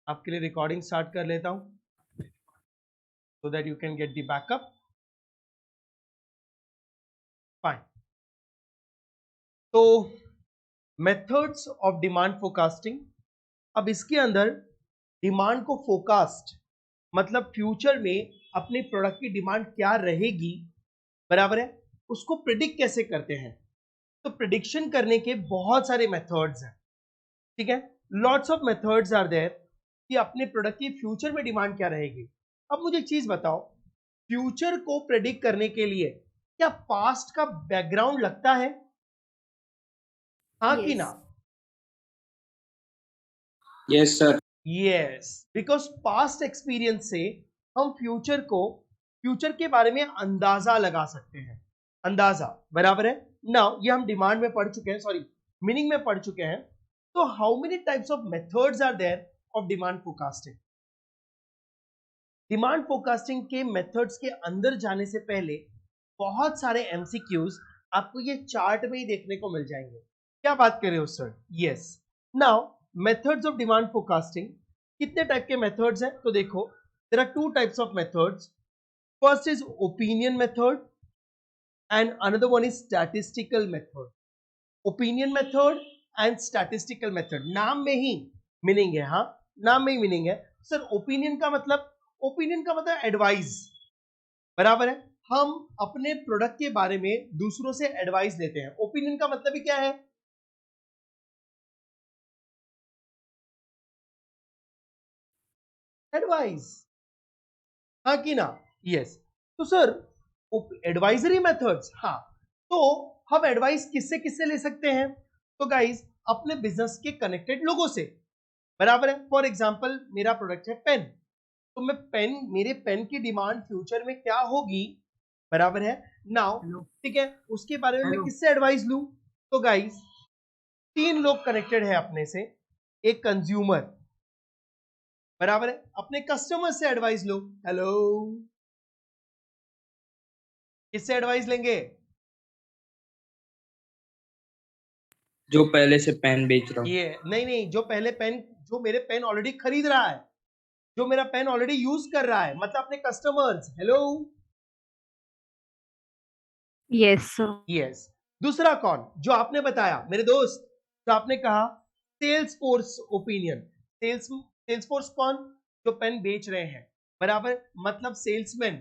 आपके लिए recording start कर लेता हूं so that you can get the backup. Fine. तो मेथड्स ऑफ डिमांड फोरकास्टिंग, अब इसके अंदर डिमांड को फोरकास्ट मतलब फ्यूचर में अपने प्रोडक्ट की डिमांड क्या रहेगी, बराबर है, उसको प्रिडिक्ट कैसे करते हैं। तो प्रिडिक्शन करने के बहुत सारे मेथड्स हैं, ठीक है, lots of methods are there कि अपने प्रोडक्ट की फ्यूचर में डिमांड क्या रहेगी। अब मुझे एक चीज बताओ, फ्यूचर को प्रेडिक्ट करने के लिए क्या पास्ट का बैकग्राउंड लगता है, हाँ कि ना? Yes sir. Yes, because past experience से हम फ्यूचर के बारे में अंदाजा लगा सकते हैं, अंदाजा, बराबर है। नाउ ये हम डिमांड में पढ़ चुके हैं, सॉरी मीनिंग में पढ़ चुके हैं। तो how many types of methods are there of demand forecasting. Demand forecasting के मेथड्स के अंदर जाने से पहले बहुत सारे एमसीक्यूज आपको ये चार्ट में ही देखने को मिल जाएंगे। क्या बात कर रहे हो sir? Yes. Now methods of demand forecasting, कितने टाइप के मेथड्स हैं? तो देखो, there are two types of methods. First is opinion method and another one is statistical method. Opinion method and statistical method, नाम में ही मीनिंग है, हाँ नाम में ही मीनिंग है। सर ओपिनियन का मतलब एडवाइस, बराबर है, हम अपने प्रोडक्ट के बारे में दूसरों से एडवाइस लेते हैं। ओपिनियन का मतलब ही क्या है? एडवाइस, हाँ कि ना? यस। तो सर एडवाइजरी मेथड्स, हाँ, तो हम एडवाइस किससे किससे ले सकते हैं? तो गाइज अपने बिजनेस के कनेक्टेड लोगों से, बराबर है। फॉर एग्जाम्पल मेरा प्रोडक्ट है पेन, तो मैं पेन, मेरे पेन की डिमांड फ्यूचर में क्या होगी, बराबर है। नाउ ठीक है, उसके बारे में मैं किससे एडवाइस लूं? तो गाइस तीन लोग कनेक्टेड है अपने से। एक कंज्यूमर, बराबर है, अपने कस्टमर से एडवाइस लो। हेलो, किससे एडवाइस लेंगे? जो पहले से पेन बेच रहा हूँ। ये नहीं नहीं, जो पहले पेन, जो मेरे पेन ऑलरेडी खरीद रहा है, जो मेरा पेन ऑलरेडी यूज कर रहा है, मतलब अपने customers. Hello, yes sir. Yes. दूसरा कौन? जो आपने बताया, मेरे दोस्त, तो आपने कहा sales force opinion. Sales force कौन? जो पेन बेच रहे हैं, बराबर, मतलब सेल्समैन,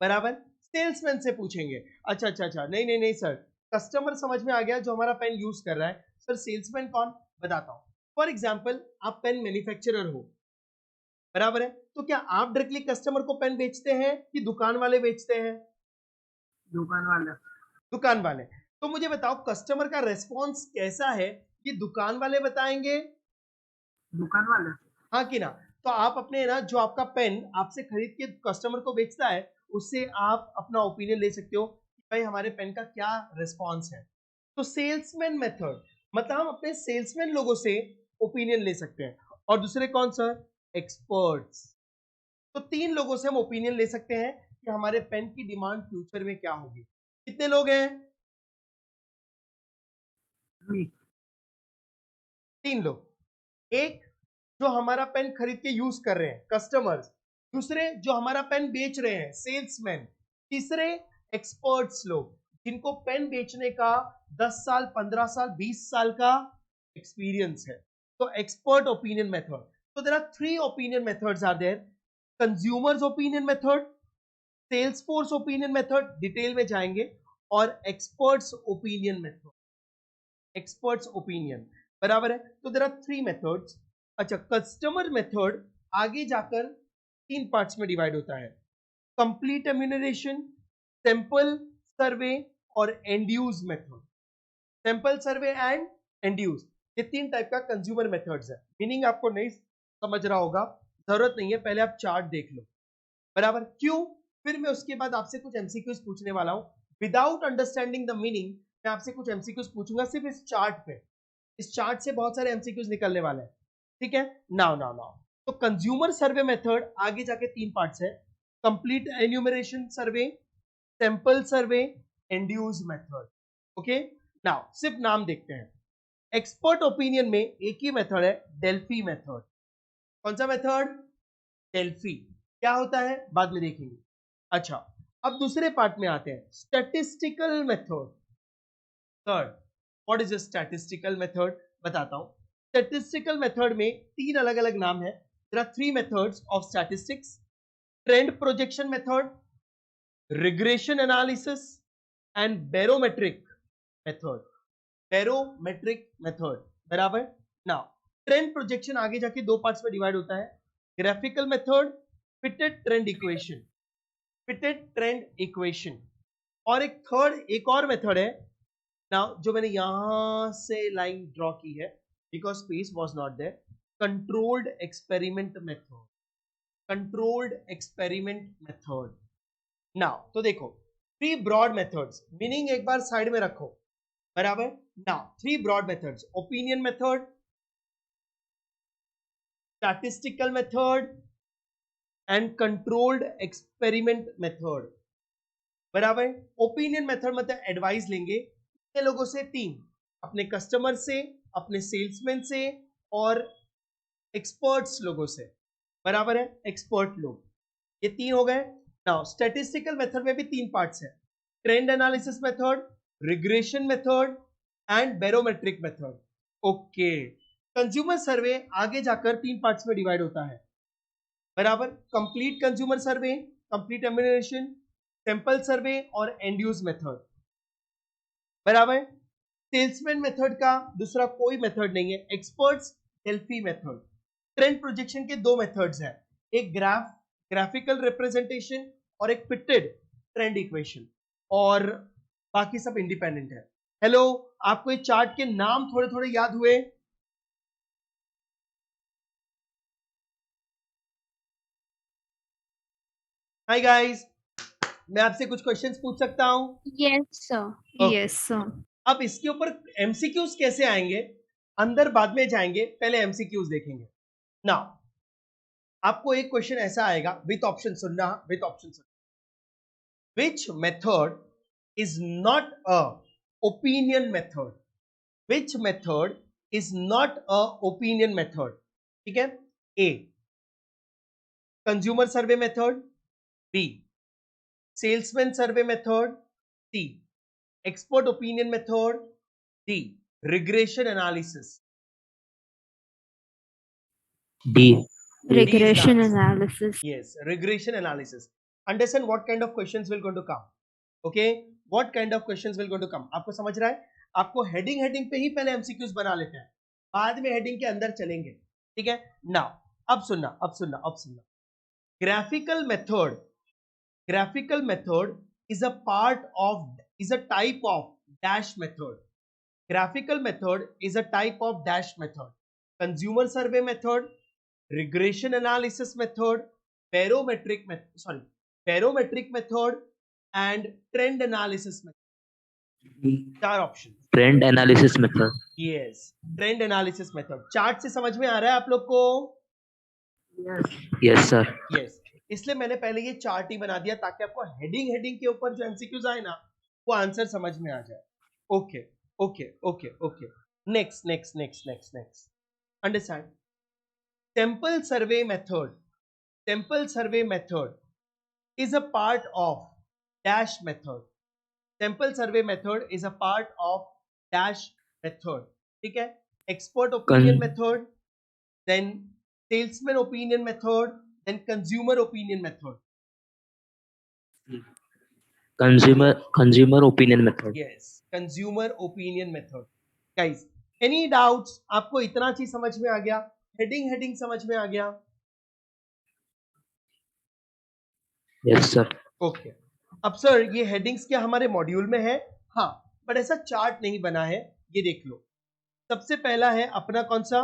बराबर, सेल्समैन से पूछेंगे। अच्छा अच्छा अच्छा, नहीं नहीं नहीं सर, कस्टमर समझ में आ गया, जो हमारा पेन यूज कर रहा है। सर सेल्समैन कौन? बताता हूं। फॉर एग्जाम्पल आप पेन मैन्युफैक्चरर हो, बराबर है, तो क्या आप डायरेक्टली कस्टमर को पेन बेचते हैं कि दुकान वाले बेचते हैं? दुकान वाला। दुकान वाले। तो मुझे बताओ कस्टमर का रेस्पॉन्स कैसा है, ये दुकान वाले बताएंगे, दुकान वाला। हाँ कि ना? तो आप अपने ना, जो आपका पेन आपसे खरीद के कस्टमर को बेचता है, उससे आप अपना ओपिनियन ले सकते हो कि भाई हमारे पेन का क्या रिस्पॉन्स है। तो सेल्समैन मेथड, मतलब हम अपने सेल्समैन लोगों से ओपिनियन ले सकते हैं। और दूसरे कौन सर? एक्सपर्ट्स। तो तीन लोगों से हम ओपिनियन ले सकते हैं कि हमारे पेन की डिमांड फ्यूचर में क्या होगी। कितने लोग हैं? तीन लोग। एक जो हमारा पेन खरीद के यूज कर रहे हैं, कस्टमर्स। दूसरे जो हमारा पेन बेच रहे हैं, सेल्समैन। तीसरे एक्सपर्ट्स लोग, जिनको पेन बेचने का 10 साल, 15 साल, 20 साल का एक्सपीरियंस है। तो एक्सपर्ट ओपिनियन मेथड। तो there are three opinion methods are there. Consumers opinion method, sales force opinion method, detail में जाएंगे, और experts opinion method, experts opinion, बराबर है। तो देयर आर थ्री मेथड्स। अच्छा, कस्टमर मेथड आगे जाकर तीन पार्ट्स में डिवाइड होता है, कंप्लीट एम्यूनरेशन, सैंपल सर्वे और end use method. Sample survey and and use, ये तीन टाइप का कंज्यूमर मेथड्स है। मीनिंग आपको नहीं समझ रहा होगा, जरूरत नहीं है, पहले आप चार्ट देख लो, बराबर, क्यों? फिर मैं उसके बाद आपसे कुछ एमसीक्यूज पूछने वाला हूं। विदाउट अंडरस्टैंडिंग द मीनिंग मैं आपसे कुछ एमसीक्यूज पूछूंगा सिर्फ इस चार्ट पे। इस चार्ट से बहुत सारे एमसीक्यूज निकलने वाले हैं, ठीक है। नाउ नाउ नाउ, तो कंज्यूमर सर्वे मेथड आगे जाके तीन पार्ट्स है, complete enumeration survey, sample survey, and use method. Okay, now सिर्फ नाम देखते हैं। एक्सपर्ट ओपिनियन में एक ही मेथड है, डेल्फी मेथड। कौन सा मेथड? डेल्फी। क्या होता है बाद में देखेंगे। अच्छा, अब दूसरे पार्ट में आते हैं, statistical method. Third, what is a statistical method? बताता हूं। स्टैटिस्टिकल मेथड में तीन अलग अलग नाम है। There are three methods of statistics: trend projection method, regression analysis and barometric method. Barometric method, बराबर। नाउ ट्रेंड प्रोजेक्शन आगे जाके दो पार्ट्स में डिवाइड होता है: graphical method, fitted trend equation. Fitted trend equation. और एक थर्ड, एक और मेथड है नाउ, जो मैंने यहां से लाइन ड्रॉ की है because space was not there, controlled experiment method. Controlled experiment method. Now तो देखो, थ्री ब्रॉड मेथड्स, मीनिंग एक बार साइड में रखो, बराबर। Now three broad methods: opinion method, statistical method and controlled experiment method, बराबर। Opinion method मतलब advice लेंगे कितने लोगों से? तीन, अपने कस्टमर से, अपने सेल्समैन से और एक्सपर्ट्स लोगों से, बराबर है, एक्सपर्ट लोग। ये तीन हो गए। नाउ स्टैटिस्टिकल मेथड में भी तीन पार्ट्स हैं: trend analysis method, regression method and barometric method. Okay, consumer survey आगे जाकर तीन पार्ट्स में डिवाइड होता है, बराबर। Complete consumer survey, complete enumeration, sample survey और एंड यूज मेथड, बराबर। सेल्समैन मेथड का दूसरा कोई मेथड नहीं है, experts Delphi method. Trend projection के दो मेथड्स हैं, एक ग्राफिकल रिप्रेजेंटेशन और एक फिटेड ट्रेंड इक्वेशन, और बाकी सब इंडिपेंडेंट है। हेलो, आपको ये चार्ट के नाम थोड़े थोड़े याद हुए? हाय गाइस, मैं आपसे कुछ क्वेश्चंस पूछ सकता हूं? Yes, sir. Okay. Yes, sir. अब इसके ऊपर एमसीक्यूज कैसे आएंगे, अंदर बाद में जाएंगे, पहले एमसीक्यूज देखेंगे। नाउ आपको एक क्वेश्चन ऐसा आएगा, विथ ऑप्शन सुनना, विथ ऑप्शन सुनना। Which method is not a opinion method? Which method is not a opinion method? ठीक है, A consumer survey method, B salesman survey method, C expert opinion method, D regression analysis. D. D is the Regression answer. analysis. Yes, regression analysis. Understand what kind of questions will going to come. Okay, what kind of questions will going to come. आपको समझ रहा है? आपको heading heading पे ही पहले MCQs बना लेते हैं, बाद में हेडिंग के अंदर चलेंगे, ठीक है। नाउ अब सुनना, अब सुनना, अब सुनना। Graphical method, graphical method is a part of, is a type of dash method. Graphical method is a type of dash method. Consumer survey method, regression analysis method, barometric method and trend analysis method. चार option. Trend analysis method. Yes, trend analysis method. Chart से समझ में आ रहा है आप लोग को? Yes, sir. Yes, इसलिए मैंने पहले ये चार्ट ही बना दिया ताकि आपको हेडिंग हेडिंग के ऊपर जो एमसीक्यूज आए ना, वो आंसर समझ में आ जाए। Okay okay okay okay, next next next next next, understand. Temple survey method, temple survey method is a part of dash method. Sample survey method is a part of dash method. ठीक है, expert opinion method, then salesman opinion method, then consumer opinion method. Consumer opinion method. Yes, consumer opinion method. Guys, any doubts? आपको इतना चीज समझ में आ गया? Heading heading समझ में आ गया? Yes, sir. ओके, अब सर ये हेडिंग्स क्या हमारे मॉड्यूल में है? हाँ, बट ऐसा चार्ट नहीं बना है, ये देख लो। सबसे पहला है अपना कौन सा?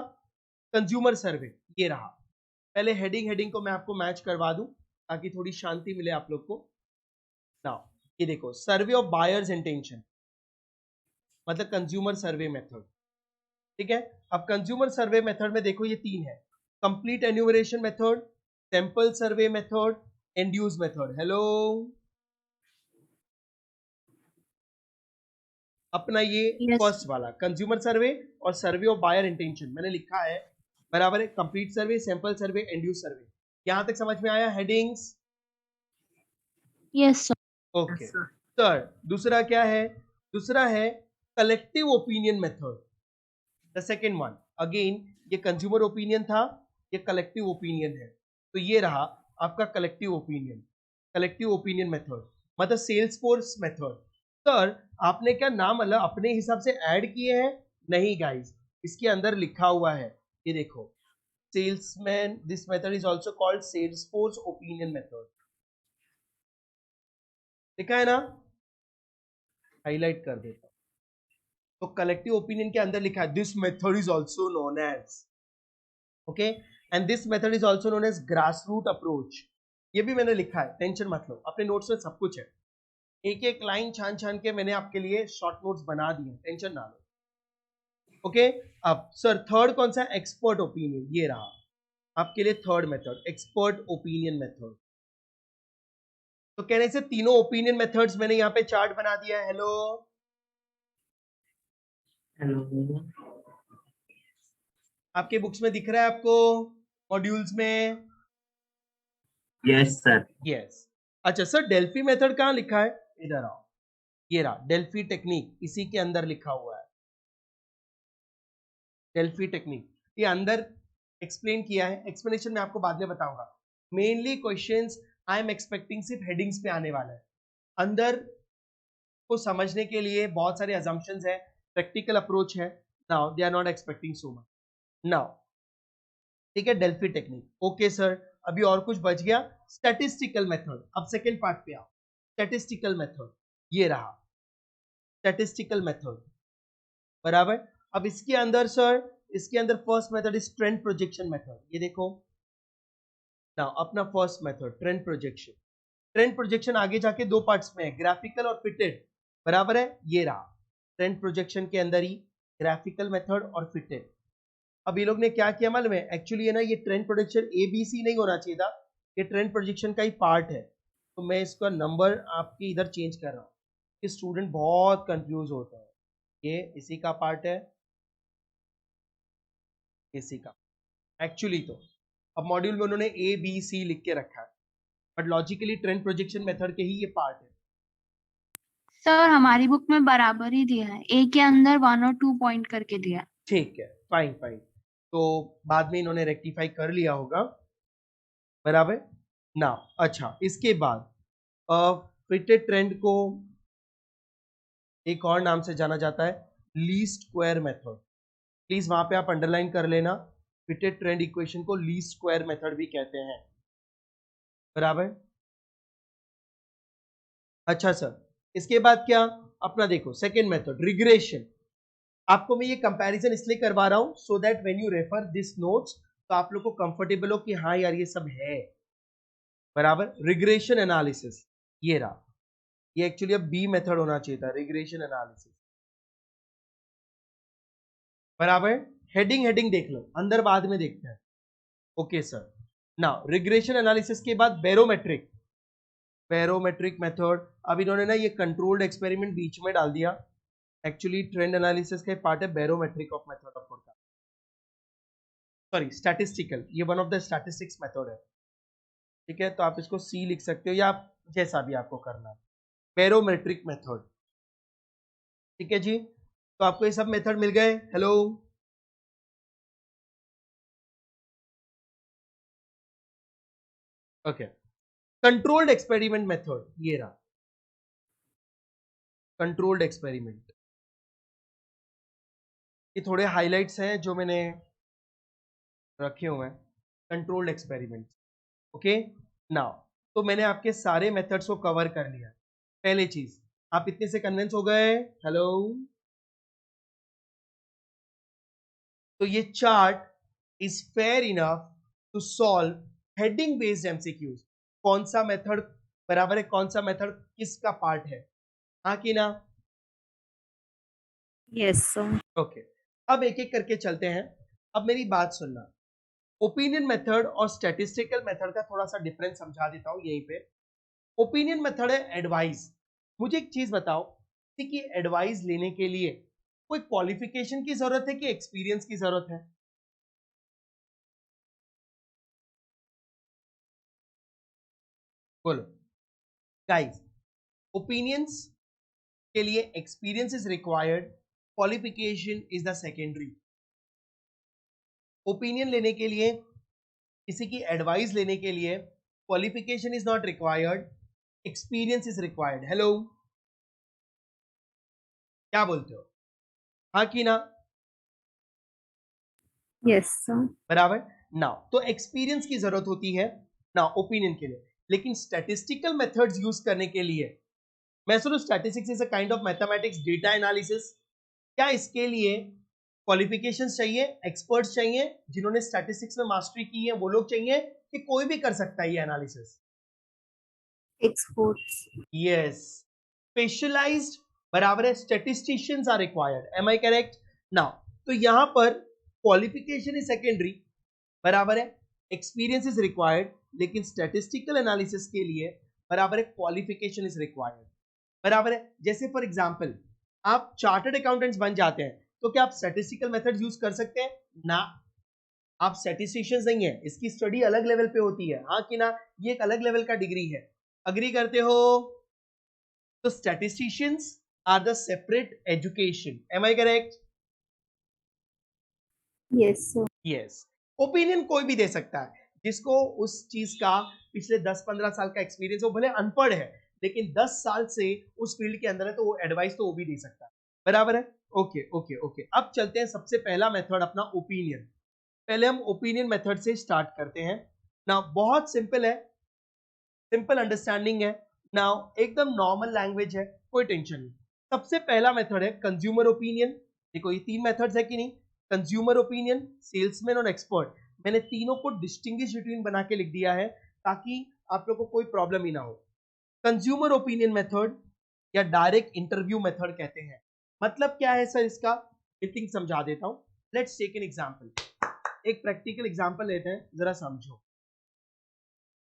कंज्यूमर सर्वे, ये रहा। पहले हेडिंग हेडिंग को मैं आपको मैच करवा दूं ताकि थोड़ी शांति मिले आप लोग को। नाउ ये देखो, सर्वे ऑफ बायर्स इंटेंशन, मतलब कंज्यूमर सर्वे मेथड, ठीक है। अब कंज्यूमर सर्वे मेथड में देखो ये तीन है: complete enumeration method, sample survey method, and use method. Hello, अपना ये Yes. फर्स्ट वाला कंज्यूमर सर्वे और सर्वे ऑफ बायर इंटेंशन मैंने लिखा है, बराबर है। कंप्लीट सर्वे, सैंपल सर्वे, इंड्यूस सर्वे, यहां तक समझ में आया headings? Yes, sir. Okay sir, दूसरा क्या है? दूसरा है collective opinion method, the second one. Again ये कंज्यूमर ओपिनियन था, ये कलेक्टिव ओपिनियन है। तो ये रहा आपका collective opinion, collective opinion method मतलब सेल्स फोर्स मेथड। सर आपने क्या नाम अलग अपने हिसाब से ऐड किए हैं? नहीं गाइस, इसके अंदर लिखा हुआ है, ये देखो, salesman, this method is also called sales force opinion method, लिखा है ना? हाईलाइट कर देता हूं। तो कलेक्टिव ओपिनियन के अंदर लिखा है this method is also known as, okay, and this method is also known as grass root approach. ये भी मैंने लिखा है, टेंशन मत लो, अपने नोट्स में सब कुछ है, एक एक लाइन छान छान के मैंने आपके लिए शॉर्ट नोट्स बना दिए, टेंशन ना लो। ओके, अब सर थर्ड कौन सा? एक्सपर्ट ओपिनियन, ये रहा आपके लिए third method, expert opinion method. तो कहने से तीनों ओपिनियन मेथड्स मैंने यहाँ पे चार्ट बना दिया है। हेलो हेलो, आपके बुक्स में दिख रहा है आपको, मॉड्यूल्स में? Yes sir. यस। अच्छा सर, डेल्फी मेथड कहाँ लिखा है? इधर आओ, ये रहा डेल्फी टेक्निक, इसी के अंदर लिखा हुआ है डेल्फी टेक्निक, ये अंदर एक्सप्लेन किया है, एक्सप्लेनेशन मैं आपको बाद में बताऊंगा। Mainly questions I am expecting सिर्फ हेडिंग्स पे आने वाला है, अंदर को समझने के लिए बहुत सारे assumptions है, प्रैक्टिकल अप्रोच है। Now they are not expecting so much now, ठीक है? Delphi technique, okay sir. अभी और कुछ बच गया? स्टैटिस्टिकल मेथड, अब सेकेंड पार्ट पे आओ। स्टैटिस्टिकल मेथड, ये रहा स्टैटिस्टिकल मेथड, बराबर। अब इसके अंदर सर, इसके अंदर first method is trend projection method, ये देखो ना, अपना first method trend projection. Trend projection आगे जाके दो पार्ट्स में है, ग्राफिकल और फिटेड, बराबर है। ये रहा ट्रेंड प्रोजेक्शन के अंदर ही ग्राफिकल मेथड और फिटेड। अब ये लोग ने क्या किया मालूम है? एक्चुअली है ना, ये ट्रेंड प्रोजेक्शन ABC नहीं होना चाहिए था, ये ट्रेंड प्रोजेक्शन का ही पार्ट है। तो मैं इसका नंबर आपकी इधर चेंज कर रहा हूँ कि स्टूडेंट बहुत कंफ्यूज होता है। ये इसी का पार्ट है, इसी का एक्चुअली। तो अब मॉड्यूल में उन्होंने ABC लिख के रखा है, but logically trend projection method के ही ये पार्ट है। सर हमारी बुक में बराबर ही दिया है, ए के अंदर 1 और 2 पॉइंट करके दिया है। ठीक है, फाइन फाइन, तो बाद में इन्होंने रेक्टिफाई कर लिया होगा, बराबर ना। अच्छा, इसके बाद फिटेड ट्रेंड को एक और नाम से जाना जाता है, लीस्ट स्क्वायर मेथड। प्लीज वहां पे आप अंडरलाइन कर लेना, फिटेड ट्रेंड इक्वेशन को लीस्ट स्क्वायर मेथड भी कहते हैं, बराबर। अच्छा सर, इसके बाद क्या? अपना देखो सेकेंड मेथड रिग्रेशन। आपको मैं ये कंपैरिजन इसलिए करवा रहा हूं so that when you refer this notes तो आप लोग को कंफर्टेबल हो कि हाँ यार ये सब है, बराबर। रिग्रेशन एनालिसिस, ये रहा, ये एक्चुअली अब बी मेथड होना चाहिए था, रिग्रेशन एनालिसिस, बराबर। हेडिंग हेडिंग देख लो, अंदर बाद में देखते हैं, okay sir. Now regression analysis के बाद बैरोमेट्रिक, बैरोमेट्रिक मेथड। अब इन्होंने ना ये कंट्रोल्ड एक्सपेरिमेंट बीच में डाल दिया, एक्चुअली ट्रेंड एनालिसिस का पार्ट है barometric of method of forecast, sorry statistical, ये one of the statistics method है, ठीक है? तो आप इसको सी लिख सकते हो या आप जैसा भी आपको करना है, बैरोमेट्रिक मेथड, ठीक है जी। तो आपको ये सब मेथड मिल गए। Hello okay, controlled experiment method, ये रहा कंट्रोल्ड एक्सपेरिमेंट। ये थोड़े हाइलाइट्स हैं जो मैंने रखे हुए हैं, कंट्रोल्ड एक्सपेरिमेंट, ओके। नाउ तो मैंने आपके सारे मेथड्स को कवर कर लिया। पहली चीज, आप इतने से कन्विंस हो गए? हेलो, तो ये chart is fair enough to solve heading based MCQs. कौन सा मेथड बराबर है, कौन सा मेथड किसका पार्ट है, हाँ कि ना? Yes, sir. ओके, अब एक एक करके चलते हैं। अब मेरी बात सुनना, ओपिनियन मेथड और स्टैटिस्टिकल मेथड का थोड़ा सा डिफरेंस समझा देता हूं यहीं पे। ओपिनियन मेथड है एडवाइस। मुझे एक चीज बताओ कि एडवाइस लेने के लिए कोई क्वालिफिकेशन की जरूरत है कि एक्सपीरियंस की जरूरत है? बोलो गाइस, ओपिनियंस के लिए experience is required, qualification is the secondary. Opinion लेने के लिए, किसी की एडवाइस लेने के लिए qualification is not required, experience is required. Hello, क्या बोलते हो, हाँ कि ना? Yes sir. बराबर ना, तो एक्सपीरियंस की जरूरत होती है ना ओपिनियन के लिए, लेकिन स्टैटिस्टिकल मेथड्स यूज करने के लिए, मैं सुनो statistics is a kind of mathematics, data analysis, क्या इसके लिए क्वालिफिकेशंस चाहिए, एक्सपर्ट्स चाहिए, जिन्होंने स्टैटिस्टिक्स में मास्टरी की है वो लोग चाहिए, कि कोई भी कर सकता है ये एनालिसिस? एक्सपोर्ट्स। यस, स्पेशलाइज्ड बराबर है, statisticians are required. Am I correct? Now तो यहां पर क्वालिफिकेशन इज सेकेंडरी, बराबर है, एक्सपीरियंस इज रिक्वायर्ड, लेकिन स्टैटिस्टिकल एनालिसिस के लिए बराबर है क्वालिफिकेशन इज रिक्वायर्ड, बराबर है। जैसे फॉर एग्जांपल आप चार्टर्ड अकाउंटेंट्स बन जाते हैं, तो क्या आप स्टैटिस्टिकल मेथड यूज कर सकते हैं? ना, आप स्टैटिस्टिशियंस नहीं है, इसकी स्टडी अलग लेवल पे होती है, हाँ कि ना? ये एक अलग लेवल का डिग्री है, अग्री करते हो? तो statisticians are the separate education. Am I correct? Yes sir. Yes, opinion कोई भी दे सकता है, जिसको उस चीज का पिछले 10-15 साल का एक्सपीरियंस हो, भले अनपढ़ है लेकिन 10 साल से उस फील्ड के अंदर है, तो वो एडवाइस तो वो भी दे सकता है, बराबर है। ओके ओके ओके, अब चलते हैं सबसे पहला मेथड अपना ओपिनियन। पहले हम ओपिनियन मेथड से स्टार्ट करते हैं ना, बहुत सिंपल है, सिंपल अंडरस्टैंडिंग है ना, एकदम नॉर्मल लैंग्वेज है, कोई टेंशन नहीं। सबसे पहला मेथड है कंज्यूमर ओपिनियन। देखो ये 3 मेथड्स है कि नहीं, कंज्यूमर ओपिनियन, सेल्समैन और एक्सपर्ट, मैंने तीनों को डिस्टिंग्विश बिटवीन बना के लिख दिया है, ताकि आप लोगों को कोई प्रॉब्लम ही ना हो। कंज्यूमर ओपिनियन मेथड या डायरेक्ट इंटरव्यू मेथड कहते हैं। मतलब क्या है सर इसका, मीटिंग समझा देता हूं। लेट्स टेक एन एग्जांपल, एक प्रैक्टिकल एग्जांपल लेते हैं, जरा समझो।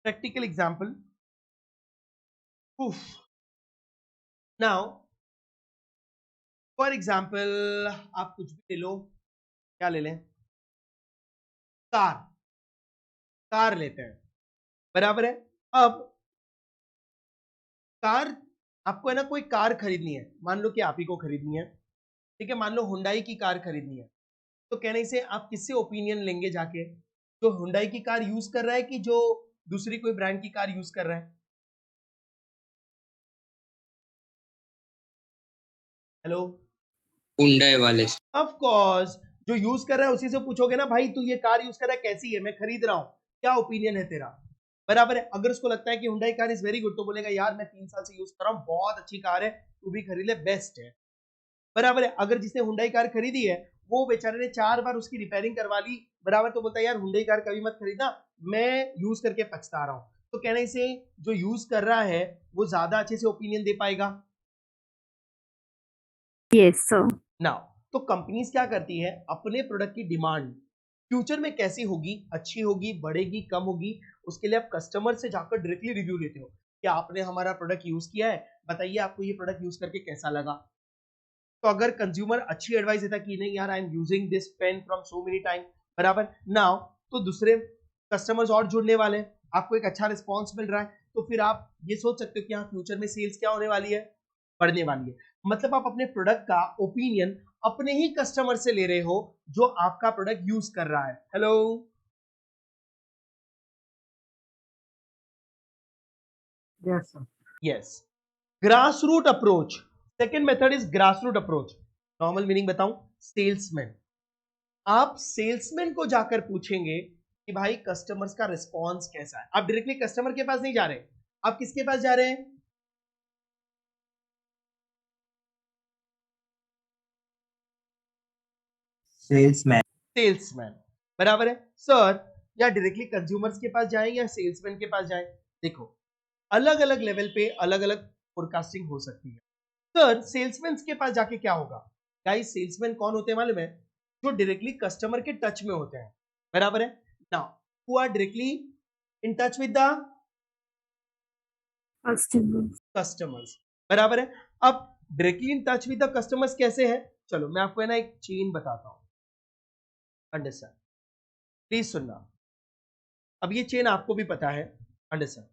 Practical example, now for example आप कुछ भी ले लो, क्या ले लें? कार, कार लेते हैं, बराबर है। अब कार, आपको है ना कोई कार खरीदनी है, मान लो कि आप ही को खरीदनी है, ठीक है, मान लो हुंडई की कार खरीदनी है, तो कहने से आप किससे ओपिनियन लेंगे जाके, जो हुंडई की कार यूज कर रहा है कि जो दूसरी कोई ब्रांड की कार यूज कर रहा है? हेलो, हुंडई वाले से। ऑफ कोर्स, जो यूज कर रहा है उसी से पूछोगे ना, भाई तू ये कार यूज कर रहा है कैसी है, मैं खरीद रहा हूं, क्या ओपिनियन है तेरा, बराबर है। अगर उसको लगता है कि Hyundai car is very good, तो बोलेगा यार मैं 3 साल से यूज कर रहा हूँ, बहुत अच्छी कार है, तू भी खरीद ले, बेस्ट है, बराबर है। अगर जिसने हुंडई कार खरीदी है, वो बेचारे ने 4 बार उसकी रिपेयरिंग करवा ली, बराबर, तो बोलता है यार हुंडई कार कभी मत खरीदना, मैं यूज करके पछता रहा हूं। तो कहने से जो यूज कर रहा है वो ज्यादा अच्छे से ओपिनियन दे पाएगा। Yes sir. नाउ तो कंपनीज क्या करती है, अपने प्रोडक्ट की डिमांड फ्यूचर में कैसी होगी, अच्छी होगी, बढ़ेगी, कम होगी, उसके लिए आप कस्टमर से जाकर डायरेक्टली रिव्यू लेते हो कि आपने हमारा प्रोडक्ट यूज किया है, बताइए आपको ये प्रोडक्ट यूज करके कैसा लगा। तो अगर कंज्यूमर अच्छी एडवाइस देता कि नहीं यार I am using this pen from so many time, बराबर, नाउ तो दूसरे कस्टमर्स और जुड़ने वाले हैं, आपको एक अच्छा रिस्पॉन्स मिल रहा है, तो फिर आप ये सोच सकते हो कि हाँ फ्यूचर में सेल्स क्या होने वाली है, बढ़ने वाली है। मतलब आप अपने प्रोडक्ट का ओपिनियन अपने ही कस्टमर से ले रहे हो जो आपका प्रोडक्ट यूज कर रहा है। Hello, Yes, sir. Yes, grass root approach, second method is grass root approach. Normal meaning बताऊं, सेल्समैन, आप सेल्समैन को जाकर पूछेंगे कि भाई कस्टमर्स का रिस्पॉन्स कैसा है, आप डायरेक्टली कस्टमर के पास नहीं जा रहे, आप किसके पास जा रहे हैं? Salesman. सेल्समैन, बराबर है। सर या डायरेक्टली कंज्यूमर्स के पास जाएं या सेल्समैन के पास जाएं, देखो अलग अलग लेवल पे अलग अलग फोरकास्टिंग हो सकती है। सर सेल्समैन के पास जाके क्या होगा? गाइस सेल्समैन कौन होते हैं मालूम है? जो डायरेक्टली कस्टमर के टच में होते हैं, बराबर है। Now who are directly in touch with the customers, बराबर है। अब directly in touch with the customers कैसे है, चलो मैं आपको है ना एक चेन बताता हूं, अंडरस्टैंड, प्लीज सुनना। अब ये चेन आपको भी पता है, understand.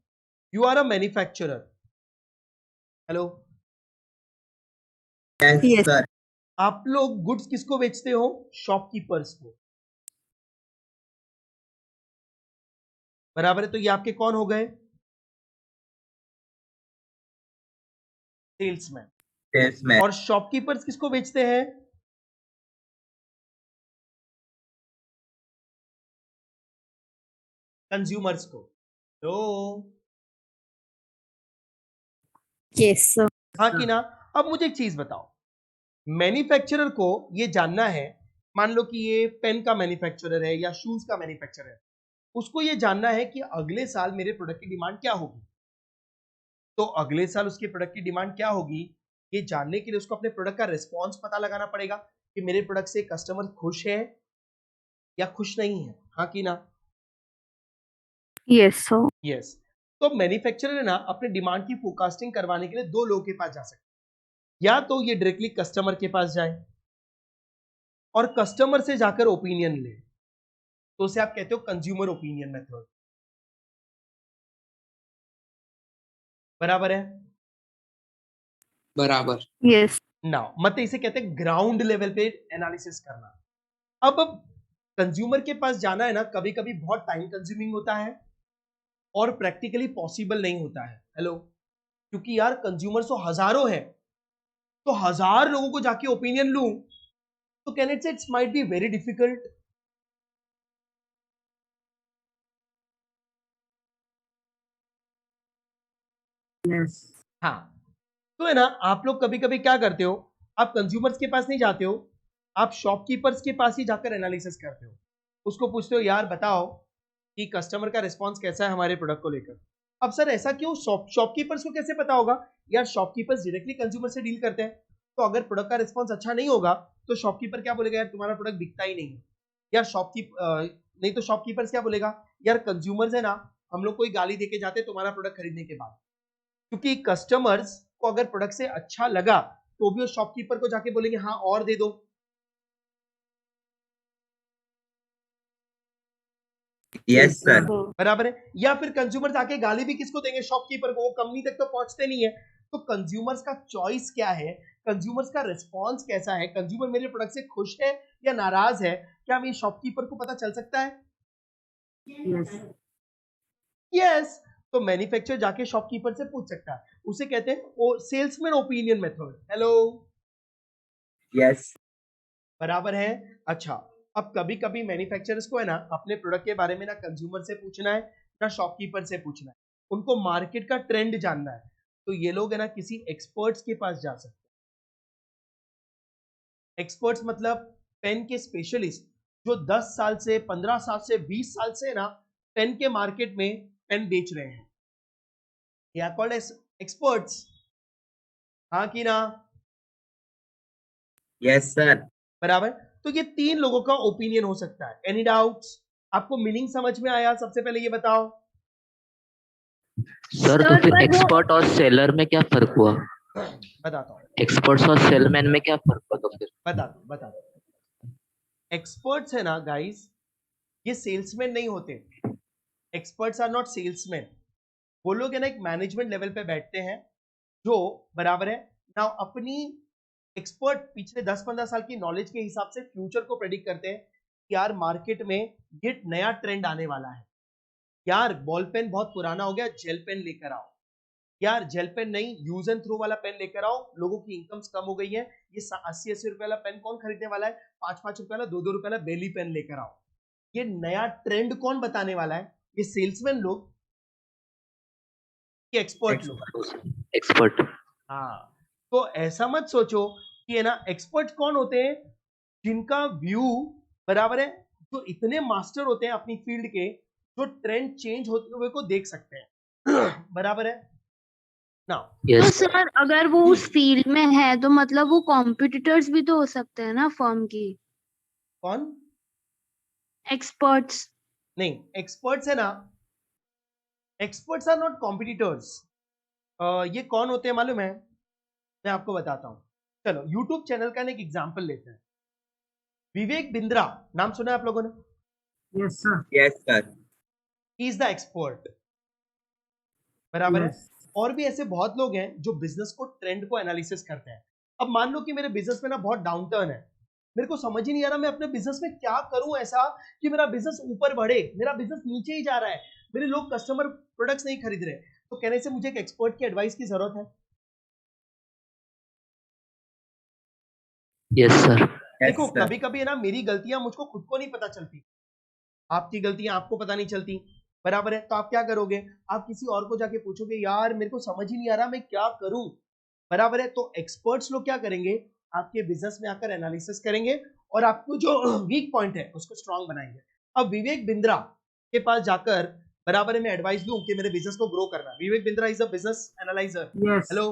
You are a manufacturer. Hello, Yes, sir. आप लोग गुड्स किसको बेचते हो? शॉपकीपर्स को. बराबर है. तो ये आपके कौन हो गए? सेल्समैन. Salesman. और शॉपकीपर्स किसको बेचते हैं? कंज्यूमर्स को. तो Yes, sir. हाँ कि ना? अब मुझे एक चीज बताओ, मैन्युफैक्चरर को ये जानना है, मान लो कि ये पेन का मैन्युफैक्चरर है या शूज का मैन्युफैक्चरर है, उसको ये जानना है कि अगले साल मेरे प्रोडक्ट की डिमांड क्या होगी. तो अगले साल उसके प्रोडक्ट की डिमांड क्या होगी, ये जानने के लिए उसको अपने प्रोडक्ट का रिस्पॉन्स पता लगाना पड़ेगा कि मेरे प्रोडक्ट से कस्टमर खुश है या खुश नहीं है. हाँ कि ना? Yes, sir. यस. तो मैन्युफैक्चरर है ना, अपने डिमांड की फोरकास्टिंग करवाने के लिए दो लोगों के पास जा सकते हैं. या तो ये डायरेक्टली कस्टमर के पास जाए और कस्टमर से जाकर ओपिनियन ले, तो उसे आप कहते हो कंज्यूमर ओपिनियन मेथड. बराबर है. बराबर. Yes. नाउ मतलब इसे कहते हैं ग्राउंड लेवल पे एनालिसिस करना. अब कंज्यूमर के पास जाना है ना, कभी कभी बहुत टाइम कंज्यूमिंग होता है और प्रैक्टिकली पॉसिबल नहीं होता है. हेलो, क्योंकि यार कंज्यूमर तो हजारों है, तो 1000 लोगों को जाके ओपिनियन लूं, तो कैन इट से it's might be very difficult. Yes. हाँ. तो है ना, आप लोग कभी कभी क्या करते हो, आप कंज्यूमर्स के पास नहीं जाते हो, आप शॉपकीपर्स के पास ही जाकर एनालिसिस करते हो. उसको पूछते हो, यार बताओ कि कस्टमर का रिस्पॉन्स कैसा है हमारे प्रोडक्ट को लेकर. अब सर ऐसा क्यों? शॉपकीपर्स को कैसे पता होगा? यार शॉपकीपर्स डायरेक्टली कंज्यूमर से डील करते हैं, तो अगर प्रोडक्ट का रिस्पॉन्स अच्छा नहीं होगा तो शॉपकीपर क्या बोलेगा, यार तुम्हारा प्रोडक्ट बिकता ही नहीं है. यार नहीं तो शॉपकीपर्स क्या बोलेगा, यार कंज्यूमर्स है ना, हम लोग कोई गाली देके जाते तुम्हारा प्रोडक्ट खरीदने के बाद. क्योंकि कस्टमर्स को अगर प्रोडक्ट से अच्छा लगा तो भी वो शॉपकीपर को जाके बोलेंगे हाँ और दे दो. Yes, sir. बराबर है. या फिर कंज्यूमर्स आके गाली भी किसको देंगे? शॉपकीपर को. वो कंपनी तक तो पहुंचते नहीं है. तो कंज्यूमर्स का चॉइस क्या है, कंज्यूमर्स का रिस्पॉन्स कैसा है, कंज्यूमर मेरे प्रोडक्ट से खुश है या नाराज है, क्या हमें शॉपकीपर को पता चल सकता है? Yes. यस. तो मैन्युफैक्चरर जाके शॉपकीपर से पूछ सकता है. उसे कहते हैं salesman opinion method. Hello, Yes. बराबर है. अच्छा, अब कभी कभी मैन्युफैक्चरर्स को है ना, अपने प्रोडक्ट के बारे में ना कंज्यूमर से पूछना है ना शॉपकीपर से पूछना है. उनको मार्केट का ट्रेंड जानना है, तो ये लोग है ना किसी एक्सपर्ट्स के पास जा सकते हैं. एक्सपर्ट्स मतलब पेन के स्पेशलिस्ट, जो 10 साल से 15 साल से 20 साल से ना पेन के मार्केट में पेन बेच रहे हैं. या कॉल्ड एज एक्सपर्ट्स. हाँ कि ना? Yes, sir. बराबर. तो ये 3 लोगों का ओपिनियन हो सकता है. Any doubts? आपको मीनिंग समझ में आया? सबसे पहले ये बताओ. सर तो फिर एक्सपर्ट और सेलर में क्या फर्क हुआ? बताता हूँ. एक्सपर्ट्स और सेलमैन में क्या फर्क हुआ तो फिर? बता. एक्सपर्ट्स है ना गाइस, ये सेल्समैन नहीं होते. Experts are not salesman. वो लोग है ना एक मैनेजमेंट लेवल पे बैठते हैं, जो बराबर है ना अपनी एक्सपर्ट पिछले 10-15 साल की नॉलेज के हिसाब से फ्यूचर को प्रेडिक्ट करते हैं कि यार मार्केट में ये नया ट्रेंड आने वाला है. यार बॉल पेन बहुत पुराना हो गया, जेल पेन लेकर आओ. यार जेल पेन नहीं, यूज एंड थ्रो वाला पेन लेकर आओ. लोगों की इनकम्स कम हो गई है, ये 80-80 रुपए वाला पेन कौन खरीदने वाला है? 5-5 रुपए वाला, 2-2 रुपए वाला बेली पेन लेकर आओ. ये नया ट्रेंड कौन बताने वाला है? ये सेल्समैन लोग, ये एक्सपर्ट लोग. एक्सपर्ट. हाँ. तो ऐसा मत सोचो कि है ना एक्सपर्ट कौन होते हैं, जिनका व्यू बराबर है, जो इतने मास्टर होते हैं अपनी फील्ड के, जो ट्रेंड चेंज होते हुए को देख सकते हैं. बराबर है ना? तो यस. सर अगर वो उस फील्ड में है तो मतलब वो कॉम्पिटिटर्स भी तो हो सकते हैं ना फर्म की. कौन? एक्सपर्ट्स. नहीं, एक्सपर्ट्स है ना, एक्सपर्ट्स आर नॉट कॉम्पिटिटर्स. ये कौन होते हैं मालूम है? मैं आपको बताता हूं. चलो यूट्यूब चैनल का एक एग्जांपल लेते हैं. विवेक बिंद्रा, नाम सुना है आप लोगों ने? Yes, sir. Yes, sir. He is the expert. बराबर है। Yes. और भी ऐसे बहुत लोग हैं जो बिजनेस को ट्रेंड को एनालिसिस करते हैं। अब मान लो कि मेरे बिजनेस में ना बहुत डाउन टर्न है, मेरे को समझ ही नहीं आ रहा मैं अपने बिजनेस में क्या करूं ऐसा कि मेरा बिजनेस ऊपर बढ़े, मेरा बिजनेस नीचे ही जा रहा है, मेरे लोग कस्टमर प्रोडक्ट्स नहीं खरीद रहे, तो कहने से मुझे एक एक्सपर्ट की एडवाइस की जरूरत है। Yes sir. Yes, देखो sir. कभी कभी है ना मेरी गलतियां मुझको खुद को नहीं पता चलती, आपकी गलतियां आपको पता नहीं चलती, बराबर है। तो आप क्या करोगे, आप किसी और को जाके पूछोगे यार मेरे को समझ ही नहीं आ रहा मैं क्या करूं, बराबर है। तो एक्सपर्ट्स लोग क्या करेंगे, आपके बिजनेस में आकर एनालिसिस करेंगे और आपको जो वीक पॉइंट है उसको स्ट्रांग बनाएंगे। अब विवेक बिंद्रा के पास जाकर बराबर है मैं एडवाइस दूं कि मेरे बिजनेस को ग्रो करना, Vivek Bindra is a business analyser. Yes. Hello,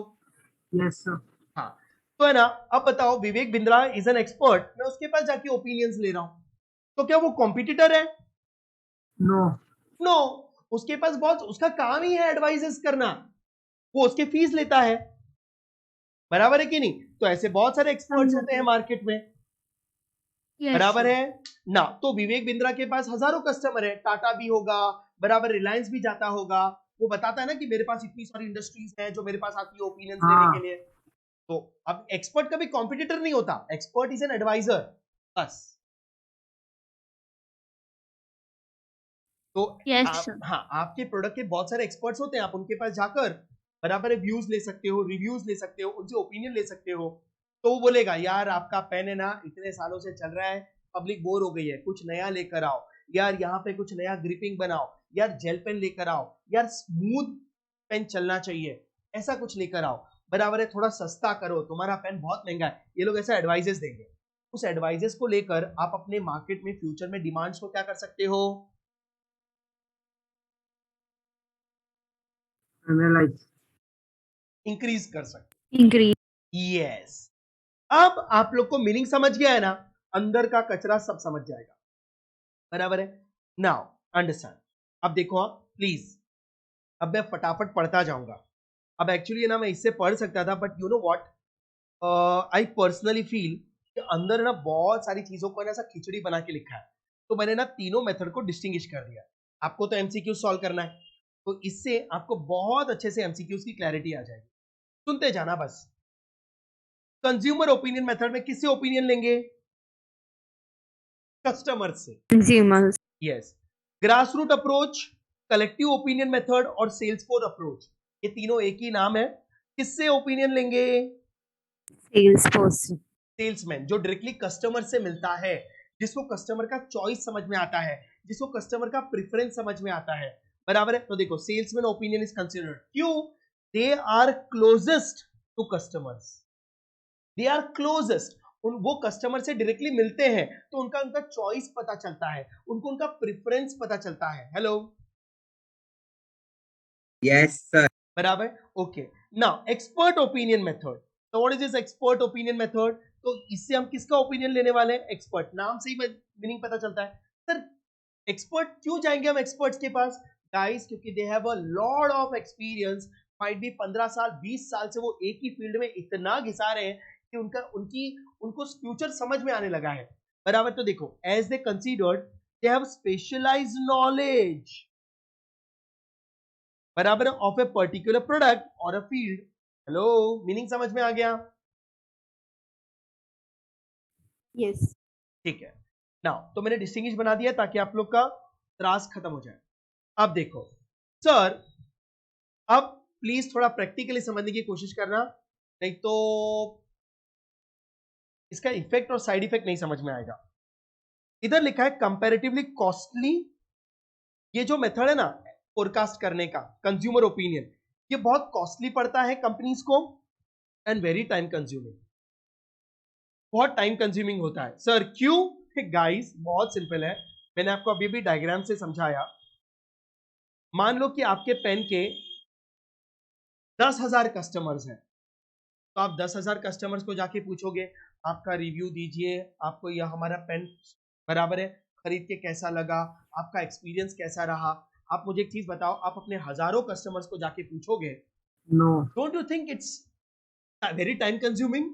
Yes, sir. हाँ, तो है ना, अब बताओ Vivek Bindra is an expert, मैं उसके पास जाके ओपिनियंस ले रहा हूं, तो क्या वो कॉम्पिटिटर है? No. नो, उसके पास बहुत, उसका काम ही है एडवाइजेस करना, वो उसके फीस लेता है, बराबर है कि नहीं। तो ऐसे बहुत सारे एक्सपर्ट्स होते हैं मार्केट में, Yes, बराबर sir. है ना। तो विवेक बिंद्रा के पास हजारों कस्टमर है, टाटा भी होगा, बराबर, रिलायंस भी जाता होगा, वो बताता है ना कि मेरे पास इतनी सारी इंडस्ट्रीज हैं जो मेरे पास आती है ओपिनियंस लेने के लिए। तो अब एक्सपर्ट कभी कॉम्पिटिटर नहीं होता, एक्सपर्ट इज एन एडवाइजर बस। तो Yes, आप, sir. हाँ, आपके प्रोडक्ट के बहुत सारे एक्सपर्ट्स होते हैं, आप उनके पास जाकर बराबर है व्यूज ले सकते हो, रिव्यूज ले सकते हो, उनसे ओपिनियन ले सकते हो। तो वो बोलेगा यार आपका पेन है ना इतने सालों से चल रहा है, पब्लिक बोर हो गई है, कुछ नया लेकर आओ यार, यहाँ पे कुछ नया ग्रिपिंग बनाओ यार, जेल पेन लेकर आओ यार, स्मूथ पेन चलना चाहिए, ऐसा कुछ लेकर आओ, बराबर है, थोड़ा सस्ता करो, तुम्हारा पेन बहुत महंगा है। ये लोग ऐसा एडवाइजेस देंगे। उस एडवाइजेस को लेकर आप अपने मार्केट में फ्यूचर में डिमांड्स को क्या कर सकते हो, Analyze. इंक्रीज कर सकते Increase. हो। यस, अब आप लोग को मीनिंग समझ गया है ना, अंदर का कचरा सब समझ जाएगा, बराबर है। Now understand. अब देखो आप प्लीज, अब मैं फटाफट पढ़ता जाऊंगा। अब एक्चुअली ना मैं इससे पढ़ सकता था, but you know what, I personally feel कि अंदर ना बहुत सारी चीजों को ना ऐसा खिचड़ी बना के लिखा है, तो मैंने ना तीनों मेथड को डिस्टिंग्विश कर दिया। आपको तो एमसीक्यू सॉल्व करना है, तो इससे आपको बहुत अच्छे से एमसीक्यूज की क्लैरिटी आ जाएगी, सुनते जाना बस। कंज्यूमर ओपिनियन मेथड में किससे ओपिनियन लेंगे, कस्टमर से, Consumers. Yes. Grass root approach, collective opinion method और सेल्स फोर्स अप्रोच, ये तीनों एक ही नाम है। किससे ओपिनियन लेंगे, Salesperson. सेल्समैन, जो डायरेक्टली कस्टमर से मिलता है, जिसको कस्टमर का चॉइस समझ में आता है, जिसको कस्टमर का प्रेफरेंस समझ में आता है, बराबर है। तो देखो सेल्समैन ओपिनियन इज कंसिडर्ड, क्यों, they are closest to customers, they are closest, वो कस्टमर से डायरेक्टली मिलते हैं, तो उनका उनका चॉइस पता चलता है, उनको उनका प्रेफरेंस पता चलता है। Hello, Yes, sir. बराबर, okay. Now expert opinion method, तो what is this expert opinion method, तो इससे हम किसका ओपिनियन लेने वाले हैं, एक्सपर्ट, नाम से ही मीनिंग पता चलता है। सर एक्सपर्ट क्यों जाएंगे हम एक्सपर्ट्स के पास, गाइस क्योंकि they have a lot of experience, might भी 15 साल 20 साल से वो एक ही फील्ड में इतना घिसा रहे हैं कि उनको फ्यूचर समझ में आने लगा है, बराबर। तो देखो as they considered they have specialized knowledge, बराबर, ऑफ ए पर्टिकुलर प्रोडक्ट और अ फील्ड। हेलो, मीनिंग समझ में आ गया, Yes. ठीक है। नाउ तो मैंने डिस्टिंग्विश बना दिया ताकि आप लोग का त्रास खत्म हो जाए। अब देखो सर, अब प्लीज थोड़ा प्रैक्टिकली समझने की कोशिश करना, नहीं तो इसका इफेक्ट और साइड इफेक्ट नहीं समझ में आएगा। इधर लिखा है कंपैरेटिवली कॉस्टली, ये जो मेथड है ना फोरकास्ट करने का, कंज्यूमर ओपिनियन, ये बहुत कॉस्टली पड़ता है कंपनीज को एंड वेरी टाइम कंज्यूमिंग, बहुत टाइम कंज्यूमिंग होता है। सर क्यों, गाइस बहुत सिंपल है, मैंने आपको अभी भी डायग्राम से समझाया। मान लो कि आपके पेन के 10,000 कस्टमर्स हैं, तो आप 10,000 कस्टमर्स को जाके पूछोगे आपका रिव्यू दीजिए, आपको यह हमारा पेन बराबर है खरीद के कैसा लगा, आपका एक्सपीरियंस कैसा रहा। आप मुझे एक चीज बताओ, आप अपने हजारों कस्टमर्स को जाके पूछोगे, No. Don't you think it's very time consuming?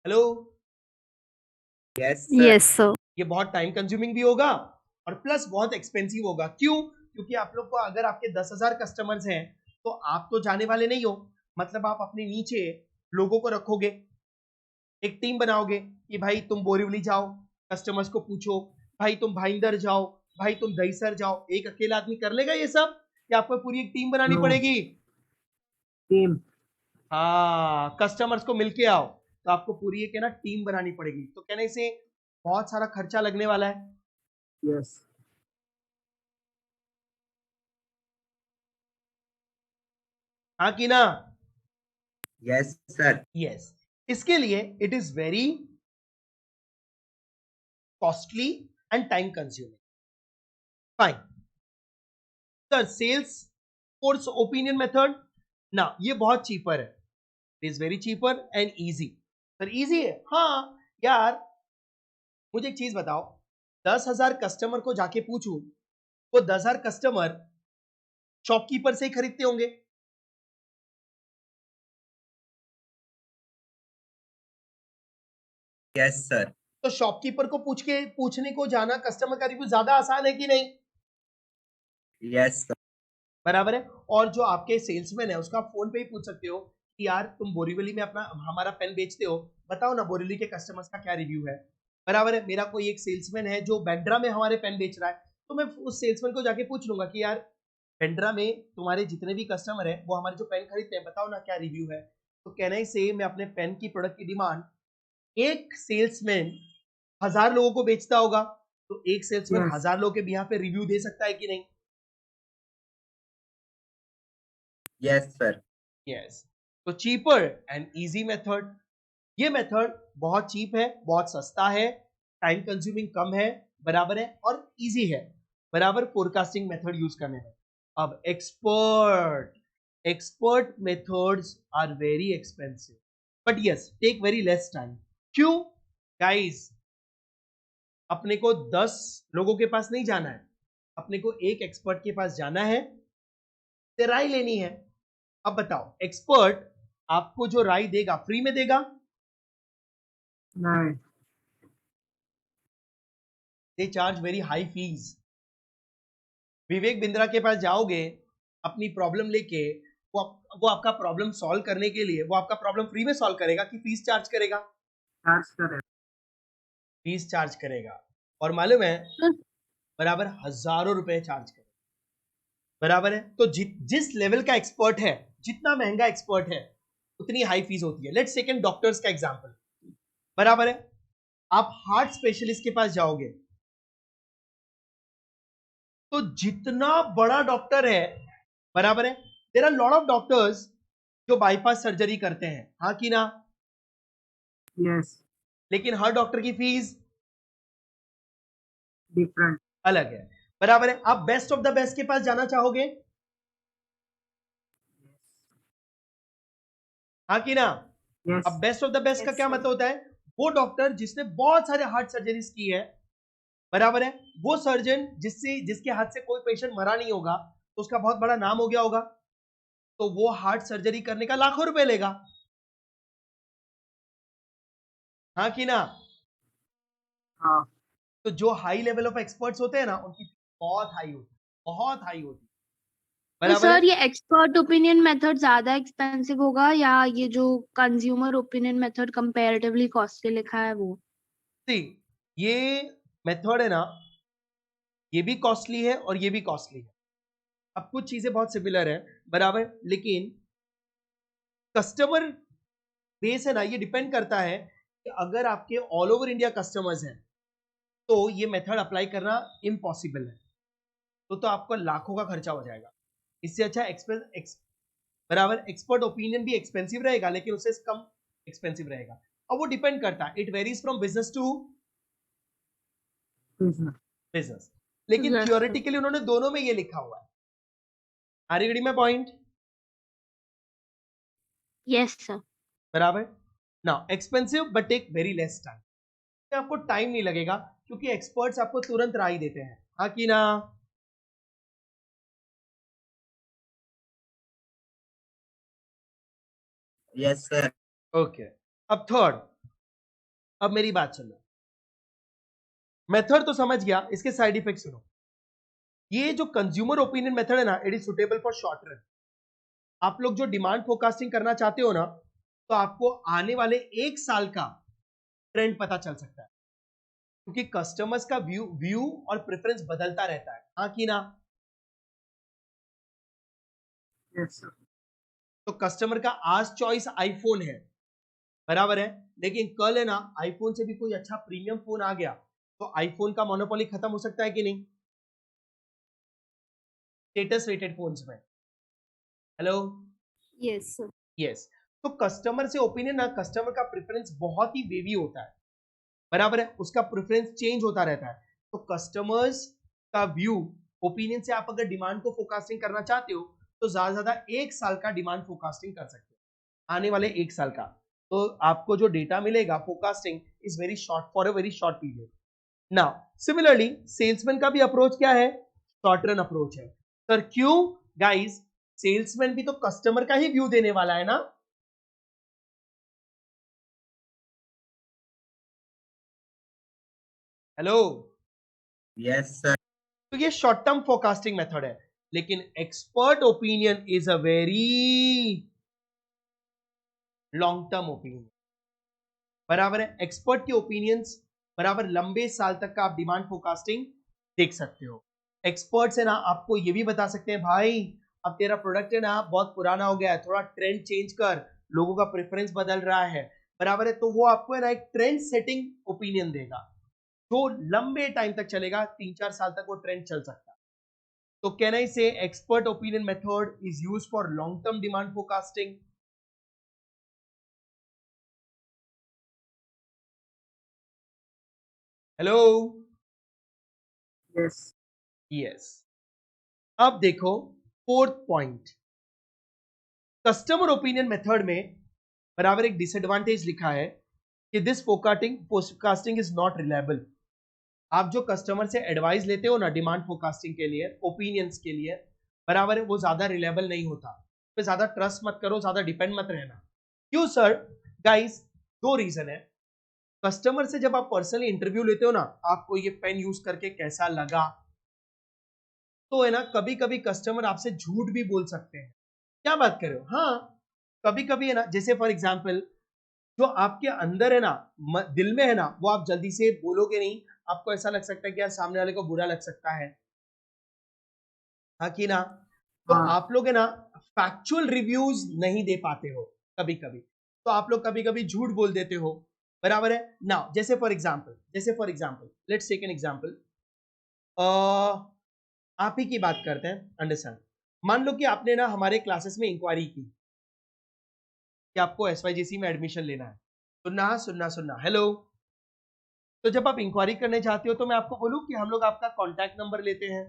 Hello, Yes, sir. Yes, sir. ये बहुत टाइम कंज्यूमिंग भी होगा और प्लस बहुत एक्सपेंसिव होगा। क्यों? क्योंकि आप लोग को अगर आपके 10,000 कस्टमर्स हैं तो आप तो जाने वाले नहीं हो, मतलब आप अपने नीचे लोगों को रखोगे, एक टीम बनाओगे कि भाई तुम बोरीवली जाओ, कस्टमर्स को पूछो, भाई तुम भाईंदर जाओ, भाई तुम दहीसर जाओ। एक अकेला आदमी कर लेगा ये सब, या आपको पूरी एक टीम बनानी No. पड़ेगी? Team. हाँ, कस्टमर्स को मिलके आओ, तो आपको पूरी एक है ना टीम बनानी पड़ेगी। तो कहने से बहुत सारा खर्चा लगने वाला है। Yes. हाँ कि ना? Yes, sir. यस। इसके लिए it is very costly and time consuming. Fine sir, sales force opinion method ना, ये बहुत चीपर है, it is very cheaper and easy. Sir easy है? हाँ यार, मुझे एक चीज बताओ, 10,000 कस्टमर को जाके पूछूं, वो 10,000 कस्टमर शॉपकीपर से ही खरीदते होंगे। Yes, sir. तो शॉपकीपर को पूछने को जाना कस्टमर का रिव्यू ज्यादा आसान है कि नहीं? Yes, sir. बराबर है। और जो आपके सेल्समैन है उसका फोन पे ही पूछ सकते हो कि यार तुम बोरीवली में अपना हमारा पेन बेचते हो, बताओ ना बोरीवली के कस्टमर्स का क्या रिव्यू है। बराबर है। मेरा कोई एक सेल्समैन है जो बैंड्रा में हमारे पेन बेच रहा है, तो मैं उस सेल्समैन को जाके पूछ लूंगा कि यार बैंड्रा में तुम्हारे जितने भी कस्टमर है वो हमारे जो पेन खरीदते हैं, बताओ ना क्या रिव्यू है। तो कहना ही से मैं अपने पेन की प्रोडक्ट की डिमांड, एक सेल्समैन 1,000 लोगों को बेचता होगा, तो एक सेल्समैन Yes. 1,000 लोगों के बिहाफ पे रिव्यू दे सकता है कि नहीं? Yes, sir. यस। तो चीपर एंड इजी मेथड, ये मेथड बहुत चीप है, बहुत सस्ता है, टाइम कंज्यूमिंग कम है, बराबर है, और इजी है, बराबर, फोरकास्टिंग मेथड यूज करने में। अब expert methods are very expensive but yes take very less time. क्यों गाइस? अपने को 10 लोगों के पास नहीं जाना है, अपने को एक एक्सपर्ट के पास जाना है, से राय लेनी है। अब बताओ, एक्सपर्ट आपको जो राय देगा फ्री में देगा? No. They charge very high fees. Vivek Bindra के पास जाओगे अपनी प्रॉब्लम लेके, वो आपका प्रॉब्लम सॉल्व करने के लिए वो आपका प्रॉब्लम फ्री में सॉल्व करेगा कि फीस चार्ज करेगा? Charge करें. फीस चार्ज करेगा। और मालूम है, तो बराबर हजारों रुपए चार्ज करेगा, बराबर है। तो जिस लेवल का एक्सपर्ट है, जितना महंगा एक्सपर्ट है, उतनी हाई फीस होती है। लेट्स सेकंड डॉक्टर्स का एग्जांपल, बराबर है। आप हार्ट स्पेशलिस्ट के पास जाओगे, तो जितना बड़ा डॉक्टर है, बराबर है, there are lot of doctors जो बाईपास सर्जरी करते हैं, हाँ कि ना? Yes. लेकिन हर डॉक्टर की फीस Different. अलग है, बराबर है। आप बेस्ट ऑफ द बेस्ट के पास जाना चाहोगे, हाँ कि ना? Yes. अब बेस्ट ऑफ द बेस्ट का Yes, क्या sir. मतलब होता है? वो डॉक्टर जिसने बहुत सारे हार्ट सर्जरीज की है, बराबर है, वो सर्जन जिसके हाथ से कोई पेशेंट मरा नहीं होगा, तो उसका बहुत बड़ा नाम हो गया होगा, तो वो हार्ट सर्जरी करने का लाखों रुपए लेगा, हाँ कि ना? हाँ. तो जो हाई लेवल ऑफ एक्सपर्ट्स होते हैं ना, उनकी बहुत हाई होती है, बहुत हाई होती है, तो बराबर सर है। ये एक्सपर्ट ओपिनियन मेथड ज्यादा एक्सपेंसिव होगा या ये जो consumer opinion method comparatively costly लिखा है वो? See, ये मेथड है ना, ये भी कॉस्टली है और ये भी कॉस्टली है। अब कुछ चीजें बहुत सिमिलर है, बराबर, लेकिन कस्टमर बेस है ना, ये डिपेंड करता है कि अगर आपके ऑल ओवर इंडिया कस्टमर्स हैं तो ये मेथड अप्लाई करना इम्पॉसिबल है, तो आपका लाखों का खर्चा हो जाएगा। इससे अच्छा बराबर एक्सपर्ट ओपिनियन भी एक्सपेंसिव रहेगा, लेकिन उससे कम एक्सपेंसिव रहेगा। अब वो डिपेंड करता है, it varies from business to Business. Business, लेकिन Yes, sir. थियोरेटिकली उन्होंने दोनों में ये लिखा हुआ है। आरिगड़ी में पॉइंट, Yes, sir. बराबर। Now expensive but take very less time, आपको टाइम नहीं लगेगा क्योंकि एक्सपर्ट्स आपको तुरंत राय देते हैं, हाँ कि ना? Yes, sir. ओके। अब थर्ड, अब मेरी बात सुनो, मेथड तो समझ गया, इसके साइड इफेक्ट सुनो। ये जो कंज्यूमर ओपिनियन मेथड है ना, it is suitable for short run. आप लोग जो डिमांड फोरकास्टिंग करना चाहते हो ना, तो आपको आने वाले 1 साल का ट्रेंड पता चल सकता है, क्योंकि कस्टमर्स का व्यू और प्रेफरेंस बदलता रहता है, हाँ कि ना? Yes, sir. तो कस्टमर का आज चॉइस आईफोन है, बराबर है, लेकिन कल है ना आईफोन से भी कोई अच्छा प्रीमियम फोन आ गया, तो आईफोन का मोनोपोली खत्म हो सकता है कि नहीं? स्टेटस रेटेड फोन्स में, हेलो, Yes, sir. यस। तो कस्टमर से ओपिनियन ना, कस्टमर का प्रेफरेंस बहुत ही वेवी होता है, बराबर है, उसका प्रेफरेंस चेंज होता रहता है। तो कस्टमर्स का व्यू ओपिनियन से आप अगर डिमांड को फोरकास्टिंग करना चाहते हो, तो ज्यादा से ज्यादा 1 साल का डिमांड फोरकास्टिंग कर सकते हो, आने वाले 1 साल का। तो आपको जो डेटा मिलेगा forecasting is very short, for a very short period. Now similarly salesman का भी अप्रोच क्या है? शॉर्ट रन अप्रोच है। सर क्यों? गाइस, सेल्समैन भी तो कस्टमर का ही व्यू देने वाला है ना। Hello, Yes, sir. तो ये शॉर्ट टर्म फोरकास्टिंग मेथड है, लेकिन expert opinion is a very long term opinion, बराबर है। एक्सपर्ट के ओपिनियंस बराबर लंबे साल तक का आप डिमांड फोरकास्टिंग देख सकते हो। एक्सपर्ट्स है ना आपको ये भी बता सकते हैं, भाई अब तेरा प्रोडक्ट है ना बहुत पुराना हो गया है, थोड़ा ट्रेंड चेंज कर, लोगों का प्रेफरेंस बदल रहा है, बराबर है। तो वो आपको है ना एक ट्रेंड सेटिंग ओपिनियन देगा, जो लंबे टाइम तक चलेगा, 3-4 साल तक वो ट्रेंड चल सकता है। तो कैन आई से expert opinion method is use for long term demand forecasting? Hello, Yes. Yes. अब देखो fourth point, customer opinion method में बराबर एक डिसएडवांटेज लिखा है कि this forecasting is not reliable. आप जो कस्टमर से एडवाइस लेते हो ना डिमांड फोरकास्टिंग के लिए, ओपिनियंस के लिए, बराबर है, वो ज्यादा रिलायबल नहीं होता। पे ज्यादा ट्रस्ट मत करो, ज्यादा डिपेंड मत रहना। क्यों सर? गाइस, 2 रीजन है। कस्टमर से जब आप पर्सनली इंटरव्यू लेते हो ना, आपको ये पेन यूज करके कैसा लगा, तो है ना कभी कभी कस्टमर आपसे झूठ भी बोल सकते हैं। क्या बात कर रहे हो? हाँ, कभी कभी है ना, जैसे फॉर एग्जाम्पल जो आपके अंदर है ना, दिल में है ना, वो आप जल्दी से बोलोगे नहीं, आपको ऐसा लग सकता है कि यार सामने वाले को बुरा लग सकता है, हाँ कि ना? तो हाँ. आप लोग है ना फैक्चुअल रिव्यूज नहीं दे पाते हो कभी कभी, तो आप लोग कभी कभी झूठ बोल देते हो, बराबर है ना। जैसे for example let's take an example, आप ही की बात करते हैं, अंडरस्टैंड। मान लो कि आपने ना हमारे क्लासेस में इंक्वायरी की कि आपको एसवाईजीसी में एडमिशन लेना है। सुनना, हेलो। तो जब आप इंक्वायरी करने चाहते हो, तो मैं आपको बोलूं कि हम लोग आपका कॉन्टैक्ट नंबर लेते हैं।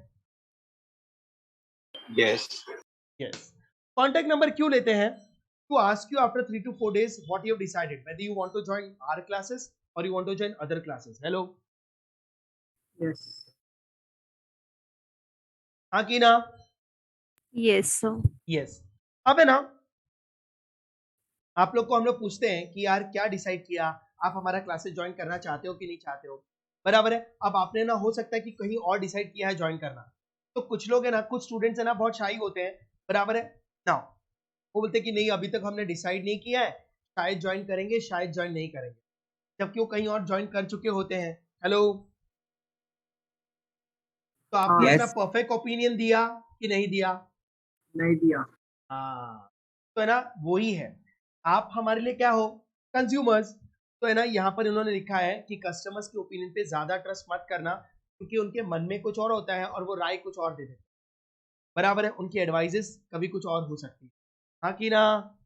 Yes. यस, कॉन्टैक्ट नंबर क्यों लेते हैं? To ask you after 3 to 4 days what you have decided, whether you want to join our classes और you want to join other classes. Hello, Yes. हाँ कि ना? Yes, sir. Yes. अब है ना, आप लोग को हम लोग पूछते हैं कि यार क्या डिसाइड किया, आप हमारा क्लासेस ज्वाइन करना चाहते हो कि नहीं चाहते हो, बराबर है। अब आपने ना हो सकता है कि कहीं और डिसाइड किया है ज्वाइन करना, तो कुछ लोग है ना, कुछ स्टूडेंट्स है ना बहुत शाई होते हैं, बराबर है ना, वो बोलते हैं कि नहीं अभी तक हमने डिसाइड नहीं किया है, शायद ज्वाइन करेंगे शायद ज्वाइन नहीं करेंगे, जबकि वो कहीं और ज्वाइन कर चुके होते हैं। हेलो, तो आपने Yes. अपना परफेक्ट ओपिनियन दिया कि नहीं दिया? नहीं दिया. हाँ, तो है ना वही है, आप हमारे लिए क्या हो? कंज्यूमर्स। तो है ना यहाँ पर इन्होंने लिखा है कि कस्टमर्स के ओपिनियन पे ज्यादा ट्रस्ट मत करना, क्योंकि उनके मन में कुछ और होता है और वो राय कुछ और दे देते हैं, बराबर है, उनकी एडवाइजेस कभी कुछ और हो सकती है, हाँ कि ना?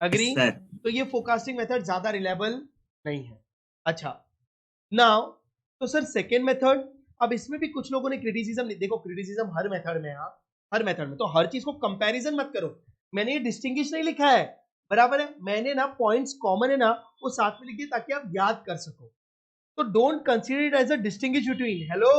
अग्री? Yes, sir. तो ये फोरकास्टिंग मेथड ज्यादा रिलायबल नहीं है। अच्छा, नाउ तो सर सेकेंड मेथड, अब इसमें भी कुछ लोगों ने क्रिटिसिज्म, देखो क्रिटिसिज्म हर मेथड में है, हाँ, हर मेथड में, तो हर चीज को कंपैरिजन मत करो। मैंने ये डिस्टिंग्विश नहीं लिखा है, बराबर है, मैंने ना पॉइंट्स कॉमन है ना वो साथ में लिख दिए ताकि आप याद कर सको। तो don't consider it as a distinguish between. Hello,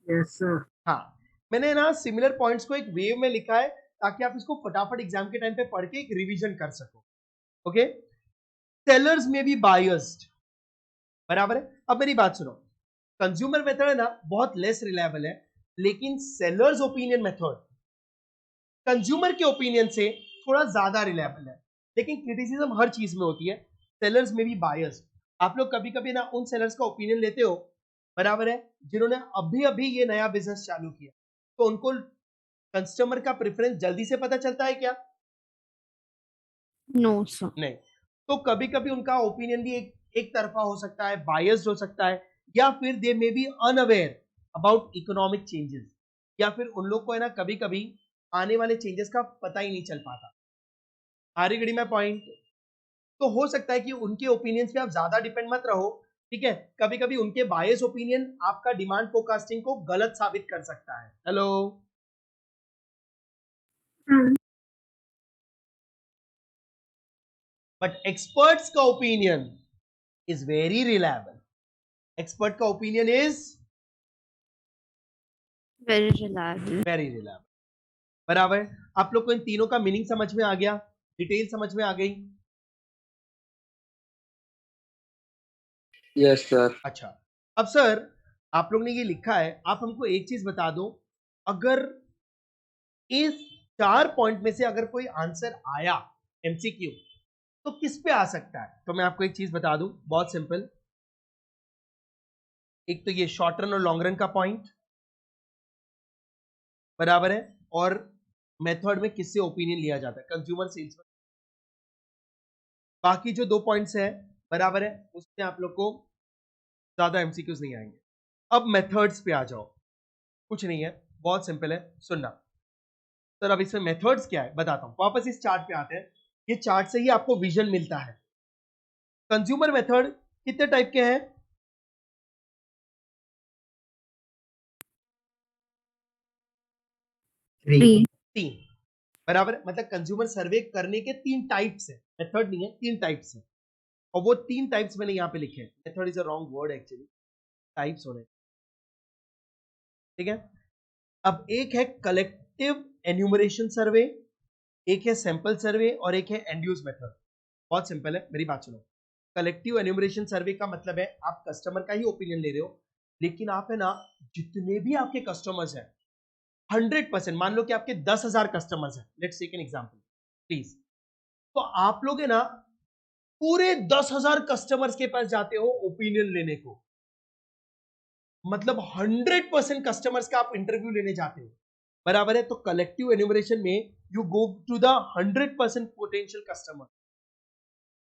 Yes, sir. हाँ, मैंने ना सिमिलर पॉइंट्स को एक वेव में लिखा है ताकि आप इसको फटाफट एग्जाम के टाइम पे पढ़ के एक रिवीजन कर सको. ओके, सेलर्स में बी बायस्ड, बराबर है. अब मेरी बात सुनो, कंज्यूमर मेथड है ना बहुत लेस रिलायबल है, लेकिन सेलर्स ओपिनियन मेथड कंज्यूमर के ओपिनियन से थोड़ा ज्यादा रिलायबल है. लेकिन क्रिटिसिज्म हर चीज में होती है. सेलर्स में भी बायस्ड. आप लोग कभी कभी ना उन सेलर्स का ओपिनियन लेते हो, बराबर है, जिन्होंने अभी अभी ये नया बिजनेस चालू किया, तो उनको कस्टमर का प्रेफरेंस जल्दी से पता चलता है क्या? No, sir. नहीं. तो कभी कभी उनका ओपिनियन भी एक तरफा हो सकता है, बायस्ड हो सकता है, या फिर they may be unaware about economic changes, या फिर उन लोग को है ना कभी कभी आने वाले चेंजेस का पता ही नहीं चल पाता. आरी गड़ी में पॉइंट. तो हो सकता है कि उनके ओपिनियंस पे आप ज्यादा डिपेंड मत रहो, ठीक है. कभी कभी उनके बायस ओपिनियन आपका डिमांड फोरकास्टिंग को गलत साबित कर सकता है. हेलो, बट एक्सपर्ट्स का opinion is very reliable. Expert का opinion is Very reliable. Very reliable, बराबर. आप लोग को इन तीनों का मीनिंग समझ में आ गया, डिटेल समझ में आ गई? Yes sir. अच्छा, अब सर आप लोग ने ये लिखा है, आप हमको एक चीज बता दो, अगर इस 4 पॉइंट में से अगर कोई आंसर आया एमसीक्यू, तो किस पे आ सकता है? तो मैं आपको एक चीज बता दूं, बहुत सिंपल. एक तो ये शॉर्ट रन और लॉन्ग रन का पॉइंट, बराबर है, और मेथड में किससे ओपिनियन लिया जाता है, कंज्यूमर सेल्स में. बाकी जो 2 पॉइंट्स है, बराबर है, उसमें आप लोग को ज्यादा एमसीक्यूज नहीं आएंगे. अब मेथड्स पे आ जाओ. कुछ नहीं है, बहुत सिंपल है, सुनना सर. अब इसमें मेथड्स क्या है बताता हूं. वापस इस चार्ट पे आते हैं. ये चार्ट से ही आपको विजन मिलता है. कंज्यूमर मेथड कितने टाइप के हैं? 3. 3, बराबर है. मतलब कंज्यूमर सर्वे करने के 3 टाइप्स है, मेथड नहीं है, 3 टाइप्स है. और वो 3 टाइप्स मैंने यहां पे लिखे हैं. Method is a wrong word actually, types होने, ठीक है. अब एक है कलेक्टिव एन्यूमरेशन सर्वे, एक है सैंपल सर्वे, और एक है एंड यूज मेथड. बहुत सिंपल है, मेरी बात सुनो. कलेक्टिव एन्यूमरेशन सर्वे का मतलब है आप कस्टमर का ही ओपिनियन ले रहे हो, लेकिन आप है ना जितने भी आपके कस्टमर्स हैं 100%, मान लो कि आपके 10,000 कस्टमर्स हैं, let's take an example please. तो आप लोग है ना पूरे 10,000 कस्टमर्स के पास जाते हो ओपिनियन लेने को, मतलब 100% कस्टमर्स का आप इंटरव्यू लेने जाते हो, बराबर है. तो कलेक्टिव एन्यूमरेशन में you go to the 100% potential customer,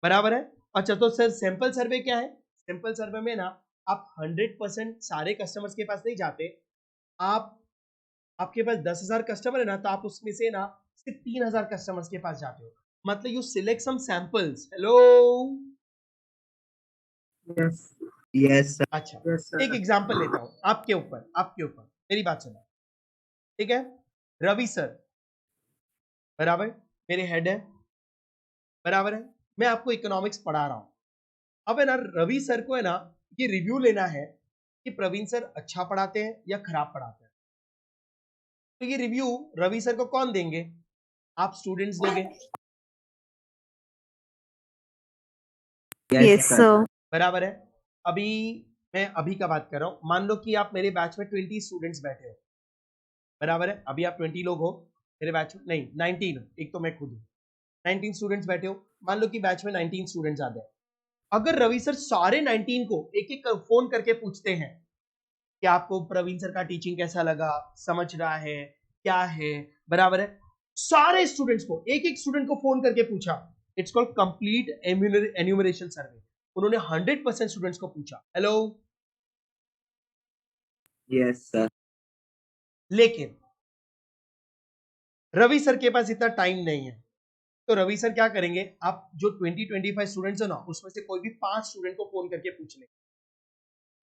बराबर है. अच्छा, तो सर सैंपल सर्वे क्या है? सैंपल सर्वे में ना आप 100% सारे कस्टमर्स के पास नहीं जाते. आपके पास 10,000 कस्टमर है ना, तो आप उसमें से ना सिर्फ 3,000 कस्टमर्स के पास जाते हो. मतलब you select some samples. Hello, Yes. Yes, sir. अच्छा, Yes, sir. एक एग्जांपल लेता हूं आपके ऊपर मेरी बात सुनो, ठीक है. रवि सर, बराबर, मेरे हेड है, बराबर है. मैं आपको इकोनॉमिक्स पढ़ा रहा हूं. अब है ना रवि सर को है ना ये रिव्यू लेना है कि प्रवीण सर अच्छा पढ़ाते हैं या खराब पढ़ाते हैं. तो ये रिव्यू रवि सर को कौन देंगे? आप स्टूडेंट्स देंगे, Yes, sir. बराबर है. मैं अभी का बात कर रहा हूं. मान लो कि आप मेरे बैच में 20 स्टूडेंट्स बैठे हो, बराबर है. अभी आप 20 लोग हो मेरे बैच में, नहीं 19 हो, एक तो मैं खुद हूं. 19 स्टूडेंट्स बैठे हो. मान लो कि बैच में 19 स्टूडेंट्स आ गए. अगर रवि सर सारे 19 को एक एक फोन करके पूछते हैं कि आपको प्रवीण सर का टीचिंग कैसा लगा, समझ रहा है क्या है, बराबर है, सारे स्टूडेंट्स को एक एक स्टूडेंट को फोन करके पूछा, इट्स कॉल्ड कंप्लीट एन्यूमरेशन सर्वे. उन्होंने 100% स्टूडेंट्स को पूछा. Hello, Yes, sir. लेकिन रवि सर के पास इतना टाइम नहीं है. तो रवि सर क्या करेंगे, आप जो 20-25 स्टूडेंट्स हो ना, उसमें से कोई भी 5 स्टूडेंट को फोन करके पूछ ले,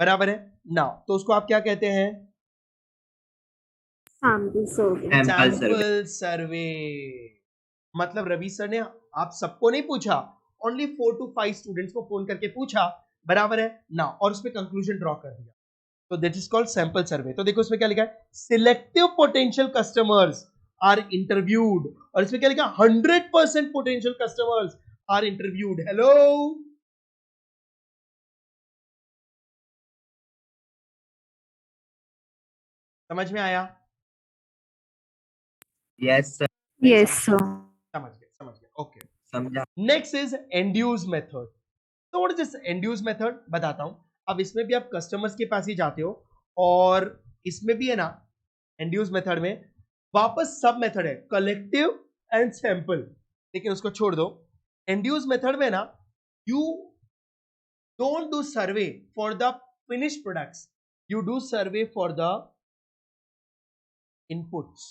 बराबर है ना. तो उसको आप क्या कहते हैं? Sample survey. Sample sample survey. मतलब रवि सर ने आप सबको नहीं पूछा, ओनली 4 to 5 स्टूडेंट्स को फोन करके पूछा, बराबर है ना, और उस पर कंक्लूजन ड्रॉ कर दिया. तो that is called sample survey. तो देखो उसमें क्या लिखा है, selective potential customers are interviewed, और इसमें क्या लिखा 100% potential customers are interviewed. Hello, समझ में आया? Yes, sir. Yes, sir. समझ गए, ओके। समझा। Next is Andrews method. तो व्हाट इज एंड्यूज मेथड बताता हूं। अब इसमें भी आप कस्टमर्स के पास ही जाते हो, और इसमें भी है ना, एंड्यूज मेथड में वापस सब मेथड है, कलेक्टिव एंड सैंपल, लेकिन उसको छोड़ दो। एंड्यूज मेथड में ना, you don't do survey for the finish products, you do survey for the inputs,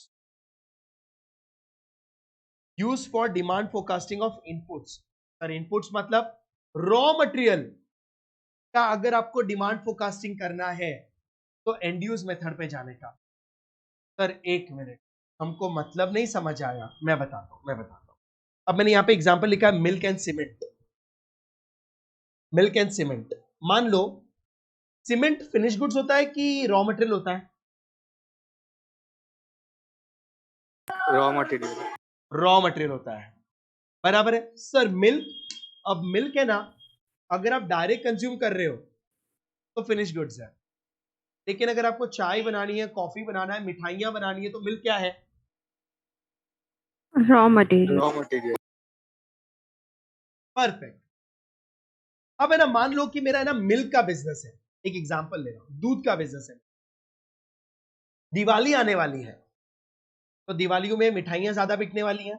use for demand forecasting of inputs. Sir inputs मतलब रॉ मटेरियल का अगर आपको डिमांड फोरकास्टिंग करना है तो एंड्यूज मेथड पे जाने का। सर एक मिनट, हमको मतलब नहीं समझ आया, मैं बताता हूं। अब मैंने यहां पे एग्जांपल लिखा है milk and cement. Milk and cement, मान लो सीमेंट फिनिश गुड्स होता है कि रॉ मटेरियल होता है? Raw material. रॉ मटेरियल होता है, बराबर है सर। मिल्क, अब मिल्क है ना, अगर आप डायरेक्ट कंज्यूम कर रहे हो तो फिनिश गुड्स है, लेकिन अगर आपको चाय बनानी है, कॉफी बनाना है, मिठाइयां बनानी है, तो मिल्क क्या है? Raw material. Raw material. Perfect. अब है ना, मान लो कि मेरा है ना मिल्क का बिजनेस है, एक एग्जांपल ले रहा हूं, दूध का बिजनेस है। दिवाली आने वाली है, तो दिवालियों में मिठाइयां ज्यादा बिकने वाली हैं।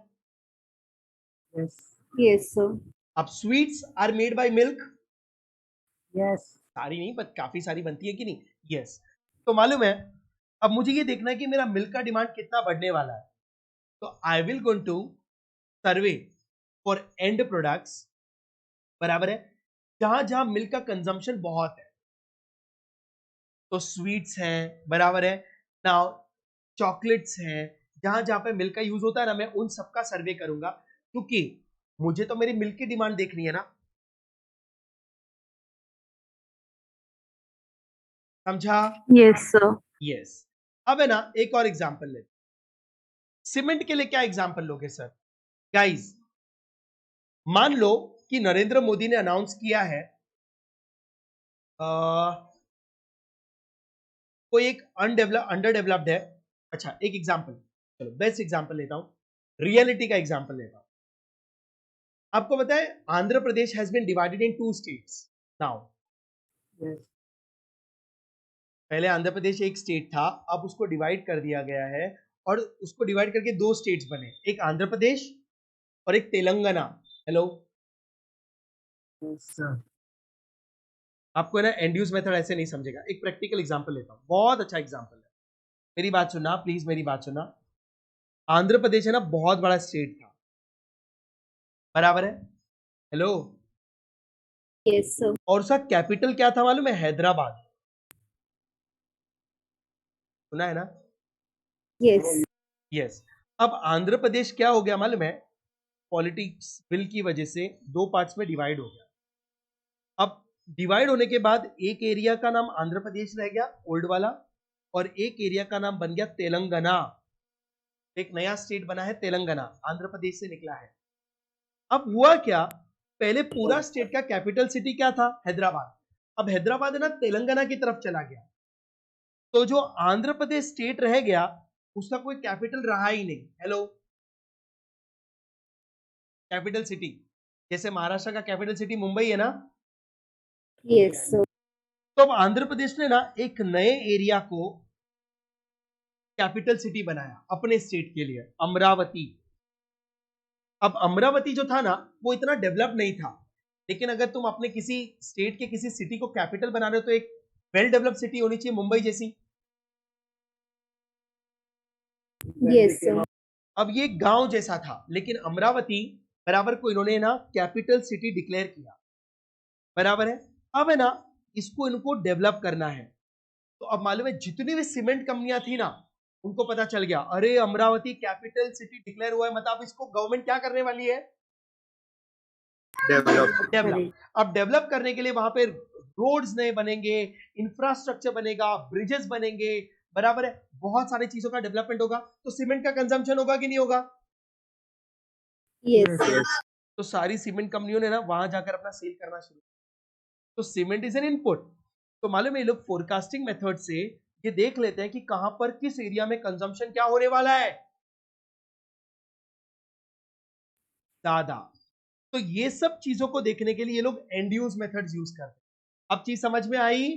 Yes. Yes, sir. अब sweets are made by milk, Yes. सारी नहीं बट काफी सारी बनती है कि नहीं? यस। तो मालूम है, अब मुझे ये देखना है कि मेरा मिल्क का डिमांड कितना बढ़ने वाला है। तो I will going to survey for end products, बराबर है, जहां जहां मिल्क का कंजम्पशन बहुत है। तो स्वीट्स है, बराबर है ना, चॉकलेट्स है, जहां जहां पे मिल्क का यूज होता है ना, मैं उन सबका सर्वे करूंगा, क्योंकि मुझे तो मेरी मिल्क की डिमांड देखनी है ना। समझा? Yes, sir. यस। अब है ना, एक और एग्जांपल ले, सीमेंट के लिए क्या एग्जांपल लोगे सर? गाइस, मान लो कि नरेंद्र मोदी ने अनाउंस किया है कोई एक अंडर डेवलप्ड है। अच्छा, एक एग्जांपल, चलो बेस्ट एग्जांपल लेता हूं, रियलिटी का एग्जांपल लेता हूं। आपको पता है Andhra Pradesh has been divided in 2 states now. Yes. पहले आंध्र प्रदेश एक स्टेट था, अब उसको डिवाइड कर दिया गया है, और उसको डिवाइड करके 2 स्टेट्स बने, एक आंध्र प्रदेश और एक तेलंगाना। Hello, Yes, sir. आपको है ना एंड्यूज मेथड ऐसे नहीं समझेगा। एक प्रैक्टिकल एग्जांपल लेता हूं, बहुत अच्छा एग्जांपल है, मेरी बात सुनना प्लीज, मेरी बात सुनना। आंध्र प्रदेश है ना बहुत बड़ा स्टेट था, बराबर है? Hello, Yes, sir. और उसका कैपिटल क्या था मालूम है? हैदराबाद। सुना है ना? Yes. यस। अब आंध्र प्रदेश क्या हो गया मालूम है? पॉलिटिक्स बिल की वजह से 2 पार्ट्स में डिवाइड हो गया। अब डिवाइड होने के बाद एक एरिया का नाम आंध्र प्रदेश रह गया, ओल्ड वाला, और एक एरिया का नाम बन गया तेलंगाना। एक नया स्टेट बना है तेलंगाना, आंध्र प्रदेश से निकला है। अब हुआ क्या, पहले पूरा स्टेट का कैपिटल सिटी क्या था? हैदराबाद। अब हैदराबाद है ना तेलंगाना की तरफ चला गया, तो जो आंध्र प्रदेश स्टेट रह गया उसका कोई कैपिटल रहा ही नहीं। हेलो, कैपिटल सिटी, जैसे महाराष्ट्र का कैपिटल सिटी मुंबई है ना, Yes, sir. तो अब आंध्र प्रदेश ने ना एक नए एरिया को कैपिटल सिटी बनाया अपने स्टेट के लिए, अमरावती। अब अमरावती जो था ना वो इतना डेवलप नहीं था, लेकिन अगर तुम अपने किसी स्टेट के किसी सिटी को कैपिटल बना रहे हो तो एक वेल डेवलप्ड सिटी होनी चाहिए, मुंबई जैसी। Yes, sir. अब ये गांव जैसा था, लेकिन अमरावती बराबर को इन्होंने ना कैपिटल सिटी डिक्लेयर किया, बराबर है? अब है ना, इसको इनको डेवलप करना है। तो अब मालूम है जितनी भी सीमेंट कंपनियां थी ना, उनको पता चल गया अरे अमरावती कैपिटल सिटी डिक्लेयर हुआ है, मतलब इसको गवर्नमेंट क्या करने वाली है? डेवलप। अब डेवलप करने के लिए वहां पे रोड्स नए बनेंगे, इंफ्रास्ट्रक्चर बनेगा, ब्रिजेस बनेंगे, बराबर है, बहुत सारी चीजों का डेवलपमेंट होगा, तो सीमेंट का कंजम्पशन होगा कि नहीं होगा? Yes, sir. Yes. तो सारी सीमेंट कंपनियों ने ना वहां जाकर अपना सेल करना शुरू, तो सीमेंट इज एन इनपुट। तो मालूम है ये लोग फोरकास्टिंग मेथड से ये देख लेते हैं कि कहां पर किस एरिया में कंजम्पशन क्या होने वाला है, ज्यादा। तो ये सब चीजों को देखने के लिए ये लोग एंड यूज मेथड्स यूज करते हैं। अब चीज समझ में आई?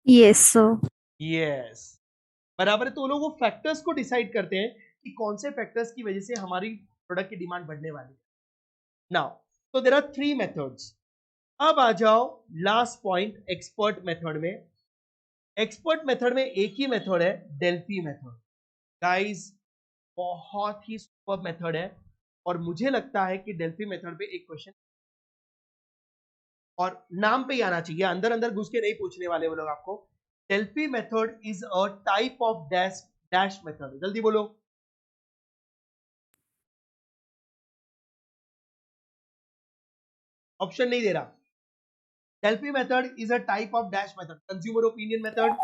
Yes, sir. यस, बराबर है। तो वो लोग वो फैक्टर्स को डिसाइड करते हैं कि कौन से फैक्टर्स की वजह से हमारी प्रोडक्ट की डिमांड बढ़ने वाली है। नाउ तो देयर आर 3 मेथड्स। अब आ जाओ लास्ट पॉइंट, एक्सपर्ट मेथड में। एक्सपर्ट मेथड में एक ही मेथड है, डेल्फी मेथड। गाइस बहुत ही सुपर मेथड है, और मुझे लगता है कि डेल्फी मेथड पे एक क्वेश्चन और नाम पे ही आना चाहिए, अंदर अंदर घुस के नहीं पूछने वाले वो लोग आपको। Delphi method is a type of dash method. जल्दी बोलो। ऑप्शन नहीं दे रहा। Delphi method is a type of dash method, consumer opinion method,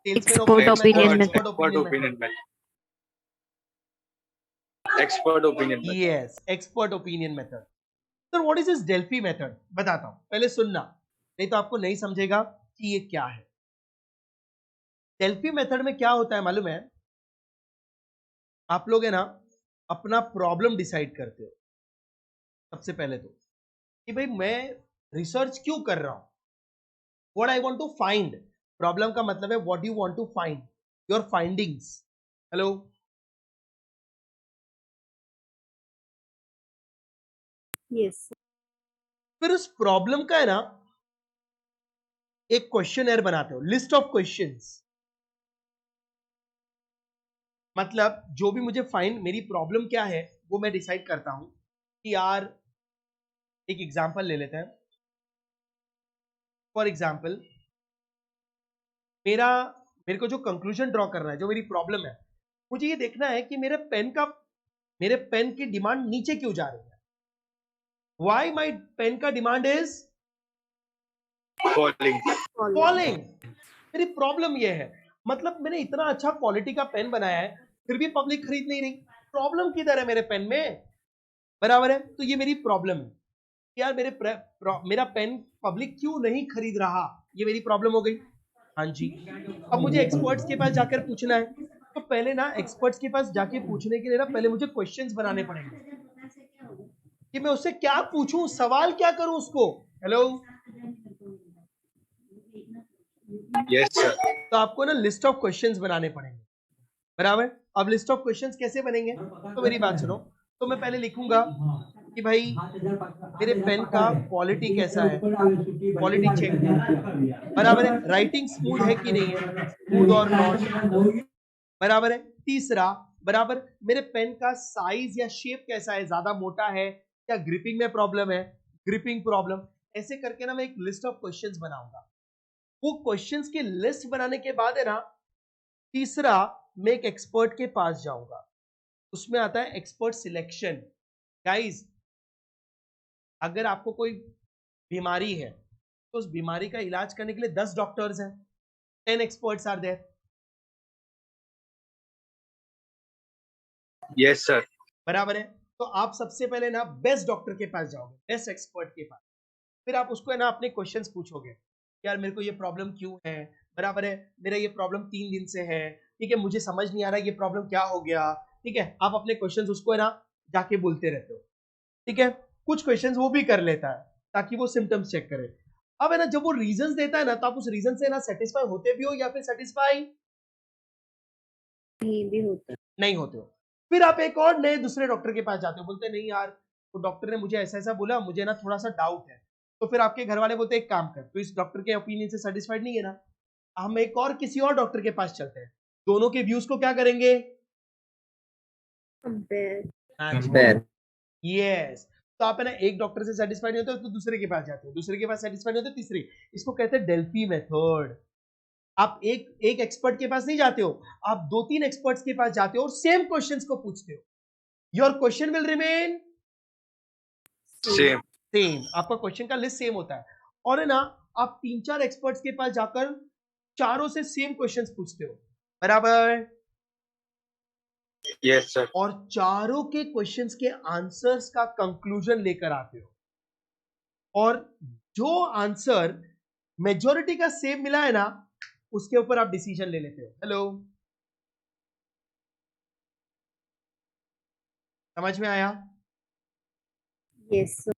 Expert opinion method. Expert opinion method. Expert opinion method. Yes, expert opinion method. Sir what is this Delphi method? बताता हूं, पहले सुनना, नहीं तो आपको नहीं समझेगा कि ये क्या है। डेल्फी मेथड में क्या होता है मालूम है? आप लोग है ना अपना प्रॉब्लम डिसाइड करते हो सबसे पहले तो, कि भाई मैं रिसर्च क्यों कर रहा हूं, what I want to find. Problem का मतलब है what you want to find, your findings. Hello, Yes, sir. फिर उस प्रॉब्लम का है ना एक क्वेश्चनर बनाते हो, लिस्ट ऑफ क्वेश्चंस। मतलब जो भी मुझे फाइंड, मेरी प्रॉब्लम क्या है वो मैं डिसाइड करता हूं कि यार, एक एग्जांपल ले लेते हैं। फॉर एग्जांपल मेरे को जो कंक्लूजन ड्रॉ करना है, जो मेरी प्रॉब्लम है, मुझे ये देखना है कि मेरे पेन की डिमांड नीचे क्यों जा रही है। व्हाई माय पेन का डिमांड इज Falling. फॉलिंग। मेरी प्रॉब्लम ये है, मतलब मैंने इतना अच्छा क्वालिटी का पेन बनाया है फिर भी पब्लिक खरीद नहीं रही। प्रॉब्लम किधर है मेरे पेन में? बराबर है। तो ये मेरी प्रॉब्लम है कि यार मेरा पेन पब्लिक क्यों नहीं खरीद रहा, ये मेरी प्रॉब्लम हो गई। हाँ जी। अब मुझे एक्सपर्ट्स के पास जाकर पूछना है, तो पहले ना एक्सपर्ट्स के पास जाके पूछने के लिए ना पहले मुझे क्वेश्चंस बनाने पड़ेंगे कि मैं उससे क्या पूछूं, सवाल क्या करूं उसको। Hello, Yes, sir. तो आपको ना लिस्ट ऑफ क्वेश्चंस बनाने पड़ेंगे, बराबर। अब लिस्ट ऑफ क्वेश्चंस कैसे बनेंगे, तो मेरी बात सुनो। तो मैं पहले लिखूंगा कि भाई मेरे पेन का क्वालिटी कैसा है, क्वालिटी चेक, बराबर है। राइटिंग स्मूथ है कि नहीं है, स्मूथ और नॉट, बराबर है। तीसरा, बराबर, मेरे पेन का साइज या शेप कैसा है, ज्यादा मोटा है या ग्रिपिंग में प्रॉब्लम है, ग्रिपिंग प्रॉब्लम। ऐसे करके ना मैं एक लिस्ट ऑफ क्वेश्चंस बनाऊंगा। वो क्वेश्चंस की लिस्ट बनाने के बाद है ना, तीसरा मैं एक एक्सपर्ट के पास जाऊंगा, उसमें आता है एक्सपर्ट सिलेक्शन। गाइस, अगर आपको कोई बीमारी है तो उस बीमारी का इलाज करने के लिए 10 डॉक्टर्स हैं, 10 experts are there, Yes, sir. बराबर है। तो आप सबसे पहले ना बेस्ट डॉक्टर के पास जाओगे, बेस्ट एक्सपर्ट के पास। फिर आप उसको है ना अपने क्वेश्चंस पूछोगे, यार मेरे को ये प्रॉब्लम क्यों है, बराबर है, मेरा ये प्रॉब्लम 3 दिन से है, ठीक है, मुझे समझ नहीं आ रहा ये प्रॉब्लम क्या हो गया, ठीक है। आप अपने क्वेश्चंस उसको है ना जाके बोलते रहते हो, ठीक है। कुछ क्वेश्चंस वो भी कर लेता है ताकि वो सिम्टम्स चेक करे। अब है ना जब वो रीजंस देता है ना, तो आप उस रीजन से ना सेटिस्फाई होते भी हो या फिर सेटिस्फाई नहीं भी होता। नहीं होते हो। फिर आप एक और नए दूसरे डॉक्टर के पास जाते हो, बोलते हैं नहीं यार, तो डॉक्टर ने मुझे ऐसा ऐसा बोला, मुझे ना थोड़ा सा डाउट है। तो फिर आपके घर वाले बोलते हैं एक काम कर, तो इस डॉक्टर के ओपिनियन से सेटिस्फाइड नहीं है ना, हम एक और किसी और डॉक्टर के पास चलते हैं। दोनों के व्यूज को क्या करेंगे, Compare. यस। तो आप है ना एक डॉक्टर से सेटिस्फाइड नहीं होते तो दूसरे के पास जाते हो, दूसरे के पास सेटिस्फाइड नहीं होते तीसरे। इसको कहते हैं डेल्फी मेथड। आप एक एक्सपर्ट के पास नहीं जाते हो, आप 2-3 एक्सपर्ट्स के पास जाते हो और सेम क्वेश्चंस को पूछते हो। Your question will remain Same. Same, आपका क्वेश्चन का लिस्ट सेम होता है। और है ना आप 3-4 एक्सपर्ट्स के पास जाकर चारों से सेम क्वेश्चंस पूछते हो, बराबर, Yes, sir. और चारों के क्वेश्चंस के आंसर्स का कंक्लूजन लेकर आते हो, और जो आंसर मेजॉरिटी का सेम मिला है ना, उसके ऊपर आप डिसीजन ले लेते हो। हेलो, समझ में आया? Yes, sir.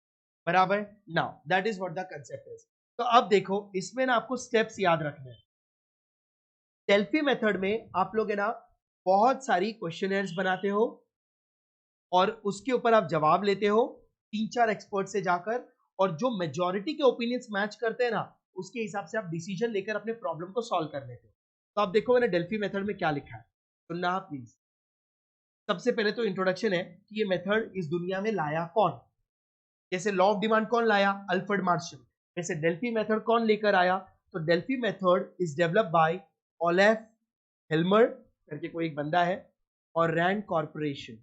बराबर। Now that is what the concept is. तो अब देखो, इसमें ना आपको स्टेप्स याद रखने हैं। डेल्फी मेथड में आप लोग है ना बहुत सारी क्वेश्चनर्स बनाते हो, और उसके ऊपर आप जवाब लेते हो 3-4 एक्सपर्ट से जाकर, और जो मेजॉरिटी के ओपिनियंस मैच करते हैं ना, उसके हिसाब से आप डिसीजन लेकर अपने प्रॉब्लम को सॉल्व कर लेते हो। तो आप देखो मैंने डेल्फी मेथड में क्या लिखा है, सुनना प्लीज। सबसे पहले तो इंट्रोडक्शन है कि ये मेथड इस दुनिया में लाया कौन। जैसे लॉ ऑफ डिमांड कौन लाया? Alfred Marshall. वैसे डेल्फी मेथड कौन लेकर आया? तो Delphi method is developed by Olaf Helmer करके कोई एक बंदा है, और रैंड कॉर्पोरेशन,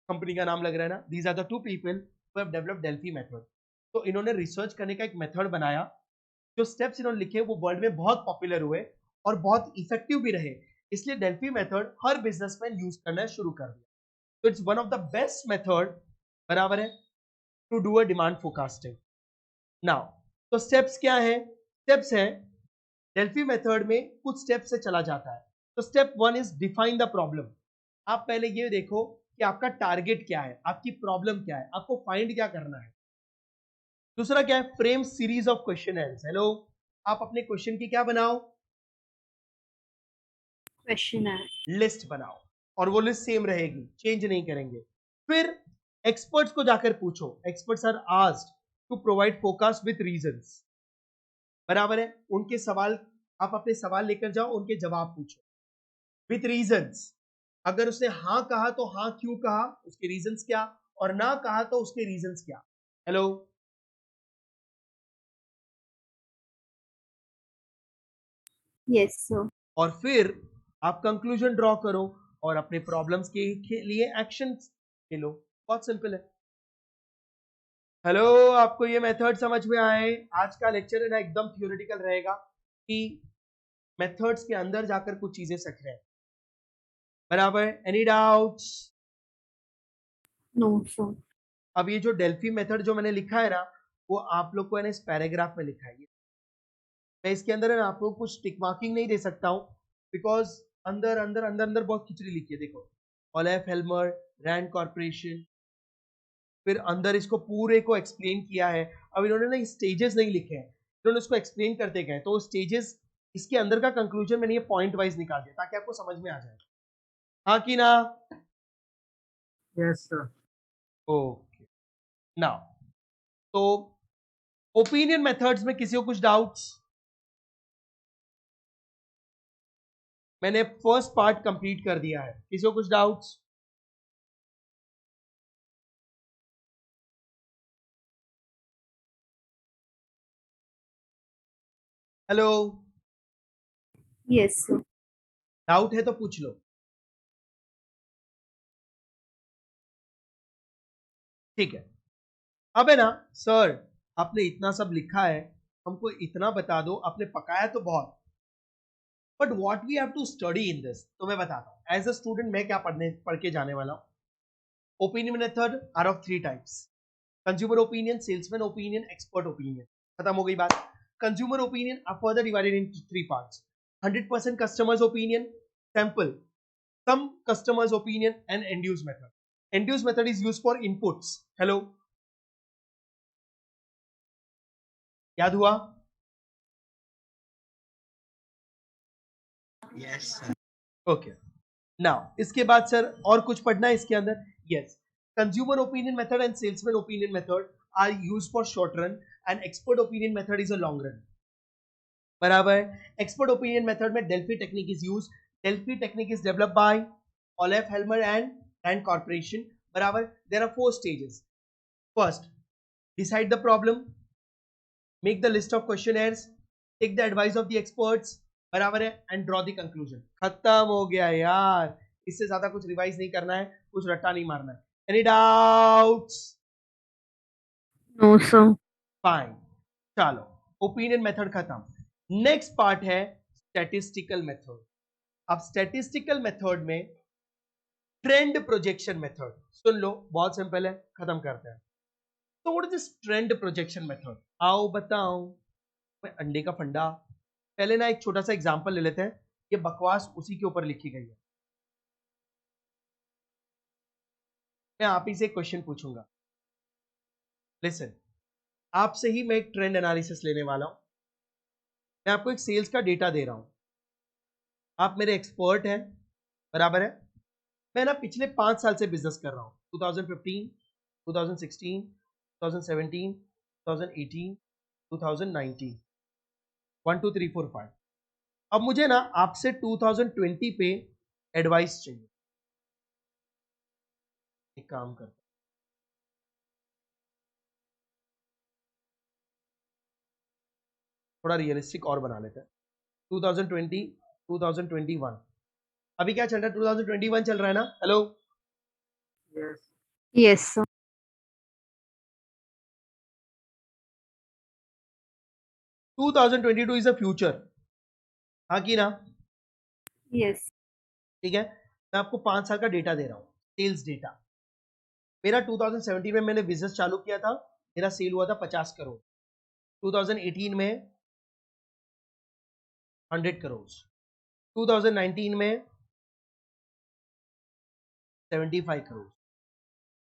कंपनी का नाम लग रहा है ना। These are the two people who have developed Delphi method. तो इन्होंने रिसर्च करने का एक मेथड बनाया। जो स्टेप्स इन्होंने लिखे वो वर्ल्ड में बहुत पॉपुलर हुए और बहुत इफेक्टिव भी रहे, इसलिए डेल्फी मेथड हर बिजनेसमैन यूज करना शुरू कर दिया। तो it's one of the best method, बराबर है, to do a demand forecasting. Now तो स्टेप्स क्या है? स्टेप्स है, डेल्फी मेथड में कुछ स्टेप से चला जाता है। तो step 1 is define the problem. आप पहले ये देखो कि आपका टारगेट क्या है, आपकी प्रॉब्लम क्या है, आपको फाइंड क्या करना है। दूसरा क्या है? Frame series of questioners. Hello, आप अपने क्वेश्चन की क्या बनाओ? Questionnaire. लिस्ट बनाओ, और वो लिस्ट सेम रहेगी, चेंज नहीं करेंगे। फिर एक्सपर्ट्स को जाकर पूछो। Experts are asked to provide forecast with reasons, बराबर है। उनके सवाल, आप अपने सवाल लेकर जाओ, उनके जवाब पूछो विद रीजंस। अगर उसने हाँ कहा तो हाँ क्यों कहा, उसके रीजंस क्या, और ना कहा तो उसके रीजंस क्या। Hello, Yes, sir. और फिर आप कंक्लूजन ड्रॉ करो और अपने प्रॉब्लम्स के लिए एक्शन ले लो। बहुत सिंपल है। हेलो, आपको ये मेथड समझ में आए? आज का लेक्चर है ना एकदम थियोरेटिकल रहेगा, कि मेथड्स के अंदर जाकर कुछ चीजें सीख रहे हैं, बराबर। Any doubts? No, sir. अब ये जो डेल्फी मेथड जो मैंने लिखा है ना, वो आप लोग को है ना इस पैराग्राफ में लिखा है। मैं इसके अंदर है ना आपको कुछ टिक मार्किंग नहीं दे सकता हूं, बिकॉज अंदर अंदर अंदर अंदर बहुत खिचड़ी लिखी है। देखो, ओलेफ हेल्मर, रैंड कॉर्पोरेशन, फिर अंदर इसको पूरे को एक्सप्लेन किया है। अब इन्होंने ना स्टेजेस नहीं लिखे हैं, इन्होंने उसको एक्सप्लेन करते गए, तो स्टेजेस इसके अंदर का कंक्लूजन मैंने ये पॉइंट वाइज निकाल दिया ताकि आपको समझ में आ जाए। हाँ कि ना? Yes, sir. ओके, नाउ तो ओपिनियन मेथड्स में किसी को कुछ डाउट्स? मैंने फर्स्ट पार्ट कंप्लीट कर दिया है, किसी को कुछ doubts? Hello, Yes, sir. Doubt है तो पूछ लो। ठीक है। अब है ना सर, आपने इतना सब लिखा है, हमको इतना बता दो, आपने पकाया तो बहुत, but what we have to study in this. तो मैं बताता हूं, एज अ स्टूडेंट मैं क्या पढ़ के जाने वाला हूं। Opinion method are of 3 types: consumer opinion, salesman opinion, expert opinion. खत्म हो गई बात। Consumer opinion are further divided in 3 parts: 100% customers opinion, sample, some customers opinion, and end use method. End use method is used for inputs. Hello, याद हुआ? Yes, sir. Okay, now इसके बाद sir और कुछ पढ़ना है इसके अंदर? Yes, consumer opinion method and salesman opinion method are used for short run, and expert opinion method is a long run, बराबर। एक्सपर्ट ओपिनियन मेथड में Delphi technique is use. Delphi technique is developed by Olaf Helmer and Rand Corporation, बराबर। There are 4 stages. First, decide the problem, make the list of questionnaires, take the advice of the experts, बराबर है, and draw the conclusion. खत्म हो गया यार, इससे ज्यादा कुछ रिवाइज नहीं करना है, कुछ रट्टा नहीं मारना है। Any doubts? No, sir. Fine, चलो, ओपिनियन मेथड खत्म। नेक्स्ट पार्ट है स्टैटिस्टिकल मेथड। अब स्टैटिस्टिकल मेथड में ट्रेंड प्रोजेक्शन मेथड सुन लो, बहुत सिंपल है, खत्म करते हैं। तो what is this trend projection method? आओ बताओ मैं अंडे का फंडा। पहले ना एक छोटा सा एग्जांपल ले लेते हैं, ये बकवास उसी के ऊपर लिखी गई है। मैं आप ही से क्वेश्चन पूछूंगा, लिसन। आपसे ही मैं एक ट्रेंड एनालिसिस लेने वाला हूं। मैं आपको एक सेल्स का डेटा दे रहा हूं, आप मेरे एक्सपर्ट हैं, बराबर है। मैं ना पिछले 5 साल से बिजनेस कर रहा हूं, 2015, 2016, 2017, 2018, 2019, 1 2 3 4 5। अब मुझे ना आपसे 2020 पे एडवाइस चाहिए। एक काम करते हैं, थोड़ा रियलिस्टिक और बना लेते हैं। 2020, 2021, अभी क्या चल रहा है? 2021 चल रहा है ना? Hello, Yes. Yes, sir. 2022 is a future, हाँ कि ना? Yes. ठीक है, मैं आपको 5 साल का डेटा दे रहा हूं, सेल्स डेटा। मेरा 2017 में मैंने बिजनेस चालू किया था, मेरा सेल हुआ था 50 करोड़। 2018 में 100 करोड़, 2019 में 75 करोड़,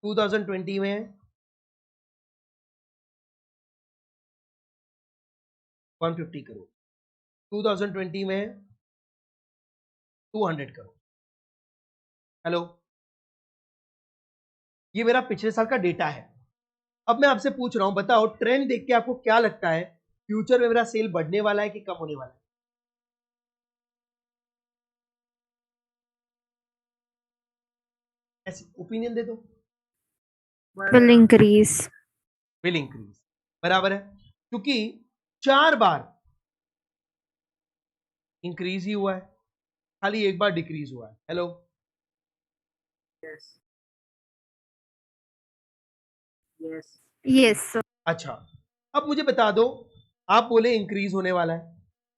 2020 में 150 करोड़, 2020 में 200 करोड़। हेलो, ये मेरा पिछले साल का डेटा है। अब मैं आपसे पूछ रहा हूं, बताओ ट्रेंड देख के आपको क्या लगता है, फ्यूचर में मेरा सेल बढ़ने वाला है कि कम होने वाला है? ऐसी ओपिनियन दे दो। Will increase. विल इंक्रीज, बराबर है, क्योंकि 4 बार इंक्रीज ही हुआ है, खाली एक बार डिक्रीज हुआ है। Hello, Yes. Yes. Yes, sir. अच्छा, अब मुझे बता दो, आप बोले इंक्रीज होने वाला है,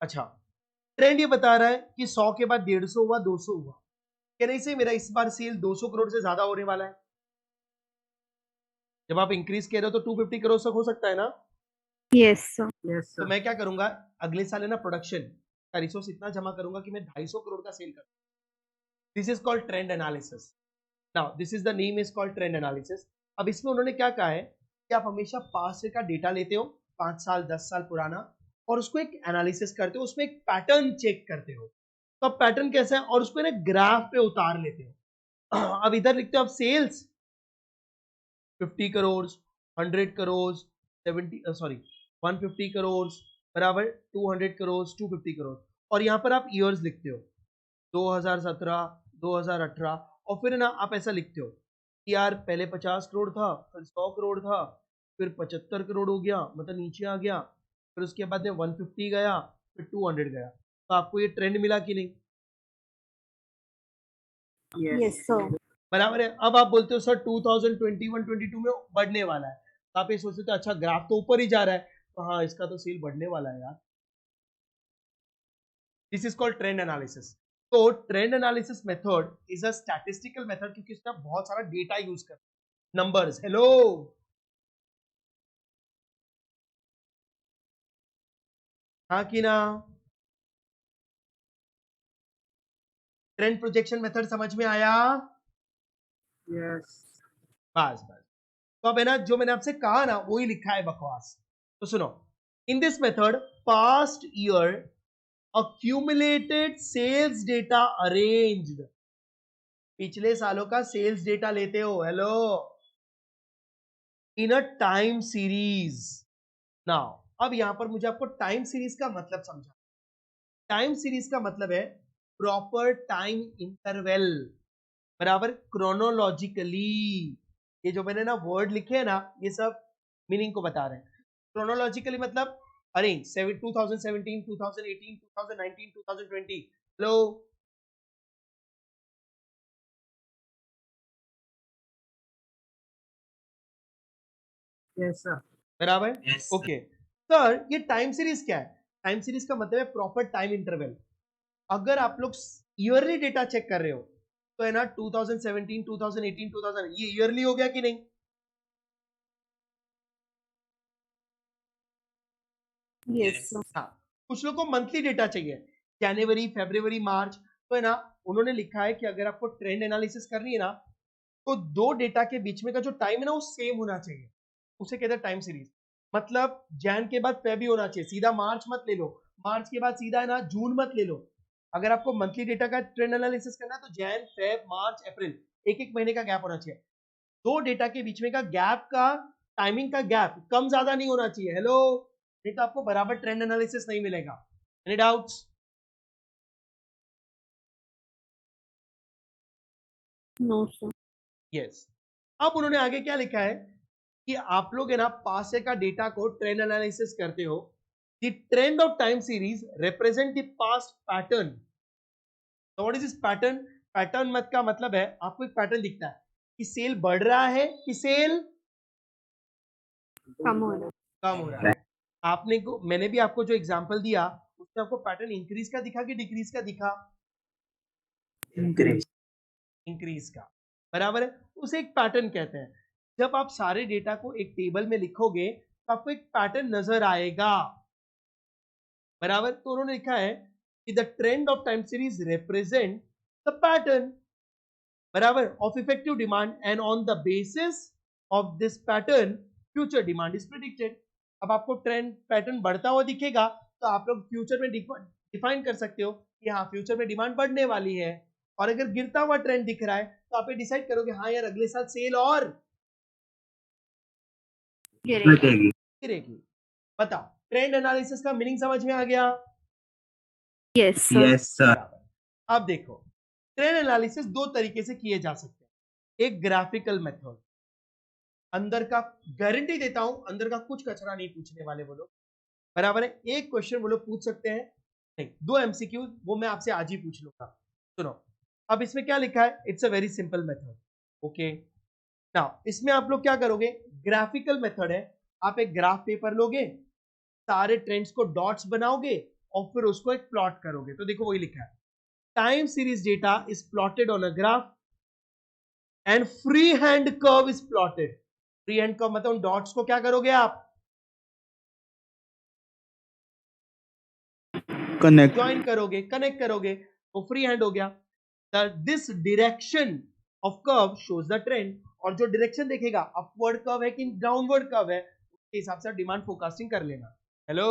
अच्छा, ट्रेंड ये बता रहा है कि 100 के बाद 150 हुआ, 200 हुआ, कहने से मेरा इस बार सेल 200 करोड़ से ज्यादा होने वाला है। जब आप इंक्रीज कह रहे हो तो 250 करोड़ तक हो सकता है ना? Yes, sir. Yes, तो sir. मैं क्या करूंगा, अगले साल है ना प्रोडक्शन का रिसोर्स इतना जमा करूंगा कि मैं 250 करोड़ का सेल कर। This is called trend analysis. Now this is the name is called trend analysis. अब इसमें उन्होंने क्या कहा है कि आप हमेशा पास से का डेटा लेते हो, 5 साल 10 साल पुराना, और उसको एक एनालिसिस करते हो, उसमें एक पैटर्न चेक करते हो। तो अब पैटर्न कैसा है, और उसको ना ग्राफ पे उतार लेते हो। अब इधर लिखते हो आप सेल्स 50 करोड़, 100 करोड़, 70 सॉरी 150 करोड़, बराबर 200 करोड़, 250 करोड़, और यहाँ पर आप ईयर्स लिखते हो 2017, 2018, और फिर ना आप ऐसा लिखते हो कि यार पहले 50 करोड़ था, फिर 100 करोड़ था, फिर 75 करोड़ हो गया, मतलब नीचे आ गया, फिर उसके बाद में 150 गया, फिर 200 गया। तो आपको ये ट्रेंड मिला कि नहीं? Yes, sir. बराबर है। अब आप बोलते हो सर 2021-22 में बढ़ने वाला है, तो आप ये सोचते हो अच्छा ग्राफ तो ऊपर ही जा रहा है, तो हाँ इसका तो सेल बढ़ने वाला है यार। This is called trend analysis. तो trend analysis method is a statistical method, क्योंकि इसमें बहुत सारा डेटा यूज कर, नंबर्स। हेलो, हाँ कि ना? ट्रेंड प्रोजेक्शन मेथड समझ में आया? Yes. बस बस, तो अब है ना जो मैंने आपसे कहा ना वही लिखा है बकवास। तो सुनो, इन this method past year accumulated sales data arranged, पिछले सालों का सेल्स डेटा लेते हो, hello, in a time series. Now अब यहां पर मुझे आपको टाइम सीरीज का मतलब समझा। टाइम सीरीज का मतलब है प्रॉपर टाइम इंटरवल, बराबर क्रोनोलॉजिकली। ये जो मैंने ना वर्ड लिखे हैं ना, ये सब मीनिंग को बता रहे हैं। क्रोनोलॉजिकली मतलब अरेंज 2017, 2018, 2019, 2020। Hello, Yes, sir. बराबर, ओके सर। ये टाइम सीरीज क्या है? टाइम सीरीज का मतलब है प्रॉपर टाइम इंटरवल। अगर आप लोग ईयरली डेटा चेक कर रहे हो तो है ना 2017, 2018, 2000 ये ईयरली हो गया कि नहीं? Yes, sir. हाँ, कुछ लोग को मंथली डेटा चाहिए, जनवरी, फरवरी, मार्च, तो है ना उन्होंने लिखा है कि अगर आपको ट्रेंड एनालिसिस करनी है ना तो दो डेटा के बीच में का जो टाइम है ना वो सेम होना चाहिए, उसे कहते हैं टाइम सीरीज। मतलब जैन के बाद फेब ही होना चाहिए, सीधा मार्च मत ले लो, मार्च के बाद सीधा है ना जून मत ले लो। अगर आपको मंथली डेटा का ट्रेंड एनालिसिस करना है तो जैन, फेब, मार्च, अप्रैल, एक एक महीने का गैप होना चाहिए। दो डेटा के बीच में का गैप का टाइमिंग का गैप कम ज्यादा नहीं होना चाहिए। हेलो, नहीं तो आपको बराबर ट्रेंड एनालिसिस नहीं मिलेगा। Any doubts? No, sir. Yes. अब उन्होंने आगे क्या लिखा है कि आप लोग है ना पास का डेटा को ट्रेंड एनालिसिस करते हो, the trend of time series represent the past pattern. तो what is this pattern? Pattern मत का मतलब है आपको एक पैटर्न दिखता है कि सेल बढ़ रहा है कि सेल कम हो रहा है. कम हो रहा है। आपने को मैंने भी आपको जो एग्जांपल दिया उसमें आपको पैटर्न इंक्रीज का दिखा कि डिक्रीज का दिखा? इंक्रीज का, बराबर है। उसे एक पैटर्न कहते हैं। जब आप सारे डेटा को एक टेबल में लिखोगे तो आपको एक पैटर्न नजर आएगा, बराबर। तो उन्होंने लिखा है कि the trend of time series represent the pattern, बराबर, of effective demand and on the basis of this pattern future demand is predicted. अब आपको ट्रेंड पैटर्न बढ़ता हुआ दिखेगा तो आप लोग फ्यूचर में डिफाइन कर सकते हो कि हाँ फ्यूचर में डिमांड बढ़ने वाली है। और अगर गिरता हुआ ट्रेंड दिख रहा है तो आप ये डिसाइड करोगे हाँ यार अगले साल सेल और गिरेगी. गिरेगी। बताओ, ट्रेंड एनालिसिस का मीनिंग समझ में आ गया? Yes, sir. बराबर। अब देखो, ट्रेंड एनालिसिस दो तरीके से किए जा सकते हैं। एक ग्राफिकल मेथड, अंदर का गारंटी देता हूं अंदर का कुछ कचरा नहीं पूछने वाले वो लोग, बराबर है। एक क्वेश्चन वो लोग पूछ सकते हैं, नहीं दो एमसीक्यू वो मैं आपसे आज ही पूछ लूंगा। सुनो, अब इसमें क्या लिखा है, it's a very simple method. Okay, now इसमें आप लोग क्या करोगे, ग्राफिकल मेथड है। आप एक ग्राफ पेपर लोगे, सारे ट्रेंड्स को डॉट्स बनाओगे और फिर उसको एक प्लॉट करोगे। तो देखो वही लिखा है, time series data is plotted on a graph and free hand curve is plotted. Free hand curve मतलब डॉट्स को क्या करोगे आप, कनेक्ट ज्वाइन करोगे, कनेक्ट करोगे, वो फ्री हैंड हो गया। This direction of curve shows the trend, और जो डायरेक्शन देखेगा अपवर्ड कर्व है कि डाउनवर्ड कर्व है उसके हिसाब से डिमांड फोरकास्टिंग कर लेना। हेलो,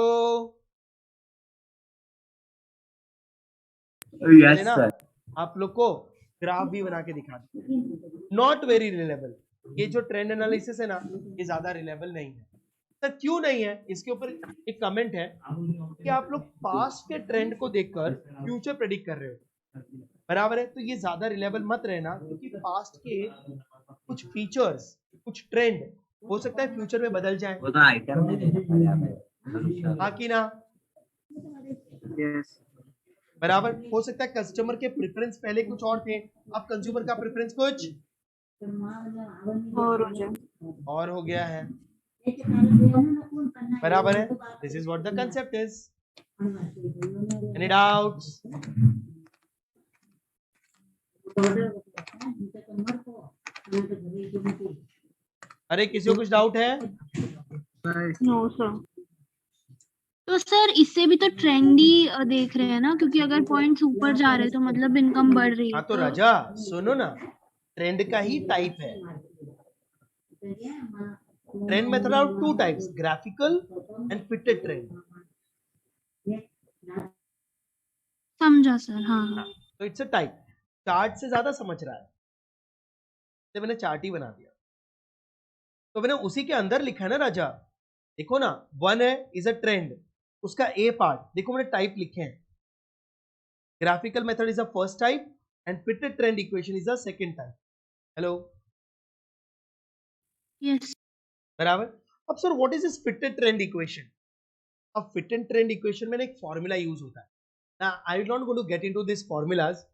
यस ना सर आप लोग को ग्राफ भी बना के दिखा दो। नॉट वेरी रिलेबल, ये जो ट्रेंड एनालिसिस है ना ये ज्यादा रिलेबल नहीं है। सर क्यों नहीं है, इसके ऊपर एक कमेंट है कि आप लोग पास्ट के ट्रेंड को देखकर फ्यूचर प्रेडिक्ट कर रहे हो, बराबर है। तो ये ज्यादा रिलेबल मत रहना, क्योंकि पास्ट के कुछ फीचर्स, कुछ ट्रेंड हो सकता है फ्यूचर में बदल जाए, वो तो आइटम नहीं देना पड़ेगा। हाँ कि ना? Yes. बराबर, हो सकता है कस्टमर के प्रेफरेंस पहले कुछ और थे, अब कंज्यूमर का प्रेफरेंस कुछ और हो जाए. और हो गया है, बराबर है। This is what the concept is. Any doubts? अरे किसी को कुछ डाउट है? No, sir. तो सर इससे भी तो ट्रेंड ही देख रहे हैं ना, क्योंकि अगर पॉइंट्स ऊपर जा रहे हैं तो मतलब इनकम बढ़ रही है। हाँ तो राजा सुनो ना, ट्रेंड का ही टाइप है। Trend method are two types, graphical and fitted trend. समझा सर, हाँ हाँ। तो इट्स अ टाइप, चार्ट से ज्यादा समझ रहा है तो मैंने चार्ट ही बना दिया। तो मैंने उसी के अंदर लिखा है ना राजा, देखो ना, वन है इज अ ट्रेंड, उसका ए पार्ट देखो मैंने टाइप लिखे हैं। Graphical method is a first type and fitted trend equation is a second type. Hello, yes बराबर। अब sir what is this fitted trend equation? अब फिटेड ट्रेंड इक्वेशन में एक फॉर्मूला यूज होता है ना, I will not go to get into this formulas.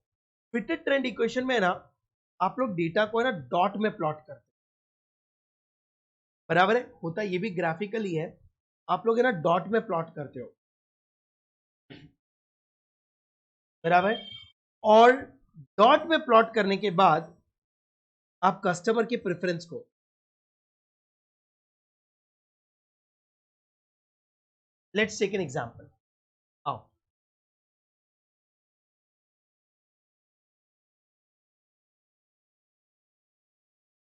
Fitted trend equation में ना आप लोग डेटा को है ना डॉट में प्लॉट करते हैं, बराबर है। होता ये भी ग्राफिकल ही है, आप लोग है ना डॉट में प्लॉट करते हो, बराबर। और डॉट में प्लॉट करने के बाद आप कस्टमर के प्रेफरेंस को, लेट्स टेक एन एग्जांपल। आओ,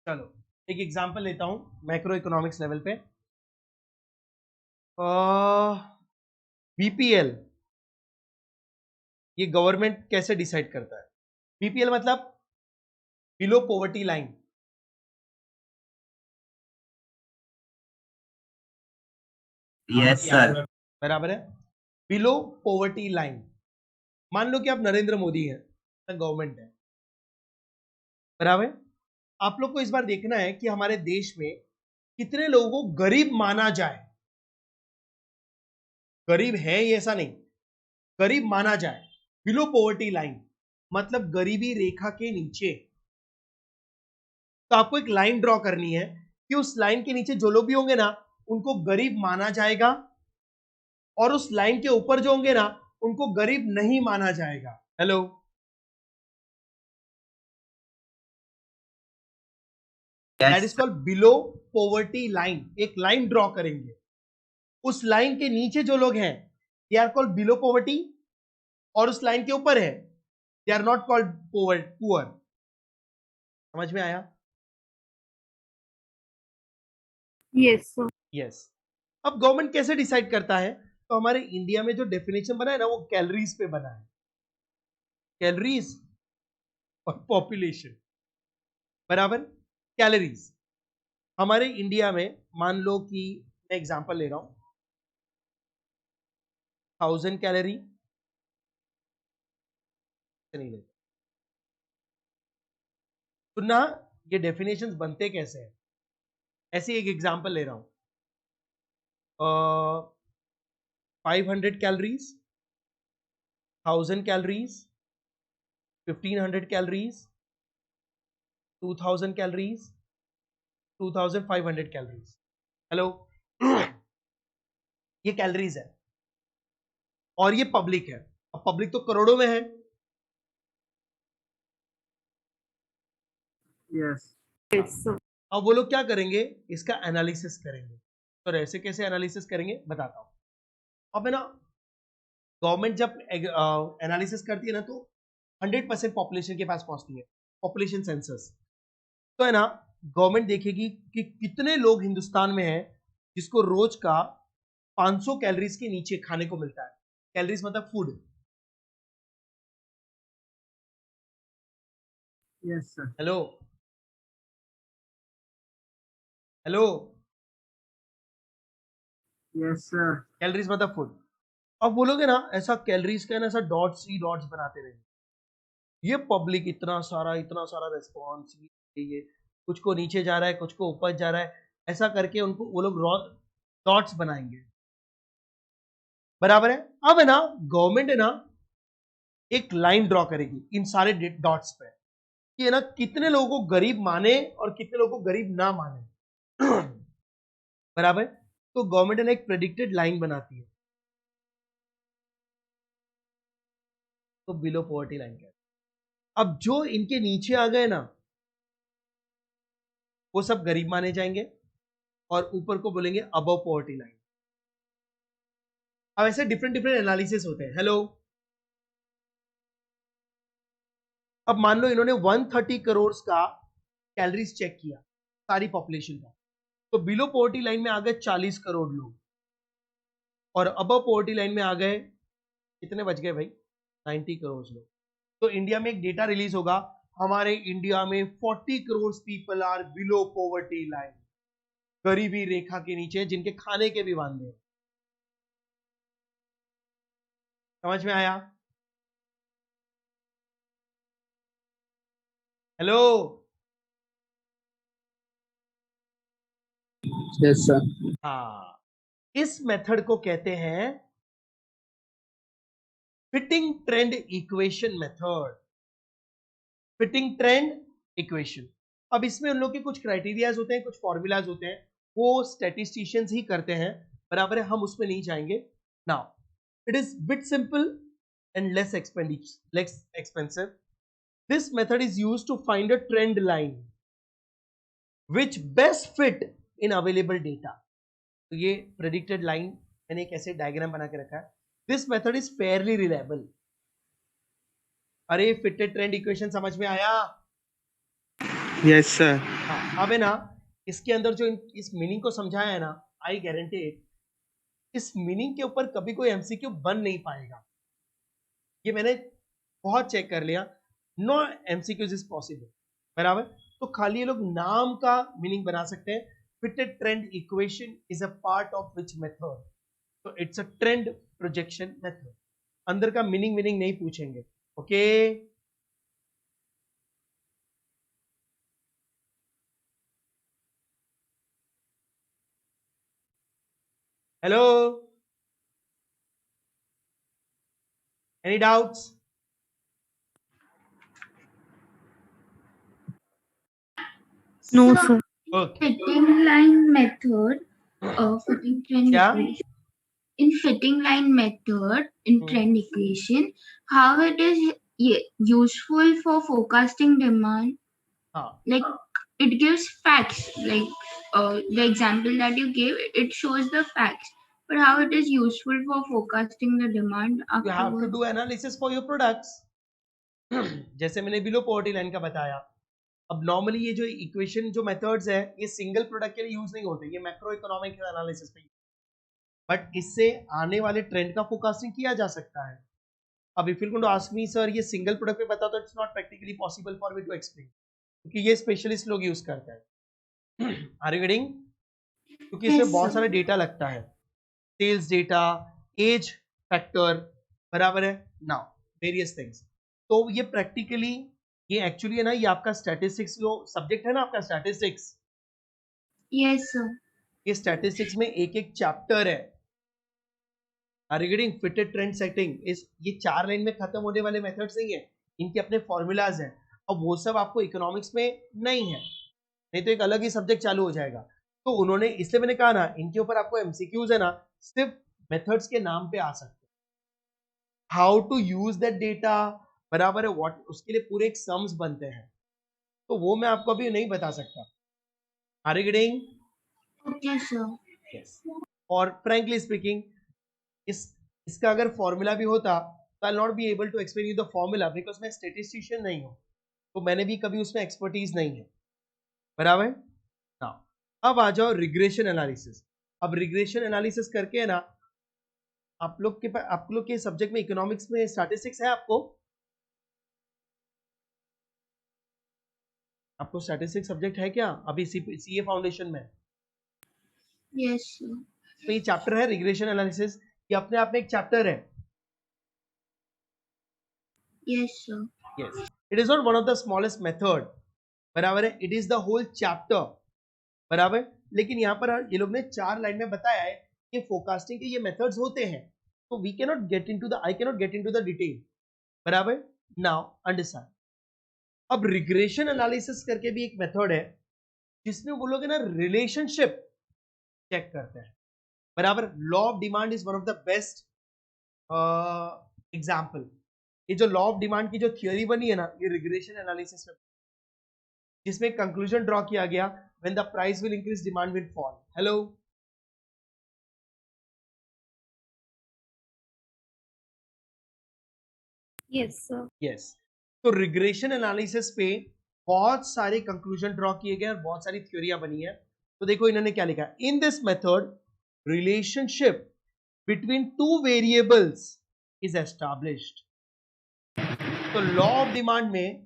चलो एक एग्जांपल लेता हूं मैक्रो इकोनॉमिक्स लेवल पे। बीपीएल ये गवर्नमेंट कैसे डिसाइड करता है? बीपीएल मतलब below poverty line. Yes, sir. बराबर है, बिलो पॉवर्टी लाइन। मान लो कि आप नरेंद्र मोदी हैं, गवर्नमेंट है, बराबर। आप लोग को इस बार देखना है कि हमारे देश में कितने लोगों को गरीब माना जाए। गरीब है ये ऐसा नहीं, गरीब माना जाए, बिलो पॉवर्टी लाइन मतलब गरीबी रेखा के नीचे। तो आपको एक लाइन ड्रॉ करनी है कि उस लाइन के नीचे जो लोग भी होंगे ना उनको गरीब माना जाएगा, और उस लाइन के ऊपर जो होंगे ना उनको गरीब नहीं माना जाएगा। Hello, that is called below poverty line. एक लाइन ड्रॉ करेंगे, उस लाइन के नीचे जो लोग हैं they are called below poverty, और उस लाइन के ऊपर है they are not called poor. समझ में आया? Yes, sir. यस। अब गवर्नमेंट कैसे डिसाइड करता है? तो हमारे इंडिया में जो डेफिनेशन बना है ना वो कैलोरीज पे बना है, कैलोरीज और पॉपुलेशन, बराबर। कैलोरीज हमारे इंडिया में, मान लो कि मैं एग्जांपल ले रहा हूं, 1000 कैलोरी नहीं लेते। सुनना, ये डेफिनेशंस बनते कैसे हैं। ऐसे एक एग्जांपल ले रहा हूं, 500 calories, 1000 calories, 1500 calories, 2000 calories, 2500 calories. Hello, ये कैलोरीज है और ये पब्लिक है। अब पब्लिक तो करोड़ों में है। Yes. Yes, sir. अब वो लोग क्या करेंगे, इसका एनालिसिस करेंगे। तो ऐसे कैसे एनालिसिस करेंगे बताता हूं। अब है ना, गवर्नमेंट जब एनालिसिस करती है ना तो 100% पॉपुलेशन के पास पहुंचती है, पॉपुलेशन सेंसस। तो है ना, गवर्नमेंट देखेगी कि कितने लोग हिंदुस्तान में हैं जिसको रोज का 500 कैलोरीज के नीचे खाने को मिलता है। कैलोरीज मतलब food. Yes, sir. Hello hello, Yes, sir. Calories मतलब फूड। अब बोलोगे ना ऐसा कैलोरीज का ना ऐसा डॉट्स ही डॉट्स बनाते रहेंगे, ये पब्लिक इतना सारा रेस्पॉन्स, ये कुछ को नीचे जा रहा है, कुछ को ऊपर जा रहा है, ऐसा करके उनको वो लोग डॉट्स बनाएंगे, बराबर है। अब है ना, गवर्नमेंट है ना एक लाइन ड्रॉ करेगी इन सारे डॉट्स पे कि है ना कितने लोगों को गरीब माने और कितने लोगों को गरीब ना माने। बराबर। तो गवर्नमेंट है ना एक प्रेडिक्टेड लाइन बनाती है, तो बिलो पॉवर्टी लाइन क्या है। अब जो इनके नीचे आ गए ना वो सब गरीब माने जाएंगे और ऊपर को बोलेंगे अबव पॉवर्टी लाइन। अब ऐसे डिफरेंट डिफरेंट एनालिसिस होते हैं। हेलो, अब मान लो इन्होंने 130 करोड़ का कैलोरीज चेक किया सारी पॉपुलेशन का, तो बिलो पॉवर्टी लाइन में आ गए 40 करोड़ लोग और अबव पॉवर्टी लाइन में आ गए कितने बच गए भाई, 90 करोड़ लोग। तो इंडिया में एक डेटा रिलीज होगा, हमारे इंडिया में 40 crore people are below poverty line, गरीबी रेखा के नीचे, जिनके खाने के भी वांदे हैं। समझ में आया? Hello, yes sir. हाँ, इस मेथड को कहते हैं fitting trend equation method. Fitting trend equation. अब इसमें उन लोग के कुछ क्राइटेरियाज होते हैं, कुछ फॉर्मूलाज होते हैं, वो स्टैटिस्टिशियंस ही करते हैं, बराबर है, हम उसमें नहीं जाएंगे। Now it is bit simple and less expensive. This method is used to find a trend line which best fit in available data. तो ये predicted line मैंने एक ऐसे डायग्राम बना के रखा है. This method is fairly reliable. अरे fitted trend equation समझ में आया? Yes, sir. हाँ, अब है ना इसके अंदर जो इस मीनिंग को समझाया है ना, आई गारंटी इस मीनिंग के ऊपर कभी कोई एमसीक्यू बन नहीं पाएगा. ये मैंने बहुत चेक कर लिया. No MCQs is possible. बराबर. तो खाली ये लोग नाम का मीनिंग बना सकते हैं. Fitted trend equation is a part of which method. तो it's a trend projection method. अंदर का मीनिंग नहीं पूछेंगे. Okay hello, any doubts? No, sir. Okay. Fitting line method, fitting trend क्या? equation. In fitting line method in trend equation, how it is useful for forecasting demand? हाँ. Like it gives facts. Like the example that you gave, it shows the facts. But how it is useful for forecasting the demand You have to afterwards? do analysis for your products. जैसे मैंने below poverty line का बताया. अब normally ये जो equation जो methods है ये सिंगल प्रोडक्ट के लिए यूज नहीं होते. ये मैक्रो इकोनॉमिक एनालिसिस पे. बट इससे आने वाले ट्रेंड का फोरकास्टिंग किया जा सकता है. अब if you going to ask me sir ये सिंगल प्रोडक्ट पे बता तो it's not practically possible for me to explain, क्योंकि ये स्पेशलिस्ट लोग यूज करते हैं. Are you getting? क्योंकि इसमें Yes, बहुत sir. सारा डेटा लगता है. सेल्स डेटा, एज फैक्टर, बराबर है. Now various things. तो ये प्रैक्टिकली ये एक्चुअली है ना, ये आपका स्टैटिस्टिक्स जो सब्जेक्ट है ना आपका स्टैटिस्टिक्स, Yes, sir. ये स्टैटिस्टिक्स में एक एक चैप्टर है. Are you getting? Fitted trend setting is ये 4 लाइन में खत्म होने वाले मेथड्स नहीं है. इनके अपने फॉर्मूलाज हैं. अब वो सब आपको इकोनॉमिक्स में नहीं है, नहीं तो एक अलग ही सब्जेक्ट चालू हो जाएगा. तो उन्होंने, इसलिए मैंने कहा ना इनके ऊपर आपको एमसीक्यूज है ना सिर्फ मेथड्स के नाम पे आ सकते हैं. How to use that data, बराबर है. व्हाट, उसके लिए पूरे एक सम्स बनते हैं. तो वो मैं आपको अभी नहीं बता सकता. Are you getting? Okay, sir. Yes. और फ्रैंकली स्पीकिंग इसका अगर फॉर्मूला भी होता तो I not be able to explain you the formula, because मैं स्टेटिस्टिशियन नहीं हूं, तो मैंने भी कभी उसमें एक्सपर्टीज नहीं है. बराबर. नाउ अब आ जाओ रिग्रेशन एनालिसिस. अब रिग्रेशन एनालिसिस करके है ना आप लोग के सब्जेक्ट में इकोनॉमिक्स में स्टैटिस्टिक्स है. आपको स्टैटिस्टिक्स सब्जेक्ट है क्या अभी सीए फाउंडेशन में? Yes, sir. तो ये चैप्टर है रिग्रेशन एनालिसिस. ये अपने आप में एक चैप्टर है. Yes, sir. Yes. It is not one of the smallest method. बराबर है. It is the whole chapter. बराबर. लेकिन यहाँ पर ये लोग ने 4 लाइन में बताया है कि फोरकास्टिंग के ये मेथड्स होते हैं. तो I cannot get into the detail. बराबर. Now understand. अब रिग्रेशन एनालिसिस करके भी एक मेथड है जिसमें वो लोग है ना रिलेशनशिप चेक करते हैं. बराबर. Law of demand is one of the best example. ये जो लॉ ऑफ डिमांड की जो थियोरी बनी है ना ये रिग्रेशन एनालिसिस में, जिसमें कंक्लूजन ड्रॉ किया गया when the price will increase demand will fall. Hello, Yes, sir. Yes. तो रिग्रेशन एनालिसिस पे बहुत सारे कंक्लूजन ड्रॉ किए गए और बहुत सारी थ्योरियां बनी है. तो देखो इन्होंने क्या लिखा. इन this method relationship between 2 variables is established. तो लॉ ऑफ डिमांड में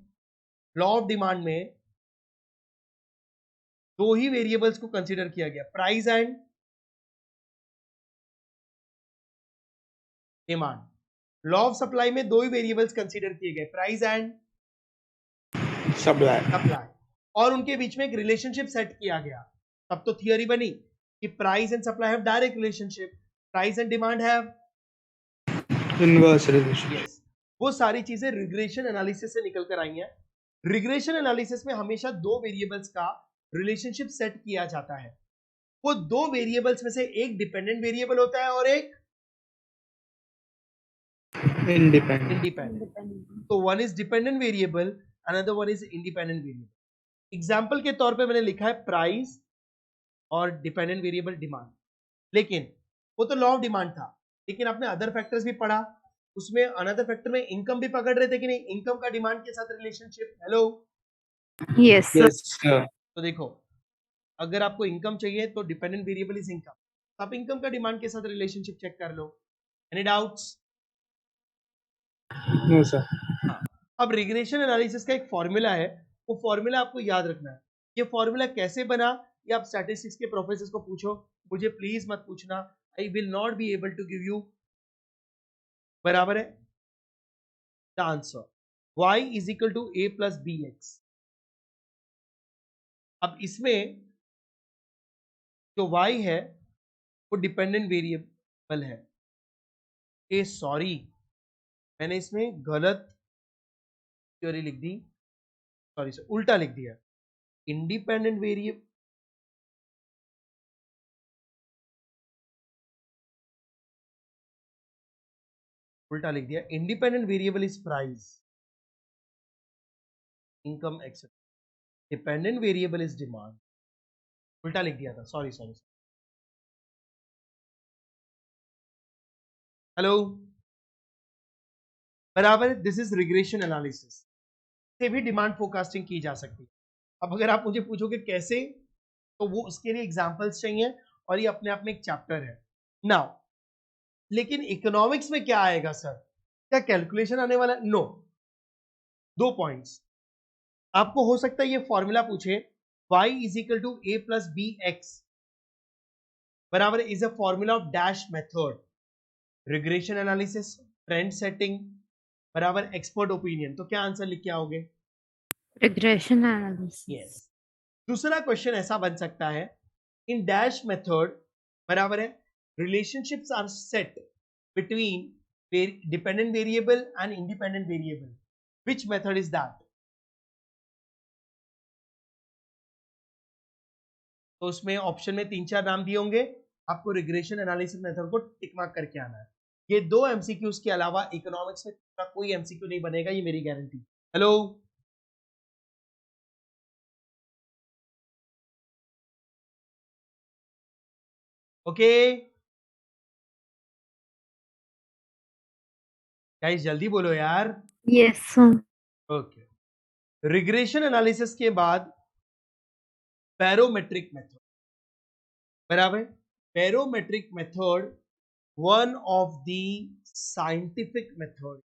2 ही वेरिएबल्स को कंसीडर किया गया, price and demand. Law of supply में 2 ही वेरिएबल्स कंसीडर किए गए, प्राइस एंड सप्लाई. और उनके बीच में एक रिलेशनशिप सेट किया गया. तब तो थियरी बनी कि price and supply have direct relationship, price and demand have inverse relation. Yes. वो सारी चीजें रिग्रेशन एनालिसिस से निकल कर आई हैं. रिग्रेशन एनालिसिस में हमेशा 2 वेरिएबल्स का रिलेशनशिप सेट किया जाता है. वो 2 वेरिएबल्स में से एक डिपेंडेंट वेरिएबल होता है और एक Independent. इंडिपेंडेंट। तो one is dependent variable, another one is independent variable. Example के तौर पे मैंने लिखा है प्राइस और डिपेंडेंट वेरिएबल डिमांड, लेकिन वो तो लॉ ऑफ डिमांड था, लेकिन आपने अदर फैक्टर्स भी पढ़ा, उसमें अनदर फैक्टर में इनकम भी पकड़ रहे थे कि नहीं, इनकम का डिमांड के साथ relationship. Hello, Yes, sir. Yes, sir. तो देखो, अगर आपको इनकम चाहिए तो डिपेंडेंट वेरिएबल इज इनकम, आप इनकम का डिमांड के साथ रिलेशनशिप चेक कर लो। Any doubts? No, sir. अब रिग्रेशन एनालिसिस का एक फॉर्मूला है, वो फॉर्मूला आपको याद रखना है। ये फॉर्मूला कैसे बना, ये आप स्टैटिस्टिक्स के प्रोफेसर को पूछो, मुझे प्लीज मत पूछना, I will not be able to give you, बराबर है, the answer y is equal to a plus B x. अब इसमें जो y है वो डिपेंडेंट वेरिएबल है। ए सॉरी, मैंने इसमें गलत थ्योरी लिख दी, सॉरी सर, उल्टा लिख दिया। इंडिपेंडेंट वेरिएबल, उल्टा लिख दिया। Independent variable is price, income etcetera, dependent variable is demand, उल्टा लिख दिया था, सॉरी सॉरी। हेलो, बराबर, दिस इज रिग्रेशन एनालिसिस, से भी डिमांड फोरकास्टिंग की जा सकती है। अब अगर आप मुझे पूछोगे कैसे, तो वो उसके लिए एग्जांपल्स चाहिए, और ये अपने आप में एक चैप्टर है नाउ। लेकिन इकोनॉमिक्स में क्या आएगा सर, क्या कैलकुलेशन आने वाला? नो। दो पॉइंट्स आपको हो सकता है ये फॉर्मूला पूछे, y is equal to a plus B X, बराबर is a formula of dash method, regression analysis, trend setting, बराबर एक्सपर्ट ओपिनियन। तो क्या आंसर लिख के आओगे? Regression analysis. यस। दूसरा क्वेश्चन ऐसा बन सकता है, इन डैश मेथड, बराबर है, relationships are set between dependent variable and independent variable, which method is that? तो उसमें ऑप्शन में 3-4 नाम दिए होंगे, आपको रिग्रेशन एनालिसिस मेथड को टिक मार्क करके आना है। ये दो एमसीक्यूज के अलावा इकोनॉमिक्स में कोई एमसीक्यू नहीं बनेगा, ये मेरी गारंटी। हेलो, ओके गाइस, जल्दी बोलो यार। Yes, sir. Okay, regression analysis के बाद बैरोमेट्रिक मेथड, बराबर, barometric method one of the scientific method,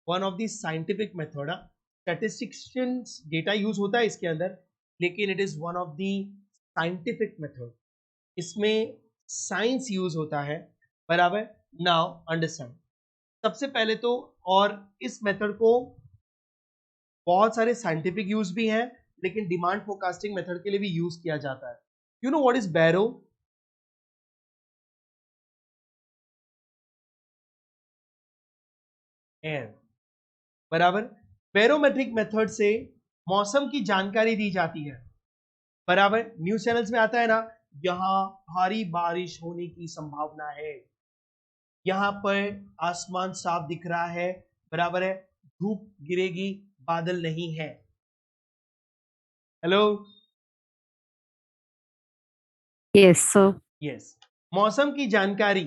one of the scientific method. Statisticians data use होता है इसके अंदर, लेकिन it is one of the scientific method, इसमें साइंस यूज होता है, बराबर। नाउ अंडरस्टैंड, सबसे पहले तो, और इस मेथड को बहुत सारे साइंटिफिक यूज भी हैं, लेकिन डिमांड फोरकास्टिंग मेथड के लिए भी यूज किया जाता है। You know what is baro? Air, बराबर। बैरोमेट्रिक मेथड से मौसम की जानकारी दी जाती है, बराबर। न्यूज चैनल्स में आता है ना, यहां भारी बारिश होने की संभावना है, यहां पर आसमान साफ दिख रहा है, बराबर है, धूप गिरेगी, बादल नहीं है। Hello, Yes, sir. यस, मौसम की जानकारी,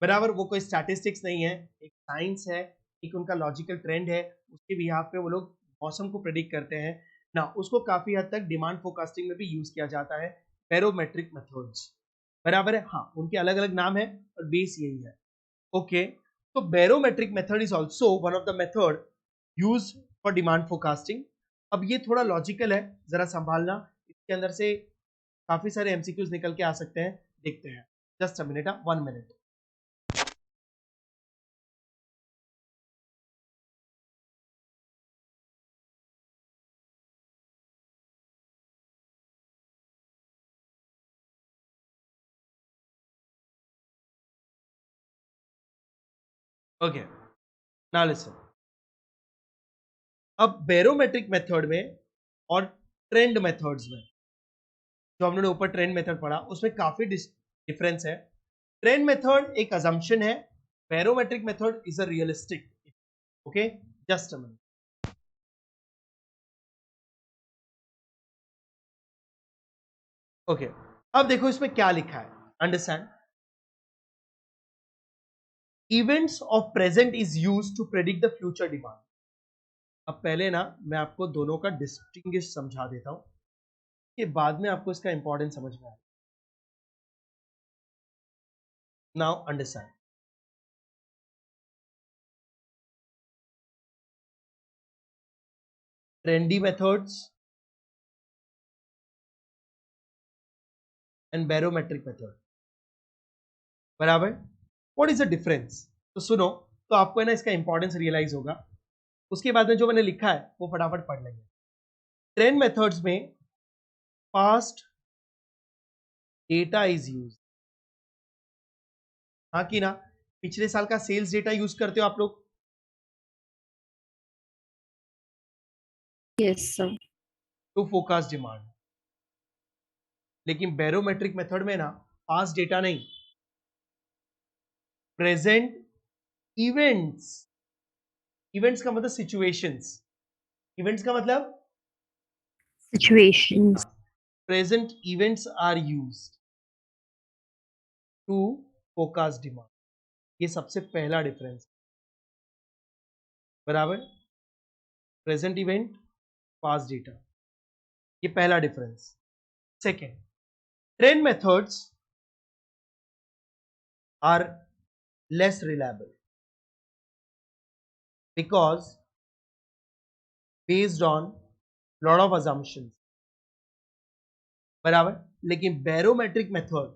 बराबर, वो कोई स्टैटिस्टिक्स नहीं है, एक साइंस है, एक उनका लॉजिकल ट्रेंड है, उसके बिहाफ पे वो लोग मौसम को प्रेडिक्ट करते हैं ना। उसको काफी हद तक डिमांड फोरकास्टिंग में भी यूज किया जाता है, बैरोमेट्रिक मेथड्स, बराबर है। हाँ, उनके अलग अलग नाम है, और बेस यही है। ओके, तो barometric method is also one of the method use for demand forecasting. अब ये थोड़ा लॉजिकल है, जरा संभालना, इसके अंदर से काफी सारे एमसीक्यूज निकल के आ सकते हैं, देखते हैं। Just a minute, 1 minute. Okay, now listen. अब बैरोमेट्रिक मेथड में और ट्रेंड मेथड्स में, जो हम लोगों ने ऊपर ट्रेंड मेथड पढ़ा, उसमें काफी डिफरेंस है। ट्रेंड मेथड एक अजम्पशन है barometric method is a realistic. Okay, just a minute. Okay, अब देखो इसमें क्या लिखा है. Understand? Events of present is used to predict the future demand. अब पहले ना मैं आपको दोनों का डिस्टिंग्विश समझा देता हूं कि बाद में आपको इसका इंपॉर्टेंस समझ में आए. Now understand. Trendy methods and barometric method. बराबर. What is the difference? तो सुनो, तो आपको है ना इसका इंपॉर्टेंस रियलाइज होगा. उसके बाद में जो मैंने लिखा है वो फटाफट पढ़ लेंगे. ट्रेंड मेथड्स में पास्ट डेटा इज यूज. हाँ कि ना, पिछले साल का सेल्स डेटा यूज करते हो आप लोग. Yes, sir. To forecast demand. लेकिन बैरोमेट्रिक मेथड में ना पास्ट डेटा नहीं, प्रेजेंट इवेंट्स. इवेंट्स का मतलब सिचुएशंस. इवेंट्स का मतलब Situations. Present events are used to forecast demand. ये सबसे पहला डिफरेंस. बराबर. प्रेजेंट इवेंट, पास्ट डेटा, ये पहला difference. Second, trend methods are less reliable because based on lot of assumptions. बराबर. लेकिन बैरोमेट्रिक मेथड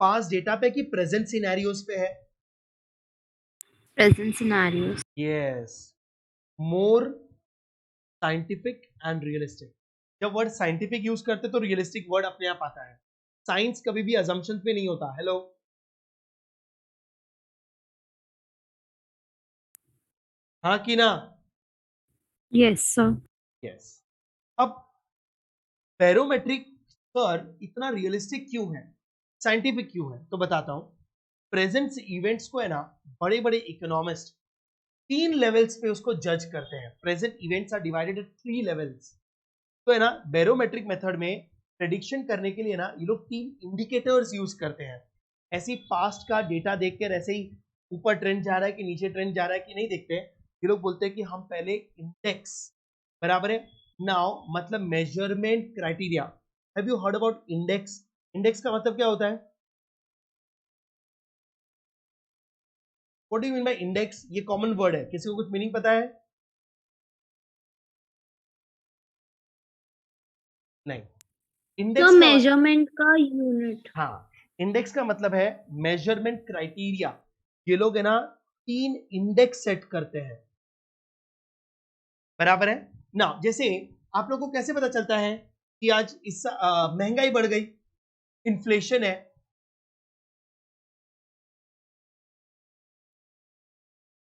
पास्ट डेटा पे कि प्रेजेंट सिनेरियोस पे है. Present scenarios. Yes, more scientific and realistic. जब वर्ड साइंटिफिक यूज करते तो रियलिस्टिक वर्ड अपने आप आता है. साइंस कभी भी असम्पशन पे नहीं होता. हेलो, हाँ कि ना. Yes, sir. यस. अब बैरोमेट्रिक सर इतना रियलिस्टिक क्यों है, साइंटिफिक क्यों है, तो बताता हूं. प्रेजेंट इवेंट्स को है ना बड़े बड़े इकोनॉमिस्ट 3 लेवल्स पे उसको जज करते हैं. Present events are divided at 3 levels. तो है ना बैरोमेट्रिक मेथड में प्रेडिक्शन करने के लिए ना ये लोग 3 इंडिकेटर्स यूज करते हैं. ऐसे ही पास्ट का डेटा देखकर ऐसे ही ऊपर ट्रेंड जा रहा है कि नीचे ट्रेंड जा रहा है कि नहीं देखते हैं. ये लोग बोलते हैं कि हम पहले इंडेक्स. बराबर है. नाउ मतलब measurement criteria. Have you heard about index? Index का मतलब क्या होता है? What do you mean by index? ये कॉमन वर्ड है, किसी को कुछ मीनिंग पता है? नहीं. तो इंडेक्स मेजरमेंट का यूनिट. हाँ, इंडेक्स का मतलब है मेजरमेंट क्राइटेरिया. ये लोग है ना 3 इंडेक्स सेट करते हैं. बराबर है ना. जैसे आप लोगों को कैसे पता चलता है कि आज इस महंगाई बढ़ गई, इन्फ्लेशन है.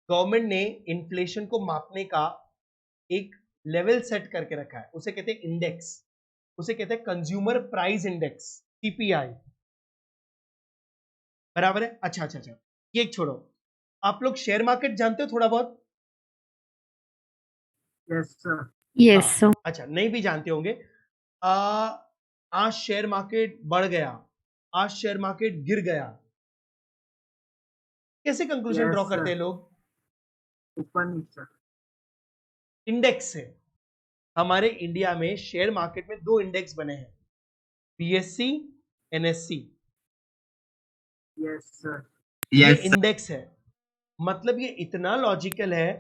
गवर्नमेंट ने इन्फ्लेशन को मापने का एक लेवल सेट करके रखा है, उसे कहते हैं इंडेक्स. उसे कहते हैं कंज्यूमर प्राइस इंडेक्स, सीपीआई. बराबर है. अच्छा अच्छा अच्छा, ये एक छोड़ो. आप लोग शेयर मार्केट जानते हो थोड़ा बहुत? Yes, sir. Yes, sir. अच्छा, नहीं भी जानते होंगे. आज शेयर मार्केट बढ़ गया, आज शेयर मार्केट गिर गया, कैसे कंक्लूजन Yes, ड्रॉ sir. करते हैं लोग? ऊपर नीचे. इंडेक्स से. हमारे इंडिया में शेयर मार्केट में 2 इंडेक्स बने हैं, बीएससी, एनएससी. Yes, sir. ये इंडेक्स है. मतलब ये इतना लॉजिकल है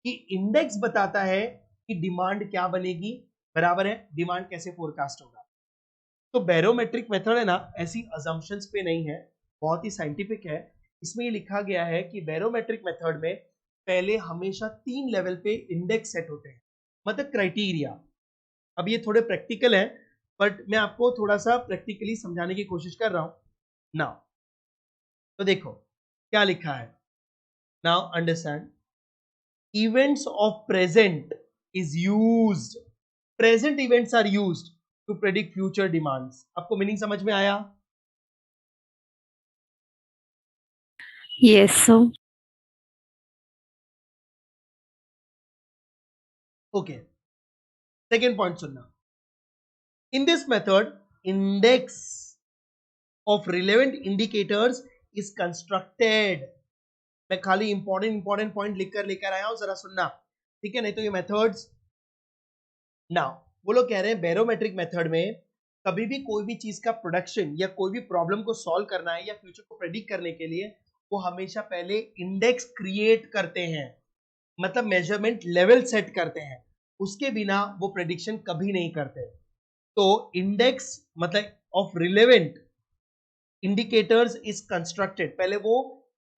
कि इंडेक्स बताता है कि डिमांड क्या बनेगी. बराबर है. डिमांड कैसे फोरकास्ट होगा. तो बैरोमेट्रिक मेथड है ना ऐसी अजम्पशंस पे नहीं है, बहुत ही साइंटिफिक है. इसमें ये लिखा गया है कि बैरोमेट्रिक मेथड में पहले हमेशा 3 लेवल पे इंडेक्स सेट होते हैं, मतलब क्राइटेरिया. अब ये थोड़े प्रैक्टिकल है, बट मैं आपको थोड़ा सा प्रैक्टिकली समझाने की कोशिश कर रहा हूं. नाउ तो देखो क्या लिखा है. Now understand. Events of present is used. Present events are used to predict future demands. आपको मीनिंग समझ में आया? Yes, sir. Okay, second point सुनना. In this method index of relevant indicators is constructed. मैं खाली इंपॉर्टेंट पॉइंट लेकर आया हूं, जरा सुनना, ठीक है? नहीं तो ये मेथड्स ना, वो लोग कह रहे हैं बैरोमेट्रिक मेथड में कभी भी कोई भी चीज का प्रोडक्शन या कोई भी प्रॉब्लम को सॉल्व करना है या फ्यूचर को प्रेडिक्ट करने के लिए वो हमेशा पहले इंडेक्स क्रिएट करते हैं, मतलब मेजरमेंट लेवल सेट करते हैं. उसके बिना वो प्रेडिक्शन कभी नहीं करते. तो इंडेक्स मतलब of relevant indicators is constructed, पहले वो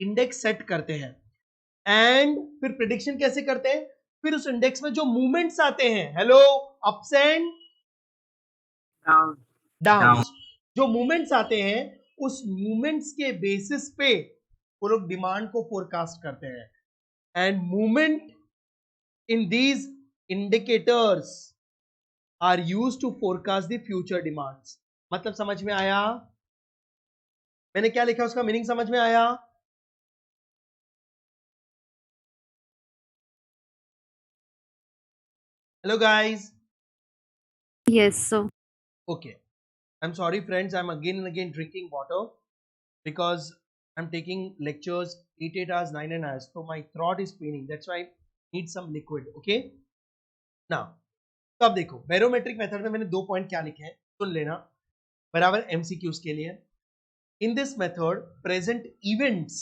इंडेक्स सेट करते हैं एंड फिर प्रेडिक्शन कैसे करते हैं, फिर उस इंडेक्स में जो मूवमेंट्स आते हैं, hello, ups and Down. Down, जो मूवमेंट्स आते हैं उस मूवमेंट्स के बेसिस पे वो लोग डिमांड को फोरकास्ट करते हैं. And movement in these indicators are used to forecast the future demands. मतलब समझ में आया? मैंने क्या लिखा उसका मीनिंग समझ में आया? Hello guys. Yes, sir. Okay, I'm sorry friends, I'm again and again drinking water because I'm taking lectures 8 hours, 9 hours, so my throat is paining, that's why I need some liquid. Okay, now तो अब देखो barometric method में मैंने 2 point क्या लिखे हैं, सुन लेना बराबर एमसीक्यूज के लिए. In this method present events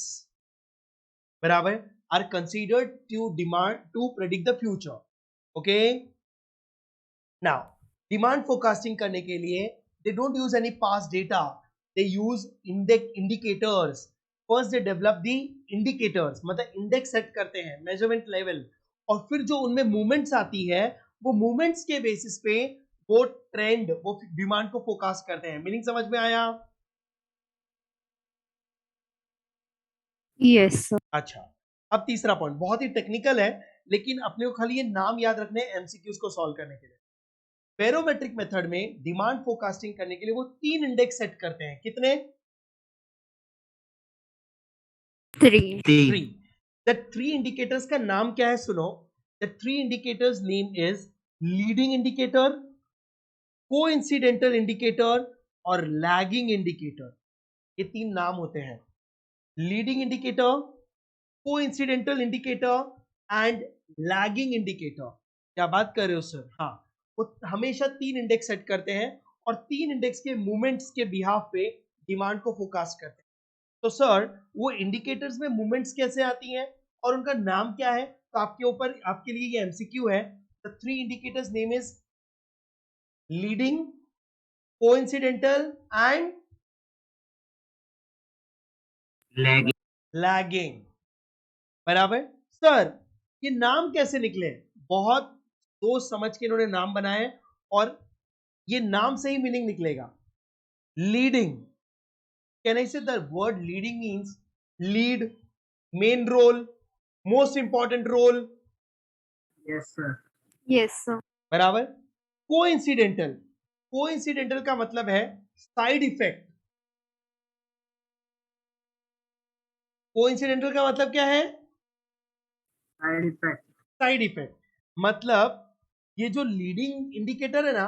बराबर are considered to demand to predict the future. Okay, now demand forecasting करने के लिए they don't use any past data, they use indicators. first they develop the indicators, मतलब index set करते हैं, measurement level, और फिर जो उनमें मूवमेंट्स आती है वो मूवमेंट्स के बेसिस पे वो ट्रेंड, वो डिमांड को फोरकास्ट करते हैं. मीनिंग समझ में आया? Yes, sir. अच्छा, अब तीसरा पॉइंट बहुत ही टेक्निकल है लेकिन अपने को खाली ये नाम याद रखने हैं एमसीक्यूज को सॉल्व करने के लिए. बैरोमेट्रिक मेथड में डिमांड फोरकास्टिंग करने के लिए वो 3 इंडेक्स सेट करते हैं. कितने? 3. 3. द 3 इंडिकेटर्स का नाम क्या है? सुनो, the 3 indicators name is leading indicator, coincidental indicator और लैगिंग इंडिकेटर. ये 3 नाम होते हैं, leading indicator, coincidental indicator and lagging indicator. क्या बात कर रहे हो सर? हाँ, वो हमेशा 3 इंडेक्स सेट करते हैं और 3 इंडेक्स के मूवमेंट्स के बिहाफ पे डिमांड को फोरकास्ट करते हैं. तो सर वो इंडिकेटर्स में मूवमेंट्स कैसे आती हैं और उनका नाम क्या है? तो आपके ऊपर आपके लिए ये एमसीक्यू है. The 3 indicators name is leading, coincidental and lagging. बराबर. सर ये नाम कैसे निकले? बहुत सोच समझ के इन्होंने नाम बनाए और ये नाम से ही मीनिंग निकलेगा. Leading, can I say the word leading means lead, main role, most important role. Yes, sir. Yes, sir. बराबर. कोइंसिडेंटल, कोइंसिडेंटल का मतलब है साइड इफेक्ट. कोइंसिडेंटल का मतलब क्या है? Side effect. Side effect. मतलब ये जो लीडिंग इंडिकेटर है ना,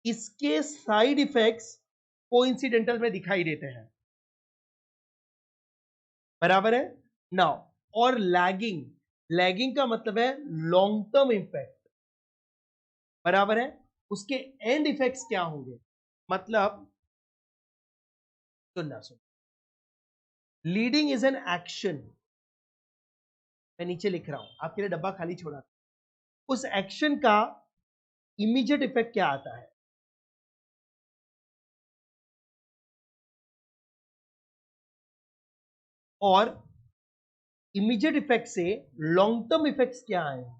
इसके साइड इफेक्ट्स कोइंसिडेंटल में दिखाई देते हैं. बराबर है. नाउ और लैगिंग, लैगिंग का मतलब है लॉन्ग टर्म इफेक्ट. बराबर है. उसके एंड इफेक्ट्स क्या होंगे? मतलब सुनना, लीडिंग इज एन एक्शन. मैं नीचे लिख रहा हूं, आपके लिए डब्बा खाली छोड़ा. उस एक्शन का इमीडिएट इफेक्ट क्या आता है? और इमीडिएट इफेक्ट से लॉन्ग टर्म इफेक्ट्स क्या आएंगे?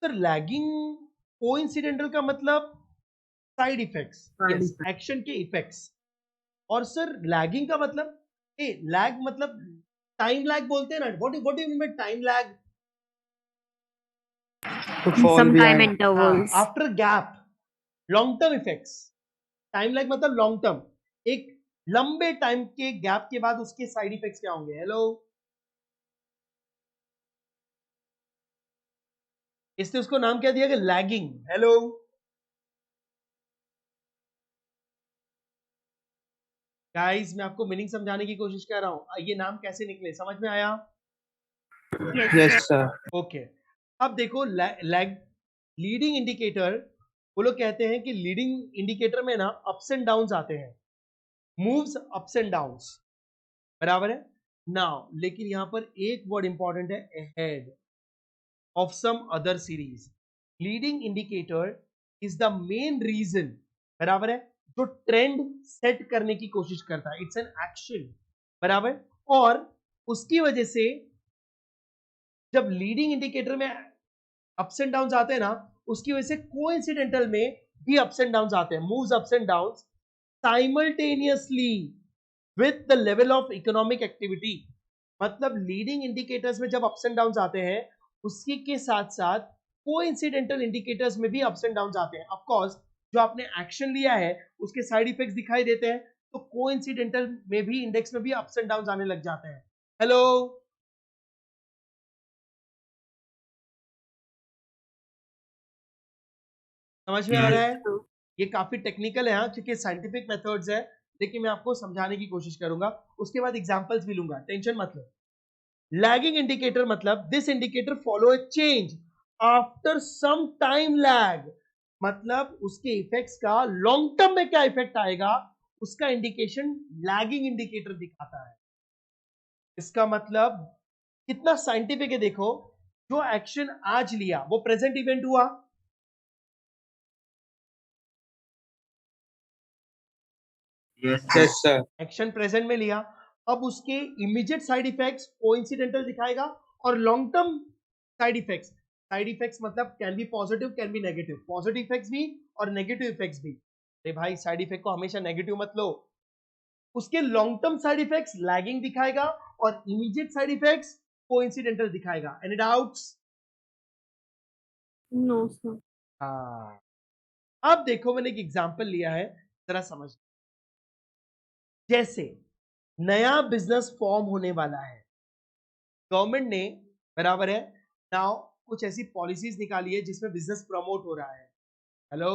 सर लैगिंग, कोइंसिडेंटल का मतलब side effects, Side yes, effect. Action के इफेक्ट्स. और सर लैगिंग का मतलब लैग मतलब टाइम लैग बोलते हैं ना. What do you mean by time lag? Some time intervals. After gap, long term effects. Time lag मतलब लॉन्ग टर्म, एक लंबे टाइम के गैप के बाद उसके साइड इफेक्ट्स क्या होंगे? हेलो, इसने उसको नाम क्या दिया? लैगिंग। हेलो, गाइस मैं आपको मीनिंग समझाने की कोशिश कर रहा हूं, ये नाम कैसे निकले समझ में आया? Yes sir. ओके, अब देखो लैग लीडिंग इंडिकेटर, वो लोग कहते हैं कि लीडिंग इंडिकेटर में ना अप्स एंड डाउन्स आते हैं, मूव्स अप्स एंड डाउन्स, बराबर है नाउ। लेकिन यहां पर एक वर्ड इंपॉर्टेंट है, ahead of some other series. Leading indicator is the main reason, बराबर है, जो ट्रेंड सेट करने की कोशिश करता है। इट्स एन एक्शन, बराबर। और उसकी वजह से जब लीडिंग इंडिकेटर में अप्स एंड डाउन्स आते हैं ना, उसकी वजह से कोइंसिडेंटल में भी अप्स एंड डाउन्स आते हैं, moves ups and downs simultaneously with the level of economic activity. मतलब लीडिंग इंडिकेटर्स में जब अप्स एंड डाउन्स आते हैं, उसी के साथ साथ कोइंसिडेंटल इंडिकेटर्स में भी अप्स एंड डाउन्स आते हैं। ऑफ कोर्स जो आपने एक्शन लिया है उसके साइड इफेक्ट्स दिखाई देते हैं, तो कोइंसिडेंटल में भी इंडेक्स में भी अप्स एंड डाउन्स आने लग जाते हैं। हेलो, समझ में आ रहा है? ये काफी टेक्निकल है हाँ, क्योंकि साइंटिफिक मेथड्स है, लेकिन मैं आपको समझाने की कोशिश करूंगा, उसके बाद एग्जांपल्स भी लूंगा, टेंशन मत लो। लैगिंग इंडिकेटर मतलब this indicator follow a change after some time lag, मतलब उसके इफेक्ट्स का लॉन्ग टर्म में क्या इफेक्ट आएगा उसका इंडिकेशन लैगिंग इंडिकेटर दिखाता है। इसका मतलब कितना साइंटिफिक है, देखो जो एक्शन आज लिया वो प्रेजेंट इवेंट हुआ, yes yes sir. Action present में लिया, अब उसके इमीडिएट साइड इफेक्ट्स कोइंसिडेंटल दिखाएगा, और लॉन्ग टर्म साइड इफेक्ट्स मतलब can be positive can be negative, positive effects भी और नेगेटिव इफेक्ट्स भी। अरे भाई साइड इफेक्ट को हमेशा नेगेटिव मत लो, उसके long term side effects lagging दिखाएगा और इमीडिएट साइड इफेक्ट्स कोइंसिडेंटल दिखाएगा। Any doubts? No sir. हाँ, अब देखो मैंने एक एग्जांपल लिया है, जरा समझ। जैसे नया बिजनेस फॉर्म होने वाला है, गवर्नमेंट ने, बराबर है नाउ, कुछ ऐसी पॉलिसीज निकाली है जिसमें बिजनेस प्रमोट हो रहा है। हेलो,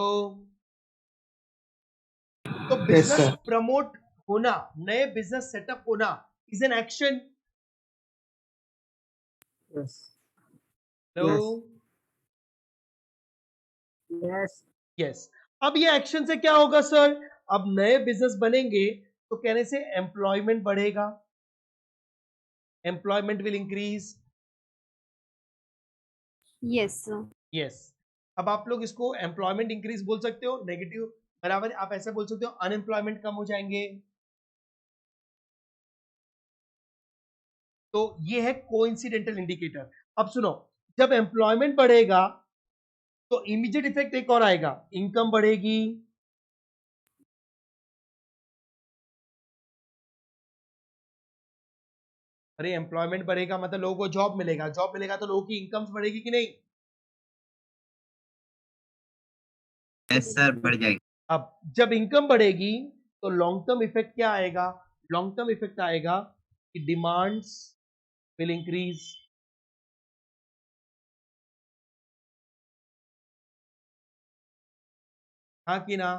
तो बिजनेस sir. प्रमोट होना, नए बिजनेस सेटअप होना is an action. Yes. Hello, Yes. Yes. अब ये एक्शन से क्या होगा सर? अब नए बिजनेस बनेंगे तो कहने से एम्प्लॉयमेंट बढ़ेगा, employment will increase. Yes sir. Yes, अब आप लोग इसको एम्प्लॉयमेंट इंक्रीज बोल सकते हो, नेगेटिव, बराबर आप ऐसे बोल सकते हो अनएम्प्लॉयमेंट कम हो जाएंगे। तो ये है कोइंसिडेंटल इंडिकेटर। अब सुनो, जब एम्प्लॉयमेंट बढ़ेगा तो इमीडिएट इफेक्ट एक और आएगा, इनकम बढ़ेगी। अरे एम्प्लॉयमेंट बढ़ेगा मतलब लोगों को जॉब मिलेगा, जॉब मिलेगा तो लोगों की इनकम्स बढ़ेगी कि नहीं? यस सर, बढ़ जाएगी। अब जब इनकम बढ़ेगी तो लॉन्ग टर्म इफेक्ट क्या आएगा? लॉन्ग टर्म इफेक्ट आएगा कि डिमांड्स विल इंक्रीज। हाँ कि ना?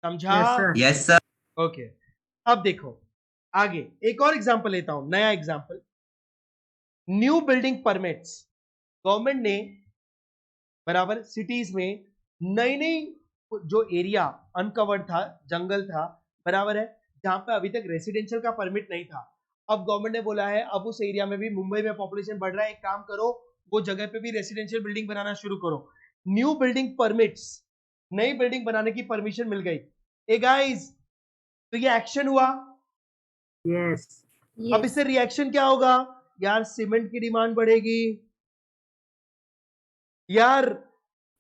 समझा? Yes, sir. Yes sir. Okay, अब देखो आगे एक और एग्जांपल लेता हूं, नया example. New building permits, government ने, बराबर, सिटीज में नई नई जो एरिया अनकवर्ड था, जंगल था, बराबर है, जहां पे अभी तक रेसिडेंशियल का परमिट नहीं था, अब गवर्नमेंट ने बोला है अब उस एरिया में भी, मुंबई में पॉपुलेशन बढ़ रहा है, एक काम करो वो जगह पे भी रेसिडेंशियल बिल्डिंग बनाना शुरू करो। न्यू बिल्डिंग परमिट्स, नई बिल्डिंग बनाने की परमिशन मिल गई। ए गाइस, तो ये एक्शन हुआ। Yes. अब इससे रिएक्शन क्या होगा? यार सीमेंट की डिमांड बढ़ेगी, यार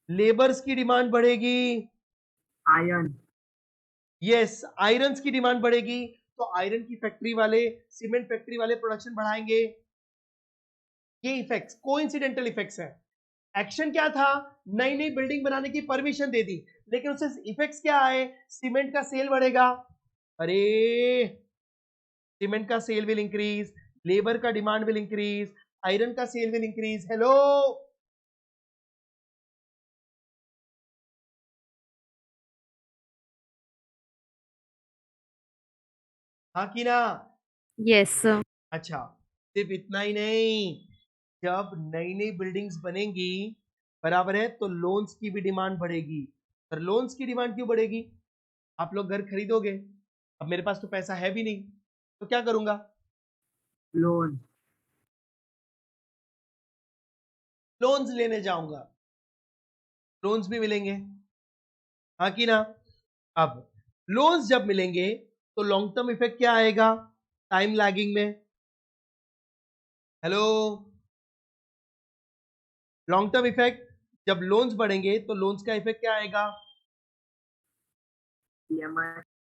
लेबर्स की डिमांड बढ़ेगी, Iron. यस आयरन्स की डिमांड बढ़ेगी, तो आयरन की फैक्ट्री वाले, सीमेंट फैक्ट्री वाले प्रोडक्शन बढ़ाएंगे। ये इफेक्ट्स कोइंसिडेंटल इफेक्ट्स है। एक्शन क्या था? नई नई बिल्डिंग बनाने की परमिशन दे दी, लेकिन उससे इफेक्ट्स क्या आए? सीमेंट का सेल बढ़ेगा, अरे सीमेंट का सेल विल इंक्रीज, लेबर का डिमांड विल इंक्रीज, आयरन का सेल विल इंक्रीज. हेलो, हाँ कि ना? Yes, sir. अच्छा, सिर्फ इतना ही नहीं, जब नई नई बिल्डिंग्स बनेंगी, बराबर है, तो लोन्स की भी डिमांड बढ़ेगी. पर लोन्स की डिमांड क्यों बढ़ेगी? आप लोग घर खरीदोगे, अब मेरे पास तो पैसा है भी नहीं, तो क्या करूंगा? लोन. लोन्स लेने जाऊंगा, लोन्स भी मिलेंगे, हाँ कि ना? अब लोन्स जब मिलेंगे तो लॉन्ग टर्म इफेक्ट क्या आएगा टाइम लैगिंग में? हेलो, लॉन्ग टर्म इफेक्ट, जब लोन्स बढ़ेंगे तो लोन्स का इफेक्ट क्या आएगा? EMI.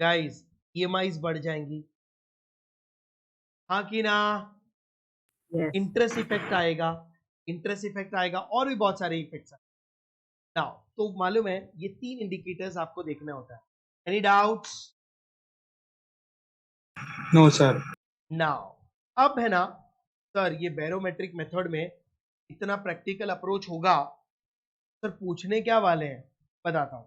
गाइस, ईएमआईज बढ़ जाएंगी, हाँ कि ना? Yes. इंटरेस्ट इफेक्ट आएगा, इंटरेस्ट इफेक्ट आएगा, और भी बहुत सारे इफेक्ट्स आएंगे. नाउ तो मालूम है, ये 3 इंडिकेटर्स आपको देखना होता है. Any doubts? No sir. Now अब है ना सर, ये बैरोमेट्रिक मेथड में इतना प्रैक्टिकल अप्रोच होगा, सर पूछने क्या वाले हैं बताता हूं.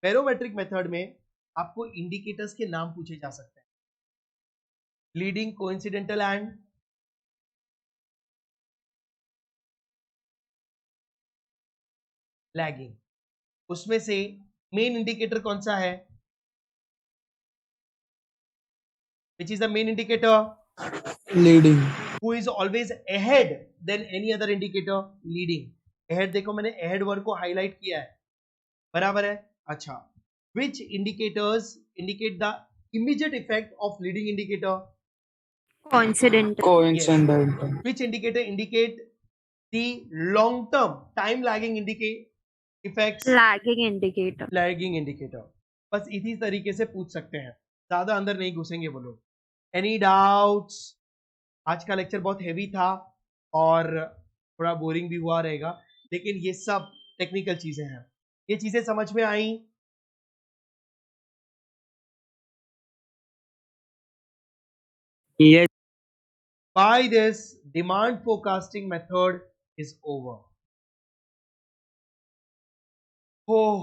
बैरोमेट्रिक मेथड में आपको इंडिकेटर्स के नाम पूछे जा सकते हैं. Leading, coincidental and lagging. उसमें से मेन इंडिकेटर कौन सा है? Which is the main indicator? Leading. who is always ahead than any other indicator? leading. ahead, देखो मैंने ahead वर्ड को हाईलाइट किया है, बराबर है. अच्छा, which indicators indicate the immediate effect of leading indicator? Coincidental. Coincidental. which indicator indicate the long term time lagging indicate effects? Lagging indicator. lagging indicator. बस इसी तरीके से पूछ सकते हैं, ज्यादा अंदर नहीं घुसेंगे वो लोग. Any doubts? आज का लेक्चर बहुत हेवी था और थोड़ा बोरिंग भी हुआ रहेगा, लेकिन ये सब टेक्निकल चीजें हैं. ये चीजें समझ में आई? Yes. By this, demand forecasting method is over. Oh,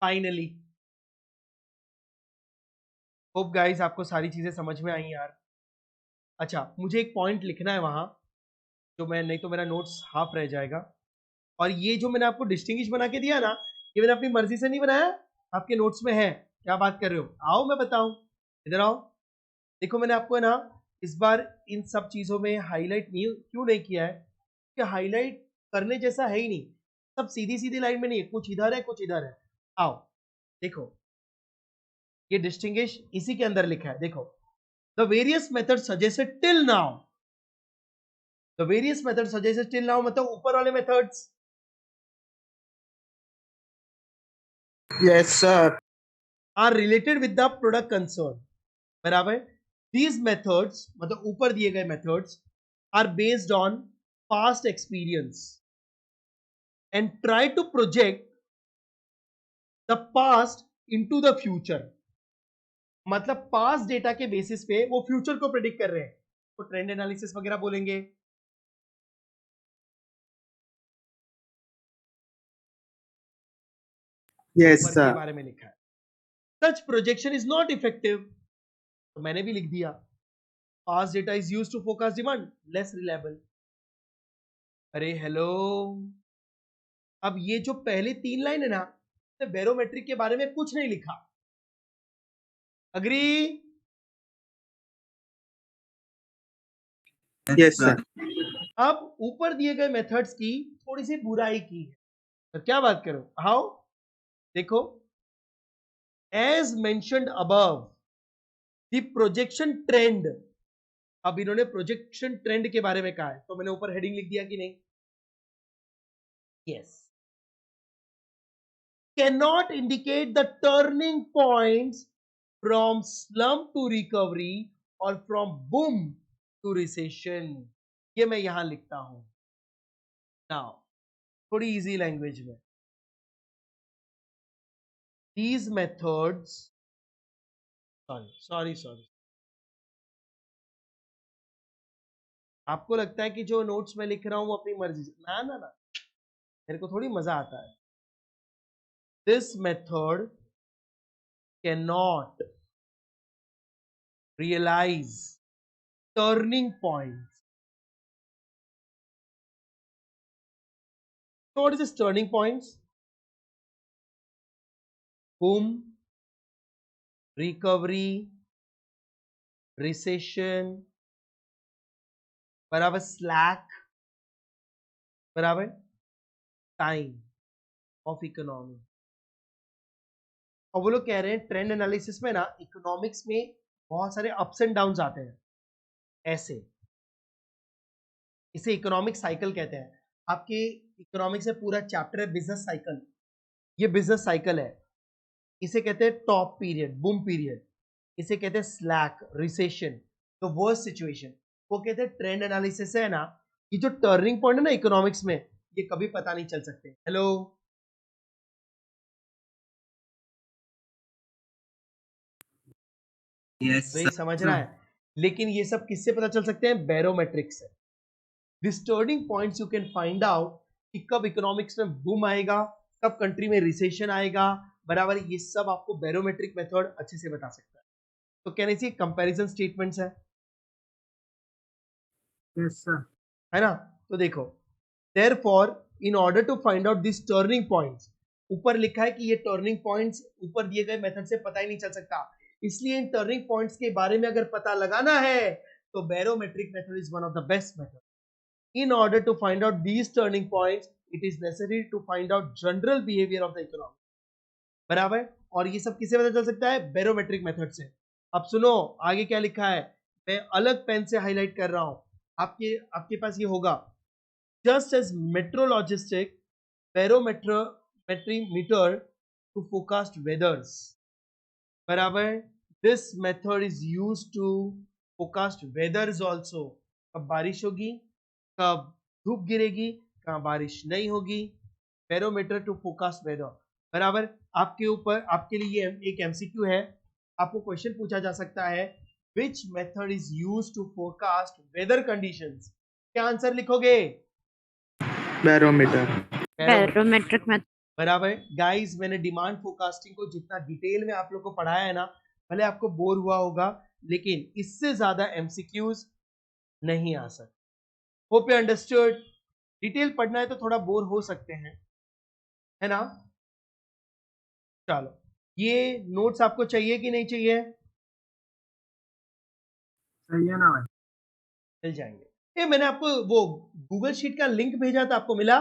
finally. Hope guys आपको सारी चीजें समझ में आई यार. अच्छा, मुझे एक पॉइंट लिखना है वहां, जो मैं नहीं तो मेरा नोट्स हाफ रह जाएगा. और ये जो मैंने आपको डिस्टिंग्विश बना के दिया ना, ये मैंने अपनी मर्जी से नहीं बनाया, आपके नोट्स में है. क्या बात कर रहे हो? आओ मैं बताऊं, इधर आओ. देखो मैंने आपको है ना इस बार इन सब चीजों में हाईलाइट नहीं क्यों नहीं किया है, कि हाईलाइट करने जैसा है ही नहीं. सब सीधी सीधी लाइन में नहीं है, कुछ इधर है कुछ इधर है. आओ देखो, ये डिस्टिंग्विश इसी के अंदर लिखा है. देखो, the various method suggested till now, the various method suggested till now मतलब ऊपर वाले methods. Yes sir. Are related with the product concern, बराबर. दीज मेथड्स मतलब ऊपर दिए गए methods are based on past experience and try to project the past into the future. मतलब past data के बेसिस पे वो फ्यूचर को प्रेडिक्ट कर रहे हैं, तो ट्रेंड एनालिसिस वगैरह बोलेंगे. यस ऊपर के सर. बारे में लिखा है. Such projection is not effective, तो मैंने भी लिख दिया. Past data is used to forecast demand, less reliable. अरे हेलो, अब ये जो पहले 3 लाइन है ना, बैरोमेट्रिक के बारे में कुछ नहीं लिखा. अग्री? Yes sir. अब ऊपर दिए गए मेथड्स की थोड़ी सी बुराई की है, तो क्या बात करो. हाउ? देखो, as mentioned above the projection trend. अब इन्होंने प्रोजेक्शन ट्रेंड के बारे में कहा है, तो मैंने ऊपर हेडिंग लिख दिया कि नहीं? Yes. cannot indicate the turning points from slump to recovery or from boom to recession. ये मैं यहां लिखता हूं. नाउ थोड़ी इजी लैंग्वेज में, these methods, sorry, आपको लगता है कि जो नोट्स मैं लिख रहा हूं वो अपनी मर्जी से, ना ना ना, मेरे को थोड़ी मजा आता है. This method can not realize turning point. So what is this turning points? Boom, recovery, recession, बराबर slack, बराबर time of economy. और वो लोग कह रहे हैं ट्रेंड एनालिसिस में ना इकोनॉमिक्स में बहुत सारे अप्स एंड डाउन्स आते हैं ऐसे. इसे इकोनॉमिक साइकिल कहते हैं. आपके इकोनॉमिक्स में पूरा चैप्टर है बिजनेस साइकिल. ये बिजनेस साइकिल है. इसे कहते हैं टॉप पीरियड, बूम पीरियड. इसे कहते हैं slack, recession, the worst situation. वो कहते हैं ट्रेंड एनालिसिस है ना, ये जो टर्निंग पॉइंट है ना इकोनॉमिक्स में, ये कभी पता नहीं चल सकते. हेलो, Yes, नहीं sir. समझ रहा है. लेकिन ये सब किससे पता चल सकते हैं? बैरोमेट्रिक से. This turning points you can find out कि कब इकोनॉमिक्स में बूम आएगा, कब कंट्री में रिसेशन आएगा, बराबर. ये सब आपको बैरोमेट्रिक मेथड अच्छे से बता सकता है. तो कहने से कंपैरिजन स्टेटमेंट्स है Yes, sir. है ना. तो देखो, therefore in order to find out this turning points, ऊपर लिखा है कि ये टर्निंग पॉइंट्स ऊपर दिए गए मेथड से पता ही नहीं चल सकता. इसलिए इन टर्निंग पॉइंट्स के बारे में अगर पता लगाना है तो barometric method is one of the best method. In order to find out these turning points, it is necessary to find out general behavior of the economy. बराबर. और ये सब किससे पता चल सकता है? बैरोमेट्रिक मेथड से. अब सुनो आगे क्या लिखा है, मैं अलग पेन से हाईलाइट कर रहा हूं. आपके पास ये होगा, just as meteorologistic barometer to forecast weathers. बराबर. This method is used to forecast weathers also. कब बारिश होगी, कब धूप गिरेगी, कहाँ बारिश नहीं होगी. Barometer to forecast weather. बराबर. आपके ऊपर आपके लिए एक एमसीक्यू है. आपको क्वेश्चन पूछा जा सकता है, which method is used to forecast weather conditions. क्या आंसर लिखोगे? बैरोमीटर. Barometric method. बराबर. गाइस, मैंने डिमांड फोरकास्टिंग को जितना डिटेल में आप लोग को पढ़ाया है ना, भले आपको बोर हुआ होगा, लेकिन इससे ज्यादा एमसीक्यूज नहीं आ सकते. Hope you understood. डिटेल पढ़ना है तो थोड़ा बोर हो सकते हैं, है ना. चलो, ये नोट्स आपको चाहिए कि नहीं चाहिए? सही है ना भाई? मिल जाएंगे. ये मैंने आपको वो गूगल शीट का लिंक भेजा था, आपको मिला?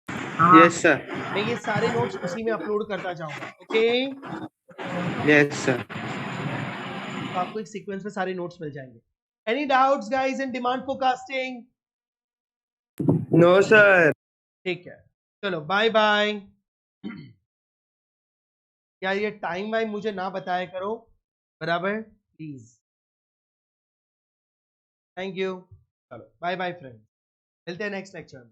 हाँ. Yes sir. मैं ये सारे नोट्स उसी में अपलोड करता जाऊंगा. Okay, yes sir. तो आपको एक सीक्वेंस में सारे नोट्स मिल जाएंगे. Any doubts guys in demand forecasting? No sir. ठीक है, चलो बाय बाय. यार ये टाइम वाइम मुझे ना बताया करो, बराबर, प्लीज. Thank you. चलो बाय बाय फ्रेंड, मिलते हैं नेक्स्ट लेक्चर में.